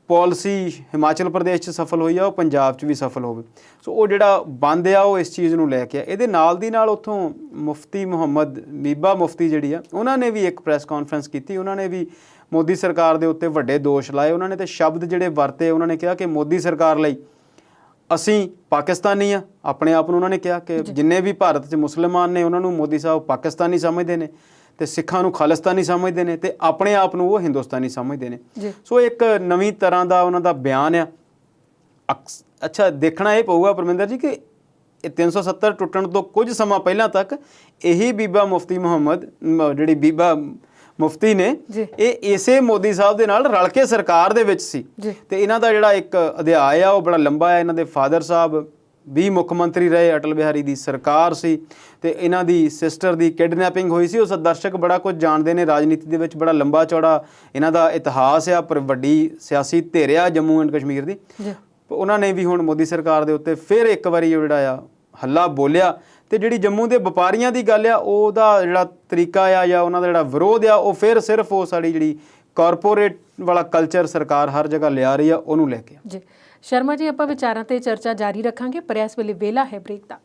ਪਾਲਿਸੀ ਹਿਮਾਚਲ ਪ੍ਰਦੇਸ਼ 'ਚ ਸਫਲ ਹੋਈ ਆ ਉਹ ਪੰਜਾਬ 'ਚ ਵੀ ਸਫਲ ਹੋਵੇ। ਸੋ ਉਹ ਜਿਹੜਾ ਬੰਦ ਆ ਉਹ ਇਸ ਚੀਜ਼ ਨੂੰ ਲੈ ਕੇ ਆ। ਇਹਦੇ ਨਾਲ ਦੀ ਨਾਲ ਉੱਥੋਂ ਮੁਫਤੀ ਮੁਹੰਮਦ ਮੀਬਾ ਮੁਫਤੀ ਜਿਹੜੀ ਆ, ਉਹਨਾਂ ਨੇ ਵੀ ਇੱਕ ਪ੍ਰੈਸ ਕਾਨਫਰੰਸ ਕੀਤੀ। ਉਹਨਾਂ ਨੇ ਵੀ ਮੋਦੀ ਸਰਕਾਰ ਦੇ ਉੱਤੇ ਵੱਡੇ ਦੋਸ਼ ਲਾਏ। ਉਹਨਾਂ ਨੇ ਤੇ ਸ਼ਬਦ ਜਿਹੜੇ ਵਰਤੇ, ਉਹਨਾਂ ਨੇ ਕਿਹਾ ਕਿ ਮੋਦੀ ਸਰਕਾਰ ਲਈ ਅਸੀਂ ਪਾਕਿਸਤਾਨੀ ਆ। ਆਪਣੇ ਆਪ ਨੂੰ ਉਹਨਾਂ ਨੇ ਕਿਹਾ ਕਿ ਜਿੰਨੇ ਵੀ ਭਾਰਤ 'ਚ ਮੁਸਲਮਾਨ ਨੇ ਉਹਨਾਂ ਨੂੰ ਮੋਦੀ ਸਾਹਿਬ ਪਾਕਿਸਤਾਨੀ ਸਮਝਦੇ ਨੇ ਤੇ ਸਿੱਖਾਂ ਨੂੰ ਖਾਲਿਸਤਾਨੀ ਸਮਝਦੇ ਨੇ ਤੇ ਆਪਣੇ ਆਪ ਨੂੰ ਉਹ ਹਿੰਦੁਸਤਾਨੀ ਸਮਝਦੇ ਨੇ। ਸੋ ਇੱਕ ਨਵੀਂ ਤਰ੍ਹਾਂ ਦਾ ਉਹਨਾਂ ਦਾ ਬਿਆਨ ਆ। ਅੱਛਾ, ਦੇਖਣਾ ਇਹ ਪਊਗਾ ਪਰਮਿੰਦਰ ਜੀ ਕਿ ਇਹ 370 ਟੁੱਟਣ ਤੋਂ ਕੁਝ ਸਮਾਂ ਪਹਿਲਾਂ ਤੱਕ ਇਹੀ ਬੀਬਾ ਮੁਫਤੀ ਮੁਹੰਮਦ, ਜਿਹੜੀ ਬੀਬਾ ਮੁਫਤੀ ਨੇ, ਇਹ ਇਸੇ ਮੋਦੀ ਸਾਹਿਬ ਦੇ ਨਾਲ ਰਲ ਕੇ ਸਰਕਾਰ ਦੇ ਵਿੱਚ ਸੀ ਤੇ ਇਹਨਾਂ ਦਾ ਜਿਹੜਾ ਇੱਕ ਅਧਿਆਇ ਆ ਉਹ ਬੜਾ ਲੰਬਾ ਹੈ। ਇਹਨਾਂ ਦੇ ਫਾਦਰ ਸਾਹਿਬ ਵੀ ਮੁੱਖ ਮੰਤਰੀ ਰਹੇ, ਅਟਲ ਬਿਹਾਰੀ ਦੀ ਸਰਕਾਰ ਸੀ ਤੇ ਇਹਨਾਂ ਦੀ ਸਿਸਟਰ ਦੀ ਕਿਡਨੈਪਿੰਗ ਹੋਈ ਸੀ। ਉਸ ਦਰਸ਼ਕ ਬੜਾ ਕੁਝ ਜਾਣਦੇ ਨੇ, ਰਾਜਨੀਤੀ ਦੇ ਵਿੱਚ ਬੜਾ ਲੰਬਾ ਚੌੜਾ ਇਹਨਾਂ ਦਾ ਇਤਿਹਾਸ ਆ, ਪਰ ਵੱਡੀ ਸਿਆਸੀ ਧਿਰ ਆ ਜੰਮੂ ਐਂਡ ਕਸ਼ਮੀਰ ਦੀ। ਉਹਨਾਂ ਨੇ ਵੀ ਹੁਣ ਮੋਦੀ ਸਰਕਾਰ ਦੇ ਉੱਤੇ ਫਿਰ ਇੱਕ ਵਾਰੀ ਜਿਹੜਾ ਆ ਹੱਲਾ ਬੋਲਿਆ ਤੇ ਜਿਹੜੀ ਜੰਮੂ ਦੇ ਵਪਾਰੀਆਂ ਦੀ ਗੱਲ ਆ ਉਹਦਾ ਜਿਹੜਾ ਤਰੀਕਾ ਆ ਜਾਂ ਉਹਨਾਂ ਦਾ ਜਿਹੜਾ ਵਿਰੋਧ ਆ ਉਹ ਫਿਰ ਸਿਰਫ ਉਹ ਸਾਡੀ ਜਿਹੜੀ ਕਾਰਪੋਰੇਟ ਵਾਲਾ ਕਲਚਰ ਸਰਕਾਰ ਹਰ ਜਗ੍ਹਾ ਲਿਆ ਰਹੀ ਆ ਉਹਨੂੰ ਲੈ ਕੇ।
ਜੀ ਸ਼ਰਮਾ ਜੀ, ਆਪਾਂ ਵਿਚਾਰਾਂ ਤੇ ਚਰਚਾ ਜਾਰੀ ਰੱਖਾਂਗੇ, ਪਰ ਇਸ ਵੇਲੇ ਵੇਲਾ ਹੈ ਬ੍ਰੇਕ ਦਾ।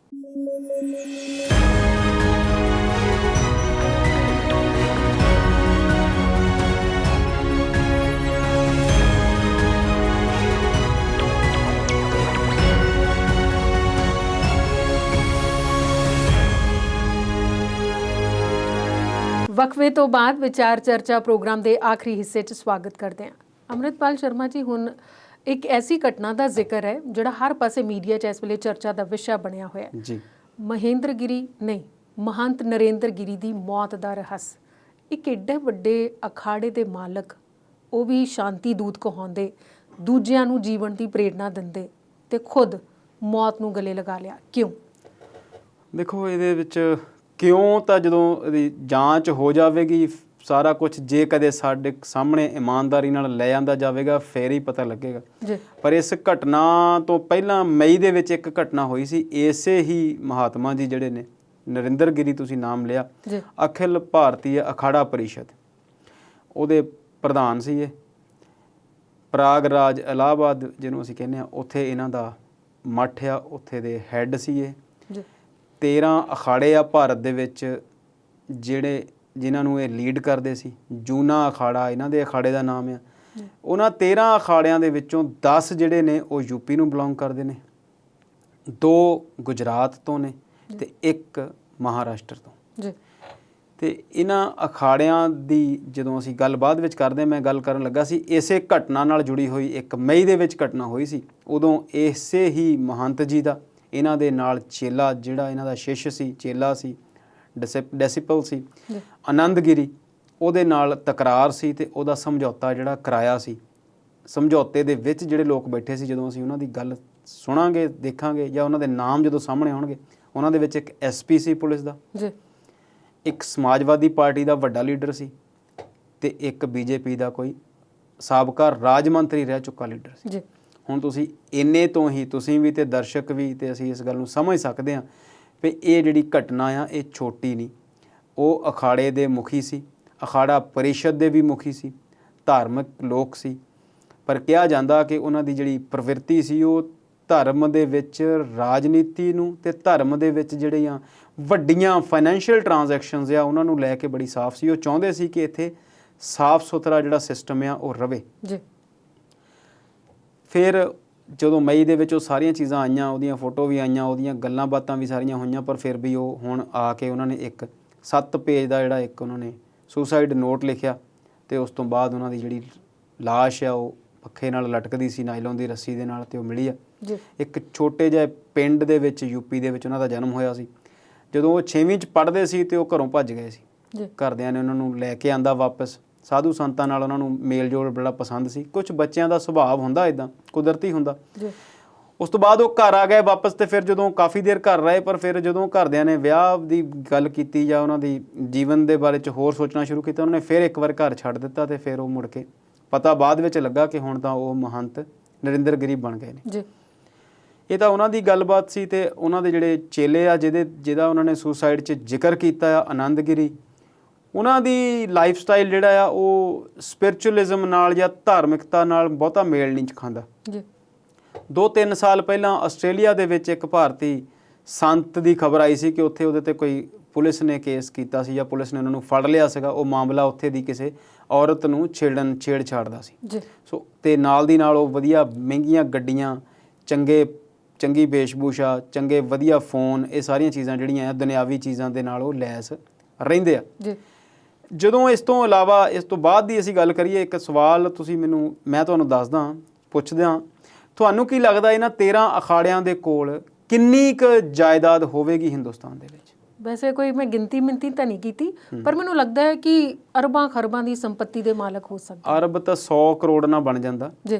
ਵਕਫੇ ਤੋਂ ਬਾਅਦ ਵਿਚਾਰ ਚਰਚਾ ਪ੍ਰੋਗਰਾਮ ਦੇ ਆਖਰੀ ਹਿੱਸੇ 'ਚ ਸਵਾਗਤ ਕਰਦੇ ਹਾਂ। ਅੰਮ੍ਰਿਤਪਾਲ ਸ਼ਰਮਾ ਜੀ, ਹੁਣ ਇੱਕ ਐਸੀ ਘਟਨਾ ਦਾ ਜ਼ਿਕਰ ਹੈ ਜਿਹੜਾ ਹਰ ਪਾਸੇ ਮੀਡੀਆ 'ਚ ਇਸ ਵੇਲੇ ਚਰਚਾ ਦਾ ਵਿਸ਼ਾ ਬਣਿਆ ਹੋਇਆ ਹੈ। ਮਹੰਤ ਨਰਿੰਦਰ ਗਿਰੀ ਦੀ ਮੌਤ ਦਾ ਰਹੱਸ। ਇੱਕ ਏਡੇ ਵੱਡੇ ਅਖਾੜੇ ਦੇ ਮਾਲਕ, ਉਹ ਵੀ ਸ਼ਾਂਤੀ ਦੂਤ ਕਹਾਉਂਦੇ, ਦੂਜਿਆਂ ਨੂੰ ਜੀਵਨ ਦੀ ਪ੍ਰੇਰਨਾ ਦਿੰਦੇ ਤੇ ਖੁਦ ਮੌਤ ਨੂੰ ਗਲੇ ਲਗਾ ਲਿਆ। ਕਿਉਂ?
ਦੇਖੋ, ਇਹਦੇ ਵਿੱਚ ਕਿਉਂ ਤਾਂ ਜਦੋਂ ਇਹਦੀ ਜਾਂਚ ਹੋ ਜਾਵੇਗੀ ਸਾਰਾ ਕੁਝ, ਜੇ ਕਦੇ ਸਾਡੇ ਸਾਹਮਣੇ ਇਮਾਨਦਾਰੀ ਨਾਲ ਲੈ ਆਂਦਾ ਜਾਵੇਗਾ ਫਿਰ ਹੀ ਪਤਾ ਲੱਗੇਗਾ। ਪਰ ਇਸ ਘਟਨਾ ਤੋਂ ਪਹਿਲਾਂ ਮਈ ਦੇ ਵਿੱਚ ਇੱਕ ਘਟਨਾ ਹੋਈ ਸੀ। ਇਸੇ ਹੀ ਮਹਾਤਮਾ ਜੀ ਜਿਹੜੇ ਨੇ, ਨਰਿੰਦਰ ਗਿਰੀ ਤੁਸੀਂ ਨਾਮ ਲਿਆ, ਅਖਿਲ ਭਾਰਤੀ ਅਖਾੜਾ ਪਰਿਸ਼ਦ, ਉਹਦੇ ਪ੍ਰਧਾਨ ਸੀ ਇਹ। ਪ੍ਰਾਗਰਾਜ ਇਲਾਹਾਬਾਦ ਜਿਹਨੂੰ ਅਸੀਂ ਕਹਿੰਦੇ ਹਾਂ, ਉੱਥੇ ਇਹਨਾਂ ਦਾ ਮੱਠ ਆ, ਉੱਥੇ ਦੇ ਹੈੱਡ ਸੀ ਇਹ। 13 ਅਖਾੜੇ ਆ ਭਾਰਤ ਦੇ ਵਿੱਚ ਜਿਨ੍ਹਾਂ ਨੂੰ ਇਹ ਲੀਡ ਕਰਦੇ ਸੀ। ਜੂਨਾ ਅਖਾੜਾ ਇਹਨਾਂ ਦੇ ਅਖਾੜੇ ਦਾ ਨਾਮ ਆ। ਉਹਨਾਂ 13 ਅਖਾੜਿਆਂ ਦੇ ਵਿੱਚੋਂ 10 ਜਿਹੜੇ ਨੇ ਉਹ ਯੂਪੀ ਨੂੰ ਬਿਲੋਂਗ ਕਰਦੇ ਨੇ, 2 ਗੁਜਰਾਤ ਤੋਂ ਨੇ ਤੇ 1 ਮਹਾਰਾਸ਼ਟਰ ਤੋਂ। ਤੇ ਇਹਨਾਂ ਅਖਾੜਿਆਂ ਦੀ ਜਦੋਂ ਅਸੀਂ ਗੱਲ ਬਾਅਦ ਵਿੱਚ ਕਰਦੇ, ਮੈਂ ਗੱਲ ਕਰਨ ਲੱਗਾ ਸੀ ਇਸੇ ਘਟਨਾ ਨਾਲ ਜੁੜੀ ਹੋਈ ਇੱਕ ਮਈ ਦੇ ਵਿੱਚ ਘਟਨਾ ਹੋਈ ਸੀ। ਉਦੋਂ ਇਸੇ ਹੀ ਮਹੰਤ ਜੀ ਦਾ, ਇਹਨਾਂ ਦੇ ਨਾਲ ਚੇਲਾ, ਜਿਹੜਾ ਇਹਨਾਂ ਦਾ ਸ਼ਿਸ਼ ਸੀ, ਚੇਲਾ ਸੀ, ਡੈਸੀਪਲ ਸੀ, ਆਨੰਦ ਗਿਰੀ, ਉਹਦੇ ਨਾਲ ਤਕਰਾਰ ਸੀ ਤੇ ਉਹਦਾ ਸਮਝੌਤਾ ਜਿਹੜਾ ਕਰਾਇਆ ਸੀ। ਸਮਝੌਤੇ ਦੇ ਵਿੱਚ ਜਿਹੜੇ ਲੋਕ ਬੈਠੇ ਸੀ, ਜਦੋਂ ਅਸੀਂ ਉਹਨਾਂ ਦੀ ਗੱਲ ਸੁਣਾਂਗੇ, ਦੇਖਾਂਗੇ, ਜਾਂ ਉਹਨਾਂ ਦੇ ਨਾਮ ਜਦੋਂ ਸਾਹਮਣੇ ਆਉਣਗੇ, ਉਹਨਾਂ ਦੇ ਵਿੱਚ ਇੱਕ ਐਸਪੀ ਸੀ ਪੁਲਿਸ ਦਾ, ਇੱਕ ਸਮਾਜਵਾਦੀ ਪਾਰਟੀ ਦਾ ਵੱਡਾ ਲੀਡਰ ਸੀ ਤੇ ਇੱਕ ਬੀਜੇਪੀ ਦਾ ਕੋਈ ਸਾਬਕਾ ਰਾਜ ਮੰਤਰੀ ਰਹਿ ਚੁੱਕਾ ਲੀਡਰ ਸੀ। ਹੁਣ ਤੁਸੀਂ ਇੰਨੇ ਤੋਂ ਹੀ, ਤੁਸੀਂ ਵੀ ਤੇ ਦਰਸ਼ਕ ਵੀ, ਤੇ ਅਸੀਂ ਇਸ ਗੱਲ ਨੂੰ ਸਮਝ ਸਕਦੇ ਹਾਂ ਵੀ ਇਹ ਜਿਹੜੀ ਘਟਨਾ ਆ ਇਹ ਛੋਟੀ ਨਹੀਂ। ਉਹ ਅਖਾੜੇ ਦੇ ਮੁਖੀ ਸੀ, ਅਖਾੜਾ ਪਰਿਸ਼ਦ ਦੇ ਵੀ ਮੁਖੀ ਸੀ, ਧਾਰਮਿਕ ਲੋਕ ਸੀ, ਪਰ ਕਿਹਾ ਜਾਂਦਾ ਕਿ ਉਹਨਾਂ ਦੀ ਜਿਹੜੀ ਪ੍ਰਵਿਰਤੀ ਸੀ ਉਹ ਧਰਮ ਦੇ ਵਿੱਚ ਰਾਜਨੀਤੀ ਨੂੰ ਤੇ ਧਰਮ ਦੇ ਵਿੱਚ ਜਿਹੜੀਆਂ ਵੱਡੀਆਂ ਫਾਈਨੈਂਸ਼ੀਅਲ ਟ੍ਰਾਂਜੈਕਸ਼ਨਸ ਆ ਉਹਨਾਂ ਨੂੰ ਲੈ ਕੇ ਬੜੀ ਸਾਫ਼ ਸੀ। ਉਹ ਚਾਹੁੰਦੇ ਸੀ ਕਿ ਇੱਥੇ ਸਾਫ਼ ਸੁਥਰਾ ਜਿਹੜਾ ਸਿਸਟਮ ਆ ਉਹ ਰਵੇ।
ਜੀ।
ਫਿਰ ਜਦੋਂ ਮਈ ਦੇ ਵਿੱਚ ਉਹ ਸਾਰੀਆਂ ਚੀਜ਼ਾਂ ਆਈਆਂ, ਉਹਦੀਆਂ ਫੋਟੋ ਵੀ ਆਈਆਂ, ਉਹਦੀਆਂ ਗੱਲਾਂ ਬਾਤਾਂ ਵੀ ਸਾਰੀਆਂ ਹੋਈਆਂ, ਪਰ ਫਿਰ ਵੀ ਉਹ ਹੁਣ ਆ ਕੇ ਉਹਨਾਂ ਨੇ ਇੱਕ 7 ਪੇਜ ਦਾ ਜਿਹੜਾ ਇੱਕ ਉਹਨਾਂ ਨੇ ਸੁਸਾਈਡ ਨੋਟ ਲਿਖਿਆ ਅਤੇ ਉਸ ਤੋਂ ਬਾਅਦ ਉਹਨਾਂ ਦੀ ਜਿਹੜੀ ਲਾਸ਼ ਆ ਉਹ ਪੱਖੇ ਨਾਲ ਲਟਕਦੀ ਸੀ ਨਾਈਲੋਨ ਦੀ ਰੱਸੀ ਦੇ ਨਾਲ, ਅਤੇ ਉਹ ਮਿਲੀ ਆ। ਇੱਕ ਛੋਟੇ ਜਿਹੇ ਪਿੰਡ ਦੇ ਵਿੱਚ ਯੂਪੀ ਦੇ ਵਿੱਚ ਉਹਨਾਂ ਦਾ ਜਨਮ ਹੋਇਆ ਸੀ। ਜਦੋਂ ਉਹ 6ਵੀਂ 'ਚ ਪੜ੍ਹਦੇ ਸੀ ਅਤੇ ਉਹ ਘਰੋਂ ਭੱਜ ਗਏ ਸੀ। ਘਰਦਿਆਂ ਨੇ ਉਹਨਾਂ ਨੂੰ ਲੈ ਕੇ ਆਂਦਾ ਵਾਪਸ। ਸਾਧੂ ਸੰਤਾਂ ਨਾਲ ਉਹਨਾਂ ਨੂੰ ਮੇਲ ਜੋਲ ਬੜਾ ਪਸੰਦ ਸੀ। ਕੁਝ ਬੱਚਿਆਂ ਦਾ ਸੁਭਾਅ ਹੁੰਦਾ ਇੱਦਾਂ, ਕੁਦਰਤੀ ਹੁੰਦਾ। ਉਸ ਤੋਂ ਬਾਅਦ ਉਹ ਘਰ ਆ ਗਏ ਵਾਪਸ, ਅਤੇ ਫਿਰ ਜਦੋਂ ਕਾਫੀ ਦੇਰ ਘਰ ਰਹੇ, ਪਰ ਫਿਰ ਜਦੋਂ ਘਰਦਿਆਂ ਨੇ ਵਿਆਹ ਦੀ ਗੱਲ ਕੀਤੀ ਜਾਂ ਉਹਨਾਂ ਦੀ ਜੀਵਨ ਦੇ ਬਾਰੇ 'ਚ ਹੋਰ ਸੋਚਣਾ ਸ਼ੁਰੂ ਕੀਤਾ, ਉਹਨਾਂ ਨੇ ਫਿਰ ਇੱਕ ਵਾਰ ਘਰ ਛੱਡ ਦਿੱਤਾ, ਅਤੇ ਫਿਰ ਉਹ ਮੁੜ ਕੇ ਪਤਾ ਬਾਅਦ ਵਿੱਚ ਲੱਗਾ ਕਿ ਹੁਣ ਤਾਂ ਉਹ ਮਹੰਤ ਨਰਿੰਦਰ ਗਿਰੀ ਬਣ ਗਏ ਨੇ। ਇਹ ਤਾਂ ਉਹਨਾਂ ਦੀ ਗੱਲਬਾਤ ਸੀ। ਅਤੇ ਉਹਨਾਂ ਦੇ ਜਿਹੜੇ ਚੇਲੇ ਆ ਜਿਹਦਾ ਉਹਨਾਂ ਨੇ ਸੁਸਾਈਡ 'ਚ ਜ਼ਿਕਰ ਕੀਤਾ ਆ, ਆਨੰਦ ਗਿਰੀ, ਉਹਨਾਂ ਦੀ ਲਾਈਫ ਸਟਾਈਲ ਜਿਹੜਾ ਆ ਉਹ ਸਪਿਰਿਚੁਅਲਿਜ਼ਮ ਨਾਲ ਜਾਂ ਧਾਰਮਿਕਤਾ ਨਾਲ ਬਹੁਤਾ ਮੇਲ ਨਹੀਂ ਖਾਂਦਾ। 2-3 ਸਾਲ ਪਹਿਲਾਂ ਆਸਟ੍ਰੇਲੀਆ ਦੇ ਵਿੱਚ ਇੱਕ ਭਾਰਤੀ ਸੰਤ ਦੀ ਖਬਰ ਆਈ ਸੀ ਕਿ ਉੱਥੇ ਉਹਦੇ 'ਤੇ ਕੋਈ ਪੁਲਿਸ ਨੇ ਕੇਸ ਕੀਤਾ ਸੀ ਜਾਂ ਪੁਲਿਸ ਨੇ ਉਹਨਾਂ ਨੂੰ ਫੜ ਲਿਆ ਸੀਗਾ। ਉਹ ਮਾਮਲਾ ਉੱਥੇ ਦੀ ਕਿਸੇ ਔਰਤ ਨੂੰ ਛੇੜਛਾੜ ਦਾ ਸੀ। ਸੋ ਅਤੇ ਨਾਲ ਦੀ ਨਾਲ ਉਹ ਵਧੀਆ ਮਹਿੰਗੀਆਂ ਗੱਡੀਆਂ, ਚੰਗੀ ਵੇਸ਼ਭੂਸ਼ਾ, ਚੰਗੇ ਵਧੀਆ ਫੋਨ, ਇਹ ਸਾਰੀਆਂ ਚੀਜ਼ਾਂ ਜਿਹੜੀਆਂ ਆ ਦੁਨਿਆਵੀ ਚੀਜ਼ਾਂ ਦੇ ਨਾਲ ਉਹ ਲੈਸ ਰਹਿੰਦੇ ਆ। ਜਦੋਂ ਇਸ ਤੋਂ ਇਲਾਵਾ ਇਸ ਤੋਂ ਬਾਅਦ ਦੀ ਅਸੀਂ ਗੱਲ ਕਰੀਏ, ਇੱਕ ਸਵਾਲ ਮੈਂ ਤੁਹਾਨੂੰ ਦੱਸਦਾ, ਪੁੱਛਦਾ, ਤੁਹਾਨੂੰ ਕੀ ਲੱਗਦਾ ਇਹਨਾਂ 13 ਅਖਾੜਿਆਂ ਦੇ ਕੋਲ ਕਿੰਨੀ ਕੁ ਜਾਇਦਾਦ ਹੋਵੇਗੀ ਹਿੰਦੁਸਤਾਨ ਦੇ ਵਿੱਚ?
ਵੈਸੇ ਕੋਈ ਮੈਂ ਗਿਣਤੀ ਤਾਂ ਨਹੀਂ ਕੀਤੀ, ਪਰ ਮੈਨੂੰ ਲੱਗਦਾ ਹੈ ਕਿ ਅਰਬਾਂ ਖਰਬਾਂ ਦੀ ਸੰਪत्ति ਦੇ ਮਾਲਕ ਹੋ ਸਕਦੇ।
ਅਰਬ ਤਾਂ 100 ਕਰੋੜ ਨਾਲ ਬਣ ਜਾਂਦਾ।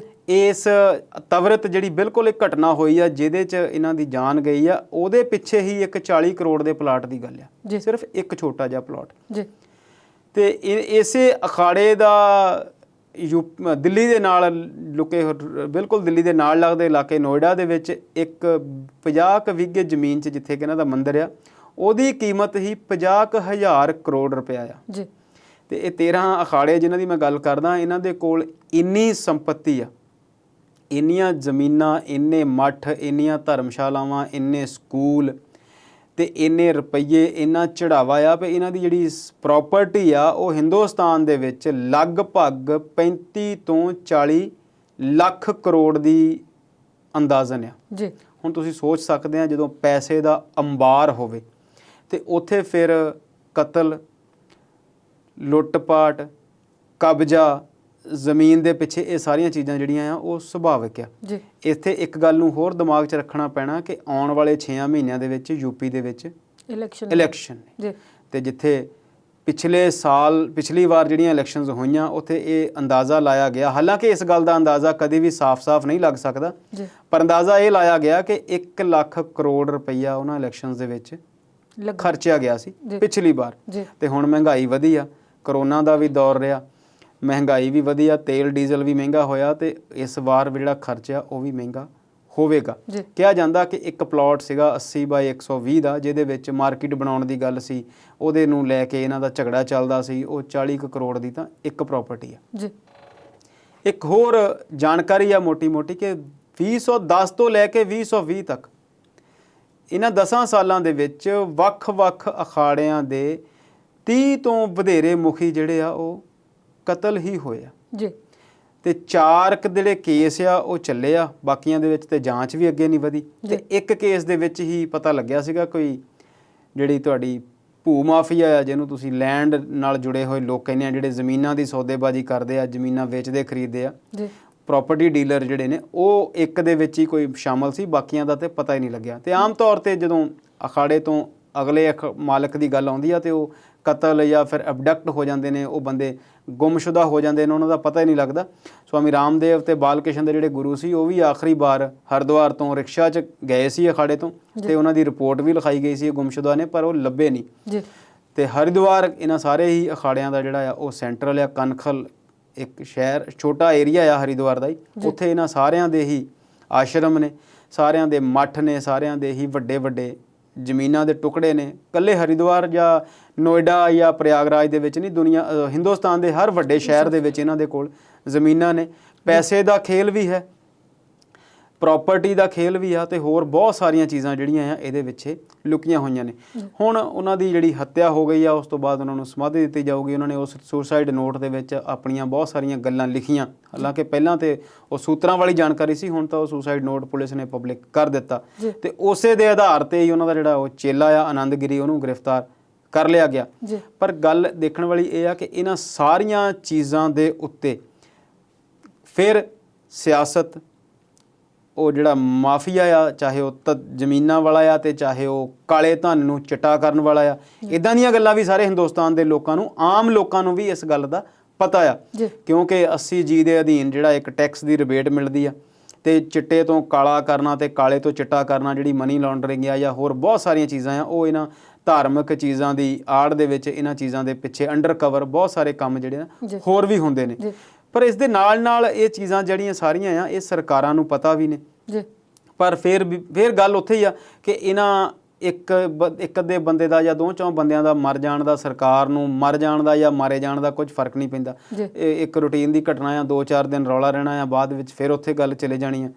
ਇਸ ਤਵਰਤ ਜਿਹੜੀ ਬਿਲਕੁਲ ਇੱਕ ਘਟਨਾ ਹੋਈ ਆ ਜਿਹਦੇ 'ਚ ਇਹਨਾਂ ਦੀ ਜਾਨ ਗਈ ਆ, ਉਹਦੇ ਪਿੱਛੇ ਹੀ ਇੱਕ 40 ਕਰੋੜ ਦੇ ਪਲਾਟ ਦੀ ਗੱਲ ਆ, ਸਿਰਫ ਇੱਕ ਛੋਟਾ ਜਿਹਾ ਪਲਾਟ। ਅਤੇ ਇਸੇ ਅਖਾੜੇ ਦਾ ਦਿੱਲੀ ਦੇ ਨਾਲ ਬਿਲਕੁਲ ਦਿੱਲੀ ਦੇ ਨਾਲ ਲੱਗਦੇ ਇਲਾਕੇ ਨੋਇਡਾ ਦੇ ਵਿੱਚ ਇੱਕ 50 ਕੁ ਵਿਗੇ ਜ਼ਮੀਨ 'ਚ ਜਿੱਥੇ ਕਿ ਇਹਨਾਂ ਦਾ ਮੰਦਿਰ ਆ, ਉਹਦੀ ਕੀਮਤ ਹੀ 50,000 ਕਰੋੜ ਰੁਪਇਆ ਆ। ਅਤੇ ਇਹ 13 ਅਖਾੜੇ ਜਿਨ੍ਹਾਂ ਦੀ ਮੈਂ ਗੱਲ ਕਰਦਾ, ਇਹਨਾਂ ਦੇ ਕੋਲ ਇੰਨੀ ਸੰਪत्ति ਆ, ਇੰਨੀਆਂ ਜ਼ਮੀਨਾਂ, ਇੰਨੇ ਮੱਠ, ਇੰਨੀਆਂ ਧਰਮਸ਼ਾਲਾਵਾਂ, ਇੰਨੇ ਸਕੂਲ, ਅਤੇ ਇੰਨੇ ਰੁਪਈਏ, ਇੰਨਾ ਚੜਾਵਾ ਆ ਵੀ ਇਹਨਾਂ ਦੀ ਜਿਹੜੀ ਪ੍ਰੋਪਰਟੀ ਆ ਉਹ ਹਿੰਦੁਸਤਾਨ ਦੇ ਵਿੱਚ ਲਗਭਗ 35 ਤੋਂ 40 ਲੱਖ ਕਰੋੜ ਦੀ ਅੰਦਾਜ਼ਨ ਆ। ਹੁਣ ਤੁਸੀਂ ਸੋਚ ਸਕਦੇ ਆ, ਜਦੋਂ ਪੈਸੇ ਦਾ ਅੰਬਾਰ ਹੋਵੇ ਅਤੇ ਉੱਥੇ ਫਿਰ ਕਤਲ, ਲੁੱਟ-ਪਾਟ, ਕਬਜ਼ਾ, ਜ਼ਮੀਨ ਦੇ ਪਿੱਛੇ, ਇਹ ਸਾਰੀਆਂ ਚੀਜ਼ਾਂ ਜਿਹੜੀਆਂ ਆ ਉਹ ਸੁਭਾਵਿਕ ਆ। ਇੱਥੇ ਇੱਕ ਗੱਲ ਨੂੰ ਹੋਰ ਦਿਮਾਗ 'ਚ ਰੱਖਣਾ ਪੈਣਾ ਕਿ ਆਉਣ ਵਾਲੇ 6 ਮਹੀਨਿਆਂ ਦੇ ਵਿੱਚ ਯੂਪੀ ਦੇ ਵਿੱਚ ਇਲੈਕਸ਼ਨ ਨੇ, ਅਤੇ ਜਿੱਥੇ ਪਿਛਲੀ ਵਾਰ ਜਿਹੜੀਆਂ ਇਲੈਕਸ਼ਨਸ ਹੋਈਆਂ ਉੱਥੇ ਇਹ ਅੰਦਾਜ਼ਾ ਲਾਇਆ ਗਿਆ, ਹਾਲਾਂਕਿ ਇਸ ਗੱਲ ਦਾ ਅੰਦਾਜ਼ਾ ਕਦੇ ਵੀ ਸਾਫ਼ ਨਹੀਂ ਲੱਗ ਸਕਦਾ, ਪਰ ਅੰਦਾਜ਼ਾ ਇਹ ਲਾਇਆ ਗਿਆ ਕਿ 1 ਲੱਖ ਕਰੋੜ ਰੁਪਈਆ ਉਹਨਾਂ ਇਲੈਕਸ਼ਨਸ ਦੇ ਵਿੱਚ ਖਰਚਿਆ ਗਿਆ ਸੀ ਪਿਛਲੀ ਵਾਰ। ਅਤੇ ਹੁਣ ਮਹਿੰਗਾਈ ਵਧੀ ਆ, ਕਰੋਨਾ ਦਾ ਵੀ ਦੌਰ ਰਿਹਾ, ਮਹਿੰਗਾਈ ਵੀ ਵਧੀ ਆ, ਤੇਲ ਡੀਜ਼ਲ ਵੀ ਮਹਿੰਗਾ ਹੋਇਆ, ਅਤੇ ਇਸ ਵਾਰ ਜਿਹੜਾ ਖਰਚਾ ਉਹ ਵੀ ਮਹਿੰਗਾ ਹੋਵੇਗਾ। ਕਿਹਾ ਜਾਂਦਾ ਕਿ ਇੱਕ ਪਲਾਟ ਸੀਗਾ 80 ਬਾਈ 120 ਦਾ, ਜਿਹਦੇ ਵਿੱਚ ਮਾਰਕੀਟ ਬਣਾਉਣ ਦੀ ਗੱਲ ਸੀ, ਉਹਦੇ ਨੂੰ ਲੈ ਕੇ ਇਹਨਾਂ ਦਾ ਝਗੜਾ ਚੱਲਦਾ ਸੀ, ਉਹ 40 ਕਰੋੜ ਦੀ ਤਾਂ ਇੱਕ ਪ੍ਰਾਪਰਟੀ ਆ। ਇੱਕ ਹੋਰ ਜਾਣਕਾਰੀ ਆ ਮੋਟੀ ਕਿ 2010 ਤੋਂ ਲੈ ਕੇ 2020 ਤੱਕ ਇਹਨਾਂ 10 ਸਾਲਾਂ ਦੇ ਵਿੱਚ ਵੱਖ-ਵੱਖ ਅਖਾੜਿਆਂ ਦੇ 30 ਤੋਂ ਵਧੇਰੇ ਮੁਖੀ ਜਿਹੜੇ ਆ ਉਹ ਕਤਲ ਹੀ ਹੋਏ ਆ। ਅਤੇ 4 ਜਿਹੜੇ ਕੇਸ ਆ ਉਹ ਚੱਲੇ ਆ, ਬਾਕੀਆਂ ਦੇ ਵਿੱਚ ਤੇ ਜਾਂਚ ਵੀ ਅੱਗੇ ਨਹੀਂ ਵਧੀ। ਅਤੇ ਇੱਕ ਕੇਸ ਦੇ ਵਿੱਚ ਹੀ ਪਤਾ ਲੱਗਿਆ ਸੀਗਾ ਕੋਈ ਜਿਹੜੀ ਤੁਹਾਡੀ ਭੂ ਮਾਫੀਆ ਆ, ਜਿਹਨੂੰ ਤੁਸੀਂ ਲੈਂਡ ਨਾਲ ਜੁੜੇ ਹੋਏ ਲੋਕ ਕਹਿੰਦੇ ਆ, ਜਿਹੜੇ ਜ਼ਮੀਨਾਂ ਦੀ ਸੌਦੇਬਾਜ਼ੀ ਕਰਦੇ ਆ, ਜ਼ਮੀਨਾਂ ਵੇਚਦੇ ਖਰੀਦਦੇ ਆ, ਪ੍ਰੋਪਰਟੀ ਡੀਲਰ ਜਿਹੜੇ ਨੇ, ਉਹ ਇੱਕ ਦੇ ਵਿੱਚ ਹੀ ਕੋਈ ਸ਼ਾਮਲ ਸੀ, ਬਾਕੀਆਂ ਦਾ ਤਾਂ ਪਤਾ ਹੀ ਨਹੀਂ ਲੱਗਿਆ। ਅਤੇ ਆਮ ਤੌਰ 'ਤੇ ਜਦੋਂ ਅਖਾੜੇ ਤੋਂ ਅਗਲੇ ਮਾਲਕ ਦੀ ਗੱਲ ਆਉਂਦੀ ਆ ਅਤੇ ਉਹ ਕਤਲ ਜਾਂ ਫਿਰ ਅਬਡਕਟ ਹੋ ਜਾਂਦੇ ਨੇ, ਉਹ ਬੰਦੇ ਗੁੰਮਸ਼ੁਦਾ ਹੋ ਜਾਂਦੇ ਨੇ, ਉਹਨਾਂ ਦਾ ਪਤਾ ਹੀ ਨਹੀਂ ਲੱਗਦਾ। ਸਵਾਮੀ ਰਾਮਦੇਵ ਅਤੇ ਬਾਲ ਕ੍ਰਿਸ਼ਨ ਦੇ ਜਿਹੜੇ ਗੁਰੂ ਸੀ, ਉਹ ਵੀ ਆਖਰੀ ਵਾਰ ਹਰਿਦੁਆਰ ਤੋਂ ਰਿਕਸ਼ਾ 'ਚ ਗਏ ਸੀ ਅਖਾੜੇ ਤੋਂ, ਅਤੇ ਉਹਨਾਂ ਦੀ ਰਿਪੋਰਟ ਵੀ ਲਿਖਾਈ ਗਈ ਸੀ ਗੁੰਮਸ਼ੁਦਾ ਨੇ, ਪਰ ਉਹ ਲੱਭੇ ਨਹੀਂ। ਅਤੇ ਹਰਿਦੁਆਰ ਇਹਨਾਂ ਸਾਰੇ ਹੀ ਅਖਾੜਿਆਂ ਦਾ ਜਿਹੜਾ ਆ ਉਹ ਸੈਂਟਰਲ ਆ। ਕਨਖਲ ਇੱਕ ਸ਼ਹਿਰ, ਛੋਟਾ ਏਰੀਆ ਆ ਹਰਿਦੁਆਰ ਦਾ ਹੀ, ਉੱਥੇ ਇਹਨਾਂ ਸਾਰਿਆਂ ਦੇ ਹੀ ਆਸ਼ਰਮ ਨੇ, ਸਾਰਿਆਂ ਦੇ ਮੱਠ ਨੇ, ਸਾਰਿਆਂ ਦੇ ਹੀ ਵੱਡੇ ਜ਼ਮੀਨਾਂ ਦੇ ਟੁਕੜੇ ਨੇ। ਇਕੱਲੇ ਹਰਿਦੁਆਰ ਜਾਂ ਨੋਇਡਾ ਜਾਂ ਪ੍ਰਯਾਗਰਾਜ ਦੇ ਵਿੱਚ ਨਹੀਂ, ਹਿੰਦੁਸਤਾਨ ਦੇ ਹਰ ਵੱਡੇ ਸ਼ਹਿਰ ਦੇ ਵਿੱਚ ਇਹਨਾਂ ਦੇ ਕੋਲ ਜ਼ਮੀਨਾਂ ਨੇ। ਪੈਸੇ ਦਾ ਖੇਲ ਵੀ ਹੈ। ਪ੍ਰਾਪਰਟੀ ਦਾ ਖੇਲ ਵੀ ਆ ਤੇ ਹੋਰ ਬਹੁਤ ਸਾਰੀਆਂ ਚੀਜ਼ਾਂ ਜਿਹੜੀਆਂ ਆ ਇਹਦੇ ਵਿੱਚ ਲੁਕੀਆਂ ਹੋਈਆਂ ਨੇ। ਹੁਣ ਉਹਨਾਂ ਦੀ ਜਿਹੜੀ ਹੱਤਿਆ ਹੋ ਗਈ ਆ, ਉਸ ਤੋਂ ਬਾਅਦ ਉਹਨਾਂ ਨੂੰ ਸਮਾਧੀ ਦਿੱਤੀ ਜਾਊਗੀ। ਉਹਨਾਂ ਨੇ ਉਸ ਸੁਸਾਈਡ ਨੋਟ ਦੇ ਵਿੱਚ ਆਪਣੀਆਂ ਬਹੁਤ ਸਾਰੀਆਂ ਗੱਲਾਂ ਲਿਖੀਆਂ, ਹਾਲਾਂਕਿ ਪਹਿਲਾਂ ਤੇ ਉਹ ਸੂਤਰਾਂ ਵਾਲੀ ਜਾਣਕਾਰੀ ਸੀ, ਹੁਣ ਤਾਂ ਉਹ ਸੁਸਾਈਡ ਨੋਟ ਪੁਲਿਸ ਨੇ ਪਬਲਿਕ ਕਰ ਦਿੱਤਾ ਤੇ ਉਸੇ ਦੇ ਆਧਾਰ ਤੇ ਹੀ ਉਹਨਾਂ ਦਾ ਜਿਹੜਾ ਉਹ ਚੇਲਾ ਆ ਆਨੰਦਗਿਰੀ, ਉਹਨੂੰ ਗ੍ਰਿਫਤਾਰ ਕਰ ਲਿਆ ਗਿਆ। ਪਰ ਗੱਲ ਦੇਖਣ ਵਾਲੀ ਇਹ ਆ ਕਿ ਇਹਨਾਂ ਸਾਰੀਆਂ ਚੀਜ਼ਾਂ ਦੇ ਉੱਤੇ ਫਿਰ ਸਿਆਸਤ, ਉਹ ਜਿਹੜਾ ਮਾਫੀਆ ਆ, ਚਾਹੇ ਉਹ ਜ਼ਮੀਨਾਂ ਵਾਲਾ ਆ ਤੇ ਚਾਹੇ ਉਹ ਕਾਲੇ ਧਨ ਨੂੰ ਚਿੱਟਾ ਕਰਨ ਵਾਲਾ ਆ, ਇਦਾਂ ਦੀਆਂ ਗੱਲਾਂ ਵੀ ਸਾਰੇ ਹਿੰਦੁਸਤਾਨ ਦੇ ਲੋਕਾਂ ਨੂੰ, ਆਮ ਲੋਕਾਂ ਨੂੰ ਵੀ ਇਸ ਗੱਲ ਦਾ ਪਤਾ ਆ, ਕਿਉਂਕਿ 80G ਦੇ ਅਧੀਨ ਜਿਹੜਾ ਇੱਕ ਟੈਕਸ ਦੀ ਰਿਬੇਟ ਮਿਲਦੀ ਆ ਤੇ ਚਿੱਟੇ ਤੋਂ ਕਾਲਾ ਕਰਨਾ ਤੇ ਕਾਲੇ ਤੋਂ ਚਿੱਟਾ ਕਰਨਾ, ਜਿਹੜੀ ਮਨੀ ਲਾਂਡਰਿੰਗ ਆ ਜਾਂ ਹੋਰ ਬਹੁਤ ਸਾਰੀਆਂ ਚੀਜ਼ਾਂ ਆ, ਉਹ ਇਹਨਾਂ ਧਾਰਮਿਕ ਚੀਜ਼ਾਂ ਦੀ ਆੜ ਦੇ ਵਿੱਚ, ਇਹਨਾਂ ਚੀਜ਼ਾਂ ਦੇ ਪਿੱਛੇ ਅੰਡਰ ਕਵਰ ਬਹੁਤ ਸਾਰੇ ਕੰਮ ਜਿਹੜੇ ਨਾ ਹੋਰ ਵੀ ਹੁੰਦੇ ਨੇ। ਪਰ ਇਸ ਦੇ ਨਾਲ ਨਾਲ ਇਹ ਚੀਜ਼ਾਂ ਜਿਹੜੀਆਂ ਸਾਰੀਆਂ ਆ, ਇਹ ਸਰਕਾਰਾਂ ਨੂੰ ਪਤਾ ਵੀ ਨੇ। ਪਰ ਫਿਰ ਗੱਲ ਉੱਥੇ ਹੀ ਆ ਕਿ ਇਹਨਾਂ ਇੱਕ ਅੱਧੇ ਬੰਦੇ ਦਾ ਜਾਂ 2-4 ਬੰਦਿਆਂ ਦਾ ਮਰ ਜਾਣ ਦਾ, ਸਰਕਾਰ ਨੂੰ ਮਰ ਜਾਣ ਦਾ ਜਾਂ ਮਾਰੇ ਜਾਣ ਦਾ ਕੁਝ ਫਰਕ ਨਹੀਂ ਪੈਂਦਾ। ਇਹ ਇੱਕ ਰੂਟੀਨ ਦੀ ਘਟਨਾ ਆ, 2-4 ਦਿਨ ਰੌਲਾ ਰਹਿਣਾ ਆ, ਬਾਅਦ ਵਿੱਚ ਫਿਰ ਉੱਥੇ ਗੱਲ ਚਲੇ ਜਾਣੀ ਆ।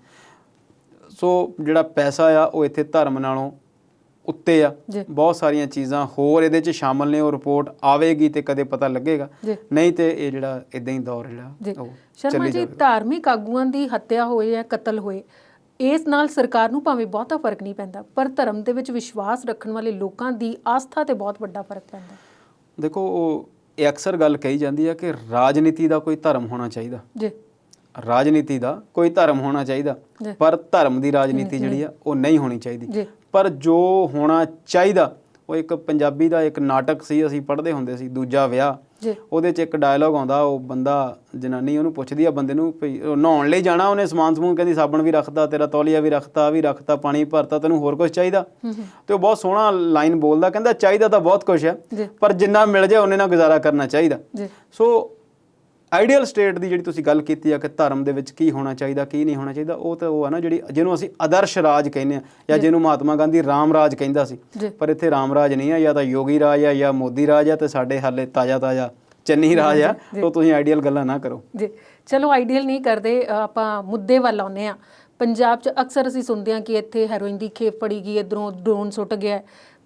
ਸੋ ਜਿਹੜਾ ਪੈਸਾ ਆ ਉਹ ਇੱਥੇ ਧਰਮ ਨਾਲੋਂ ਉੱਤੇ ਆ। ਬਹੁਤ ਸਾਰੀਆਂ ਚੀਜ਼ਾਂ ਹੋਰ ਇਹਦੇ 'ਚ ਸ਼ਾਮਲ ਨੇ, ਉਹ ਰਿਪੋਰਟ ਆਵੇਗੀ ਤੇ ਕਦੇ ਪਤਾ ਲੱਗੇਗਾ, ਨਹੀਂ ਤੇ ਇਹ ਜਿਹੜਾ ਇਦਾਂ ਹੀ ਦੌਰ ਜਿਹੜਾ
ਸ਼ਰਮਾ ਜੀ, ਧਾਰਮਿਕ ਆਗੂਆਂ ਦੀ ਹੱਤਿਆ ਹੋਏ ਜਾਂ ਕਤਲ ਹੋਏ, ਇਸ ਨਾਲ ਸਰਕਾਰ ਨੂੰ ਭਾਵੇਂ ਬਹੁਤਾ ਫਰਕ ਨਹੀਂ ਪੈਂਦਾ, ਪਰ ਧਰਮ ਦੇ ਵਿੱਚ ਵਿਸ਼ਵਾਸ ਰੱਖਣ ਵਾਲੇ ਲੋਕਾਂ ਦੀ ਆਸਥਾ ਤੇ ਬਹੁਤ ਵੱਡਾ ਫਰਕ ਪੈਂਦਾ।
ਦੇਖੋ, ਉਹ ਇਹ ਅਕਸਰ ਗੱਲ ਕਹੀ ਜਾਂਦੀ ਆ ਕਿ ਰਾਜਨੀਤੀ ਦਾ ਕੋਈ ਧਰਮ ਹੋਣਾ ਚਾਹੀਦਾ, ਰਾਜਨੀਤੀ ਦਾ ਕੋਈ ਧਰਮ ਹੋਣਾ ਚਾਹੀਦਾ, ਪਰ ਧਰਮ ਦੀ ਰਾਜਨੀਤੀ ਜਿਹੜੀ ਆ ਉਹ ਨਹੀਂ ਹੋਣੀ ਚਾਹੀਦੀ। ਪਰ ਜੋ ਹੋਣਾ ਚਾਹੀਦਾ, ਉਹ ਇੱਕ ਪੰਜਾਬੀ ਦਾ ਇੱਕ ਨਾਟਕ ਸੀ, ਅਸੀਂ ਪੜ੍ਹਦੇ ਹੁੰਦੇ ਸੀ, ਦੂਜਾ ਵਿਆਹ। ਉਹਦੇ 'ਚ ਇੱਕ ਡਾਇਲੋਗ ਆਉਂਦਾ, ਉਹ ਬੰਦਾ, ਜਨਾਨੀ ਉਹਨੂੰ ਪੁੱਛਦੀ ਆ ਬੰਦੇ ਨੂੰ, ਵੀ ਨਹਾਉਣ ਲਈ ਜਾਣਾ, ਉਹਨੇ ਸਮਾਨ ਸਮੂਨ, ਕਹਿੰਦੀ ਸਾਬਣ ਵੀ ਰੱਖਤਾ, ਤੇਰਾ ਤੌਲੀਆ ਵੀ ਰੱਖਤਾ, ਵੀ ਰੱਖਤਾ, ਪਾਣੀ ਭਰਤਾ, ਤੈਨੂੰ ਹੋਰ ਕੁਝ ਚਾਹੀਦਾ? ਤੇ ਉਹ ਬਹੁਤ ਸੋਹਣਾ ਲਾਈਨ ਬੋਲਦਾ, ਕਹਿੰਦਾ ਚਾਹੀਦਾ ਤਾਂ ਬਹੁਤ ਕੁਛ ਆ, ਪਰ ਜਿੰਨਾ ਮਿਲ ਜਾਏ ਉਹਨੇ ਨਾਲ ਗੁਜ਼ਾਰਾ ਕਰਨਾ ਚਾਹੀਦਾ। ਸੋ ਆਈਡੀਅਲ ਸਟੇਟ ਦੀ ਜਿਹੜੀ ਤੁਸੀਂ ਗੱਲ ਕੀਤੀ ਆ ਕਿ ਧਰਮ ਦੇ ਵਿੱਚ ਕੀ ਹੋਣਾ ਚਾਹੀਦਾ, ਕੀ ਨਹੀਂ ਹੋਣਾ ਚਾਹੀਦਾ, ਉਹ ਤਾਂ ਉਹ ਆ ਨਾ ਜਿਹੜੀ ਜਿਹਨੂੰ ਅਸੀਂ ਆਦਰਸ਼ ਰਾਜ ਕਹਿੰਦੇ ਆ, ਜਾਂ ਜਿਹਨੂੰ ਮਹਾਤਮਾ ਗਾਂਧੀ ਰਾਮ ਰਾਜ ਕਹਿੰਦਾ ਸੀ। ਪਰ ਇੱਥੇ ਰਾਮ ਰਾਜ ਨਹੀਂ ਆ, ਜਾਂ ਤਾਂ ਯੋਗੀ ਰਾਜ ਆ ਜਾਂ ਮੋਦੀ ਰਾਜ ਆ, ਤੇ ਸਾਡੇ ਹਾਲੇ ਤਾਜ਼ਾ ਚੰਨੀ ਰਾਜ ਆ। ਤਾਂ ਤੁਸੀਂ ਆਈਡੀਅਲ ਗੱਲਾਂ ਨਾ ਕਰੋ
ਜੀ। ਚਲੋ ਆਈਡੀਅਲ ਨਹੀਂ ਕਰਦੇ, ਆਪਾਂ ਮੁੱਦੇ ਵੱਲ ਆਉਂਦੇ ਆ। ਪੰਜਾਬ 'ਚ ਅਕਸਰ ਅਸੀਂ ਸੁਣਦੇ ਹਾਂ ਕਿ ਇੱਥੇ ਹੈਰੋਇਨ ਦੀ ਖੇਪ ਫੜੀ ਗਈ, ਇੱਧਰੋਂ ਡਰੋਨ ਸੁੱਟ ਗਿਆ,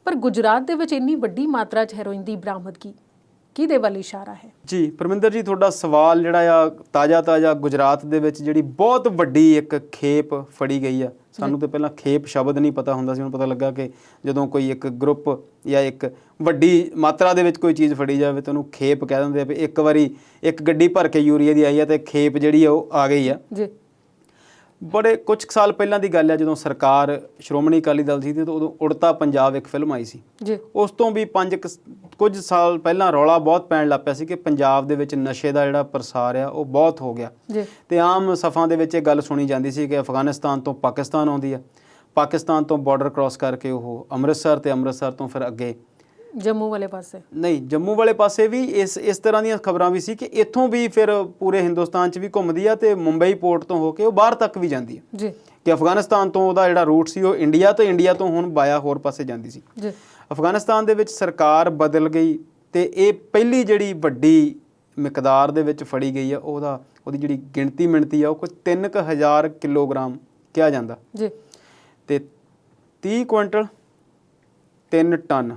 ਪਰ ਗੁਜਰਾਤ ਦੇ ਵਿੱਚ ਇੰਨੀ ਵੱਡੀ ਮਾਤਰਾ 'ਚ ਹੈਰੋਇਨ ਦੀ ਬਰਾਮਦਗੀ ਕਿਹਦੇ ਵੱਲ ਇਸ਼ਾਰਾ ਹੈ? ਜੀ
ਪਰਮਿੰਦਰ ਜੀ, ਤੁਹਾਡਾ ਸਵਾਲ ਜਿਹੜਾ ਆ ਤਾਜ਼ਾ ਗੁਜਰਾਤ ਦੇ ਵਿੱਚ ਜਿਹੜੀ ਬਹੁਤ ਵੱਡੀ ਇੱਕ ਖੇਪ ਫੜੀ ਗਈ ਆ। ਸਾਨੂੰ ਤਾਂ ਪਹਿਲਾਂ ਖੇਪ ਸ਼ਬਦ ਨਹੀਂ ਪਤਾ ਹੁੰਦਾ ਸੀ, ਹੁਣ ਪਤਾ ਲੱਗਾ ਕਿ ਜਦੋਂ ਕੋਈ ਇੱਕ ਗਰੁੱਪ ਜਾਂ ਇੱਕ ਵੱਡੀ ਮਾਤਰਾ ਦੇ ਵਿੱਚ ਕੋਈ ਚੀਜ਼ ਫੜੀ ਜਾਵੇ ਤਾਂ ਉਹਨੂੰ ਖੇਪ ਕਹਿ ਦਿੰਦੇ ਆ। ਵੀ ਇੱਕ ਵਾਰੀ ਇੱਕ ਗੱਡੀ ਭਰ ਕੇ ਯੂਰੀਆ ਦੀ ਆਈ ਆ ਤੇ ਖੇਪ ਜਿਹੜੀ ਆ ਉਹ ਆ ਗਈ ਆ। ਬੜੇ ਕੁਝ ਸਾਲ ਪਹਿਲਾਂ ਦੀ ਗੱਲ ਹੈ, ਜਦੋਂ ਸਰਕਾਰ ਸ਼੍ਰੋਮਣੀ ਅਕਾਲੀ ਦਲ ਸੀ ਤੇ ਉਦੋਂ ਉੜਤਾ ਪੰਜਾਬ ਇੱਕ ਫਿਲਮ ਆਈ ਸੀ। ਉਸ ਤੋਂ ਵੀ ਕੁਝ ਸਾਲ ਪਹਿਲਾਂ ਰੌਲਾ ਬਹੁਤ ਪੈਣ ਲੱਗ ਪਿਆ ਸੀ ਕਿ ਪੰਜਾਬ ਦੇ ਵਿੱਚ ਨਸ਼ੇ ਦਾ ਜਿਹੜਾ ਪ੍ਰਸਾਰ ਆ ਉਹ ਬਹੁਤ ਹੋ ਗਿਆ। ਤੇ ਆਮ ਸਫਾਂ ਦੇ ਵਿੱਚ ਇਹ ਗੱਲ ਸੁਣੀ ਜਾਂਦੀ ਸੀ ਕਿ ਅਫਗਾਨਿਸਤਾਨ ਤੋਂ ਪਾਕਿਸਤਾਨ ਆਉਂਦੀ ਆ, ਪਾਕਿਸਤਾਨ ਤੋਂ ਬਾਰਡਰ ਕ੍ਰਾਸ ਕਰਕੇ ਉਹ ਅੰਮ੍ਰਿਤਸਰ, ਤੇ ਅੰਮ੍ਰਿਤਸਰ ਤੋਂ ਫਿਰ ਅੱਗੇ
ਜੰਮੂ ਵਾਲੇ ਪਾਸੇ। ਨਹੀਂ,
ਜੰਮੂ ਵਾਲੇ ਪਾਸੇ ਵੀ ਇਸ ਤਰ੍ਹਾਂ ਦੀਆਂ ਖਬਰਾਂ ਵੀ ਸੀ ਕਿ ਇੱਥੋਂ ਵੀ ਫਿਰ ਪੂਰੇ ਹਿੰਦੁਸਤਾਨ 'ਚ ਵੀ ਘੁੰਮਦੀ ਆ ਤੇ ਮੁੰਬਈ ਪੋਰਟ ਤੋਂ ਹੋ ਕੇ ਉਹ ਬਾਹਰ ਤੱਕ ਵੀ ਜਾਂਦੀ ਆ। ਕਿ ਅਫਗਾਨਿਸਤਾਨ ਤੋਂ ਉਹਦਾ ਜਿਹੜਾ ਰੂਟ ਸੀ ਉਹ ਇੰਡੀਆ, ਤੇ ਇੰਡੀਆ ਤੋਂ ਹੁਣ ਬਾਇਆ ਹੋਰ ਪਾਸੇ ਜਾਂਦੀ ਸੀ। ਅਫਗਾਨਿਸਤਾਨ ਦੇ ਵਿੱਚ ਸਰਕਾਰ ਬਦਲ ਗਈ ਤੇ ਇਹ ਪਹਿਲੀ ਜਿਹੜੀ ਵੱਡੀ ਮਿਕਦਾਰ ਦੇ ਵਿੱਚ ਫੜੀ ਗਈ ਆ, ਉਹਦੀ ਜਿਹੜੀ ਗਿਣਤੀ ਆ ਉਹ ਕੋਈ 3000 ਕਿਲੋਗ੍ਰਾਮ ਕਿਹਾ ਜਾਂਦਾ ਤੇ 30 ਕੁਇੰਟਲ 3 ਟਨ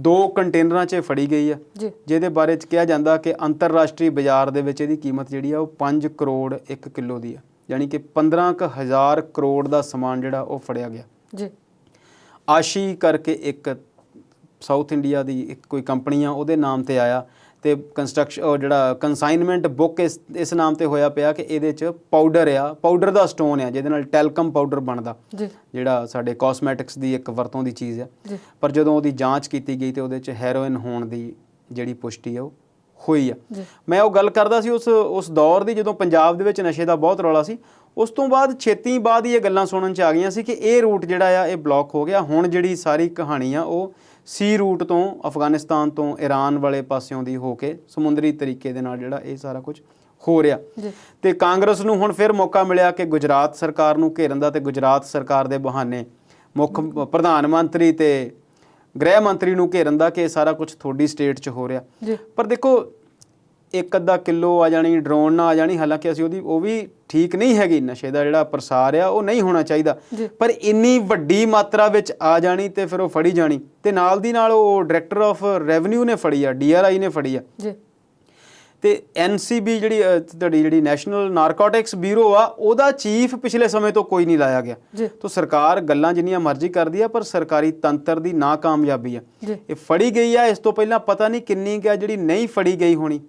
2 ਕੰਟੇਨਰਾਂ 'ਚ ਫੜੀ ਗਈ ਆ, ਜਿਹਦੇ ਬਾਰੇ 'ਚ ਕਿਹਾ ਜਾਂਦਾ ਕਿ ਅੰਤਰਰਾਸ਼ਟਰੀ ਬਾਜ਼ਾਰ ਦੇ ਵਿੱਚ ਇਹਦੀ ਕੀਮਤ ਜਿਹੜੀ ਆ ਉਹ 5 ਕਰੋੜ 1 ਕਿਲੋ ਦੀ ਆ, ਯਾਨੀ ਕਿ 15,000 ਕਰੋੜ ਦਾ ਸਮਾਨ ਜਿਹੜਾ ਉਹ ਫੜਿਆ ਗਿਆ। ਆਸ਼ੀ ਕਰਕੇ ਇੱਕ ਸਾਊਥ ਇੰਡੀਆ ਦੀ ਇੱਕ ਕੋਈ ਕੰਪਨੀ ਆ, ਉਹਦੇ ਨਾਮ ਤੇ ਆਇਆ ਤੇ ਉਹ ਜਿਹੜਾ ਕੰਸਾਈਨਮੈਂਟ ਬੁੱਕ ਇਸ ਨਾਮ ਤੇ ਹੋਇਆ ਪਿਆ ਕਿ ਇਹਦੇ 'ਚ ਪਾਊਡਰ ਦਾ ਸਟੋਨ ਆ, ਜਿਹਦੇ ਨਾਲ ਟੈਲਕਮ ਪਾਊਡਰ ਬਣਦਾ, ਜਿਹੜਾ ਸਾਡੇ ਕਾਸਮੈਟਿਕਸ ਦੀ ਇੱਕ ਵਰਤੋਂ ਦੀ ਚੀਜ਼ ਆ। ਪਰ ਜਦੋਂ ਉਹਦੀ ਜਾਂਚ ਕੀਤੀ ਗਈ ਤੇ ਉਹਦੇ 'ਚ ਹੈਰੋਇਨ ਹੋਣ ਦੀ ਜਿਹੜੀ ਪੁਸ਼ਟੀ ਆ ਉਹ ਹੋਈ ਆ। ਮੈਂ ਉਹ ਗੱਲ ਕਰਦਾ ਸੀ ਉਸ ਦੌਰ ਦੀ, ਜਦੋਂ ਪੰਜਾਬ ਦੇ ਵਿੱਚ ਨਸ਼ੇ ਦਾ ਬਹੁਤ ਰੌਲਾ ਸੀ। ਉਸ ਤੋਂ ਬਾਅਦ ਛੇਤੀ ਬਾਅਦ ਹੀ ਇਹ ਗੱਲਾਂ ਸੁਣਨ 'ਚ ਆ ਗਈਆਂ ਸੀ ਕਿ ਇਹ ਰੂਟ ਜਿਹੜਾ ਆ ਇਹ ਬਲੌਕ ਹੋ ਗਿਆ। ਹੁਣ ਜਿਹੜੀ ਸਾਰੀ ਕਹਾਣੀ ਆ ਉਹ ਸੀ ਰੂਟ ਤੋਂ, ਅਫਗਾਨਿਸਤਾਨ ਤੋਂ ਈਰਾਨ ਵਾਲੇ ਪਾਸਿਓਂ ਦੀ ਹੋ ਕੇ ਸਮੁੰਦਰੀ ਤਰੀਕੇ ਦੇ ਨਾਲ ਜਿਹੜਾ ਇਹ ਸਾਰਾ ਕੁਝ ਹੋ ਰਿਹਾ। ਤੇ ਕਾਂਗਰਸ ਨੂੰ ਹੁਣ ਫਿਰ ਮੌਕਾ ਮਿਲਿਆ ਕਿ ਗੁਜਰਾਤ ਸਰਕਾਰ ਨੂੰ ਘੇਰਨ ਦਾ, ਤੇ ਗੁਜਰਾਤ ਸਰਕਾਰ ਦੇ ਬਹਾਨੇ ਮੁੱਖ ਪ੍ਰਧਾਨ ਮੰਤਰੀ ਤੇ ਗ੍ਰਹਿ ਮੰਤਰੀ ਨੂੰ ਘੇਰਨ ਦਾ ਕਿ ਇਹ ਸਾਰਾ ਕੁਝ ਤੁਹਾਡੀ ਸਟੇਟ 'ਚ ਹੋ ਰਿਹਾ। ਪਰ ਦੇਖੋ, 1 ਅੱਧਾ ਕਿਲੋ ਆ ਜਾਣੀ, ਡਰੋਨ ਨਾ ਆ ਜਾਣੀ, ਹਾਲਾਂਕਿ ਅਸੀਂ ਉਹ ਵੀ ਠੀਕ ਨਹੀਂ ਹੈਗੀ, ਨਸ਼ੇ ਦਾ ਜਿਹੜਾ ਪ੍ਰਸਾਰ ਆ ਉਹ ਨਹੀਂ ਹੋਣਾ ਚਾਹੀਦਾ, ਪਰ ਇੰਨੀ ਵੱਡੀ ਮਾਤਰਾ ਵਿੱਚ ਆ ਜਾਣੀ ਤੇ ਫਿਰ ਉਹ ਫੜੀ ਜਾਣੀ, ਤੇ ਨਾਲ ਦੀ ਨਾਲ ਉਹ ਡਾਇਰੈਕਟਰ ਆਫ ਰੈਵਨਿਊ ਨੇ ਫੜੀ ਆ, DRI ਨੇ ਫੜੀ ਆ ਤੇ NCB ਤੁਹਾਡੀ ਜਿਹੜੀ ਨੈਸ਼ਨਲ ਨਾਰਕੋਟਿਕਸ ਬਿਊਰੋ ਆ ਉਹਦਾ ਚੀਫ ਪਿਛਲੇ ਸਮੇਂ ਤੋਂ ਕੋਈ ਨਹੀਂ ਲਾਇਆ ਗਿਆ। ਤਾਂ ਸਰਕਾਰ ਗੱਲਾਂ ਜਿੰਨੀਆਂ ਮਰਜ਼ੀ ਕਰਦੀ ਆ, ਪਰ ਸਰਕਾਰੀ ਤੰਤਰ ਦੀ ਨਾਕਾਮਯਾਬੀ ਆ। ਇਹ ਫੜੀ ਗਈ ਆ, ਇਸ ਤੋਂ ਪਹਿਲਾਂ ਪਤਾ ਨਹੀਂ ਕਿੰਨੀ ਕੁ ਆ ਜਿਹੜੀ ਨਹੀਂ ਫੜੀ ਗਈ ਹੋਣੀ,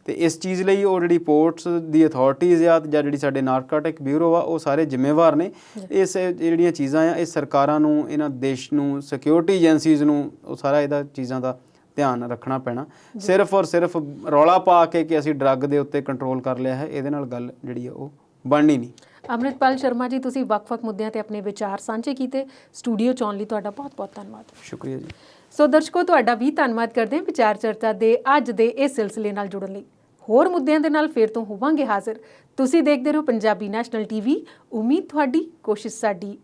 ਤੇ ਇਸ ਚੀਜ਼ ਲਈ ਉਹ ਜਿਹੜੀ ਪੋਰਟਸ ਦੀ ਅਥਾਰਟੀਜ਼ ਆ ਜਾਂ ਜਿਹੜੀ ਸਾਡੇ ਨਾਰਕੋਟਿਕ ਬਿਊਰੋ ਆ ਉਹ ਸਾਰੇ ਜ਼ਿੰਮੇਵਾਰ ਨੇ। ਇਸ ਜਿਹੜੀਆਂ ਚੀਜ਼ਾਂ ਆ ਇਹ ਸਰਕਾਰਾਂ ਨੂੰ, ਇਹਨਾਂ ਦੇਸ਼ ਨੂੰ, ਸਿਕਿਉਰਿਟੀ ਏਜੰਸੀਜ਼ ਨੂੰ ਉਹ ਸਾਰਾ ਇਹਦਾ ਚੀਜ਼ਾਂ ਦਾ ਧਿਆਨ ਰੱਖਣਾ ਪੈਣਾ। ਸਿਰਫ ਔਰ ਸਿਰਫ ਰੌਲਾ ਪਾ ਕੇ ਕਿ ਅਸੀਂ ਡਰੱਗ ਦੇ ਉੱਤੇ ਕੰਟਰੋਲ ਕਰ ਲਿਆ ਹੈ, ਇਹਦੇ ਨਾਲ ਗੱਲ ਜਿਹੜੀ ਆ ਉਹ ਬਣਨੀ ਨਹੀਂ।
ਅੰਮ੍ਰਿਤਪਾਲ ਸ਼ਰਮਾ ਜੀ, ਤੁਸੀਂ ਵੱਖ-ਵੱਖ ਮੁੱਦਿਆਂ ਤੇ ਆਪਣੇ ਵਿਚਾਰ ਸਾਂਝੇ ਕੀਤੇ, ਸਟੂਡੀਓ 'ਚ ਆਉਣ ਲਈ ਤੁਹਾਡਾ ਬਹੁਤ-ਬਹੁਤ ਧੰਨਵਾਦ।
ਸ਼ੁਕਰੀਆ ਜੀ।
ਸੋ ਦਰਸ਼ਕੋ, ਤੁਹਾਡਾ ਵੀ ਧੰਨਵਾਦ ਕਰਦੇ ਹਾਂ ਵਿਚਾਰ ਚਰਚਾ ਦੇ ਅੱਜ ਦੇ ਇਸ ਸਿਲਸਿਲੇ ਨਾਲ ਜੁੜਨ ਲਈ। ਹੋਰ ਮੁੱਦਿਆਂ ਦੇ ਨਾਲ ਫਿਰ ਤੋਂ ਹੋਵਾਂਗੇ ਹਾਜ਼ਰ। ਤੁਸੀਂ ਦੇਖਦੇ ਰਹੋ ਪੰਜਾਬੀ ਨੈਸ਼ਨਲ TV। ਉਮੀਦ ਤੁਹਾਡੀ, ਕੋਸ਼ਿਸ਼ ਸਾਡੀ।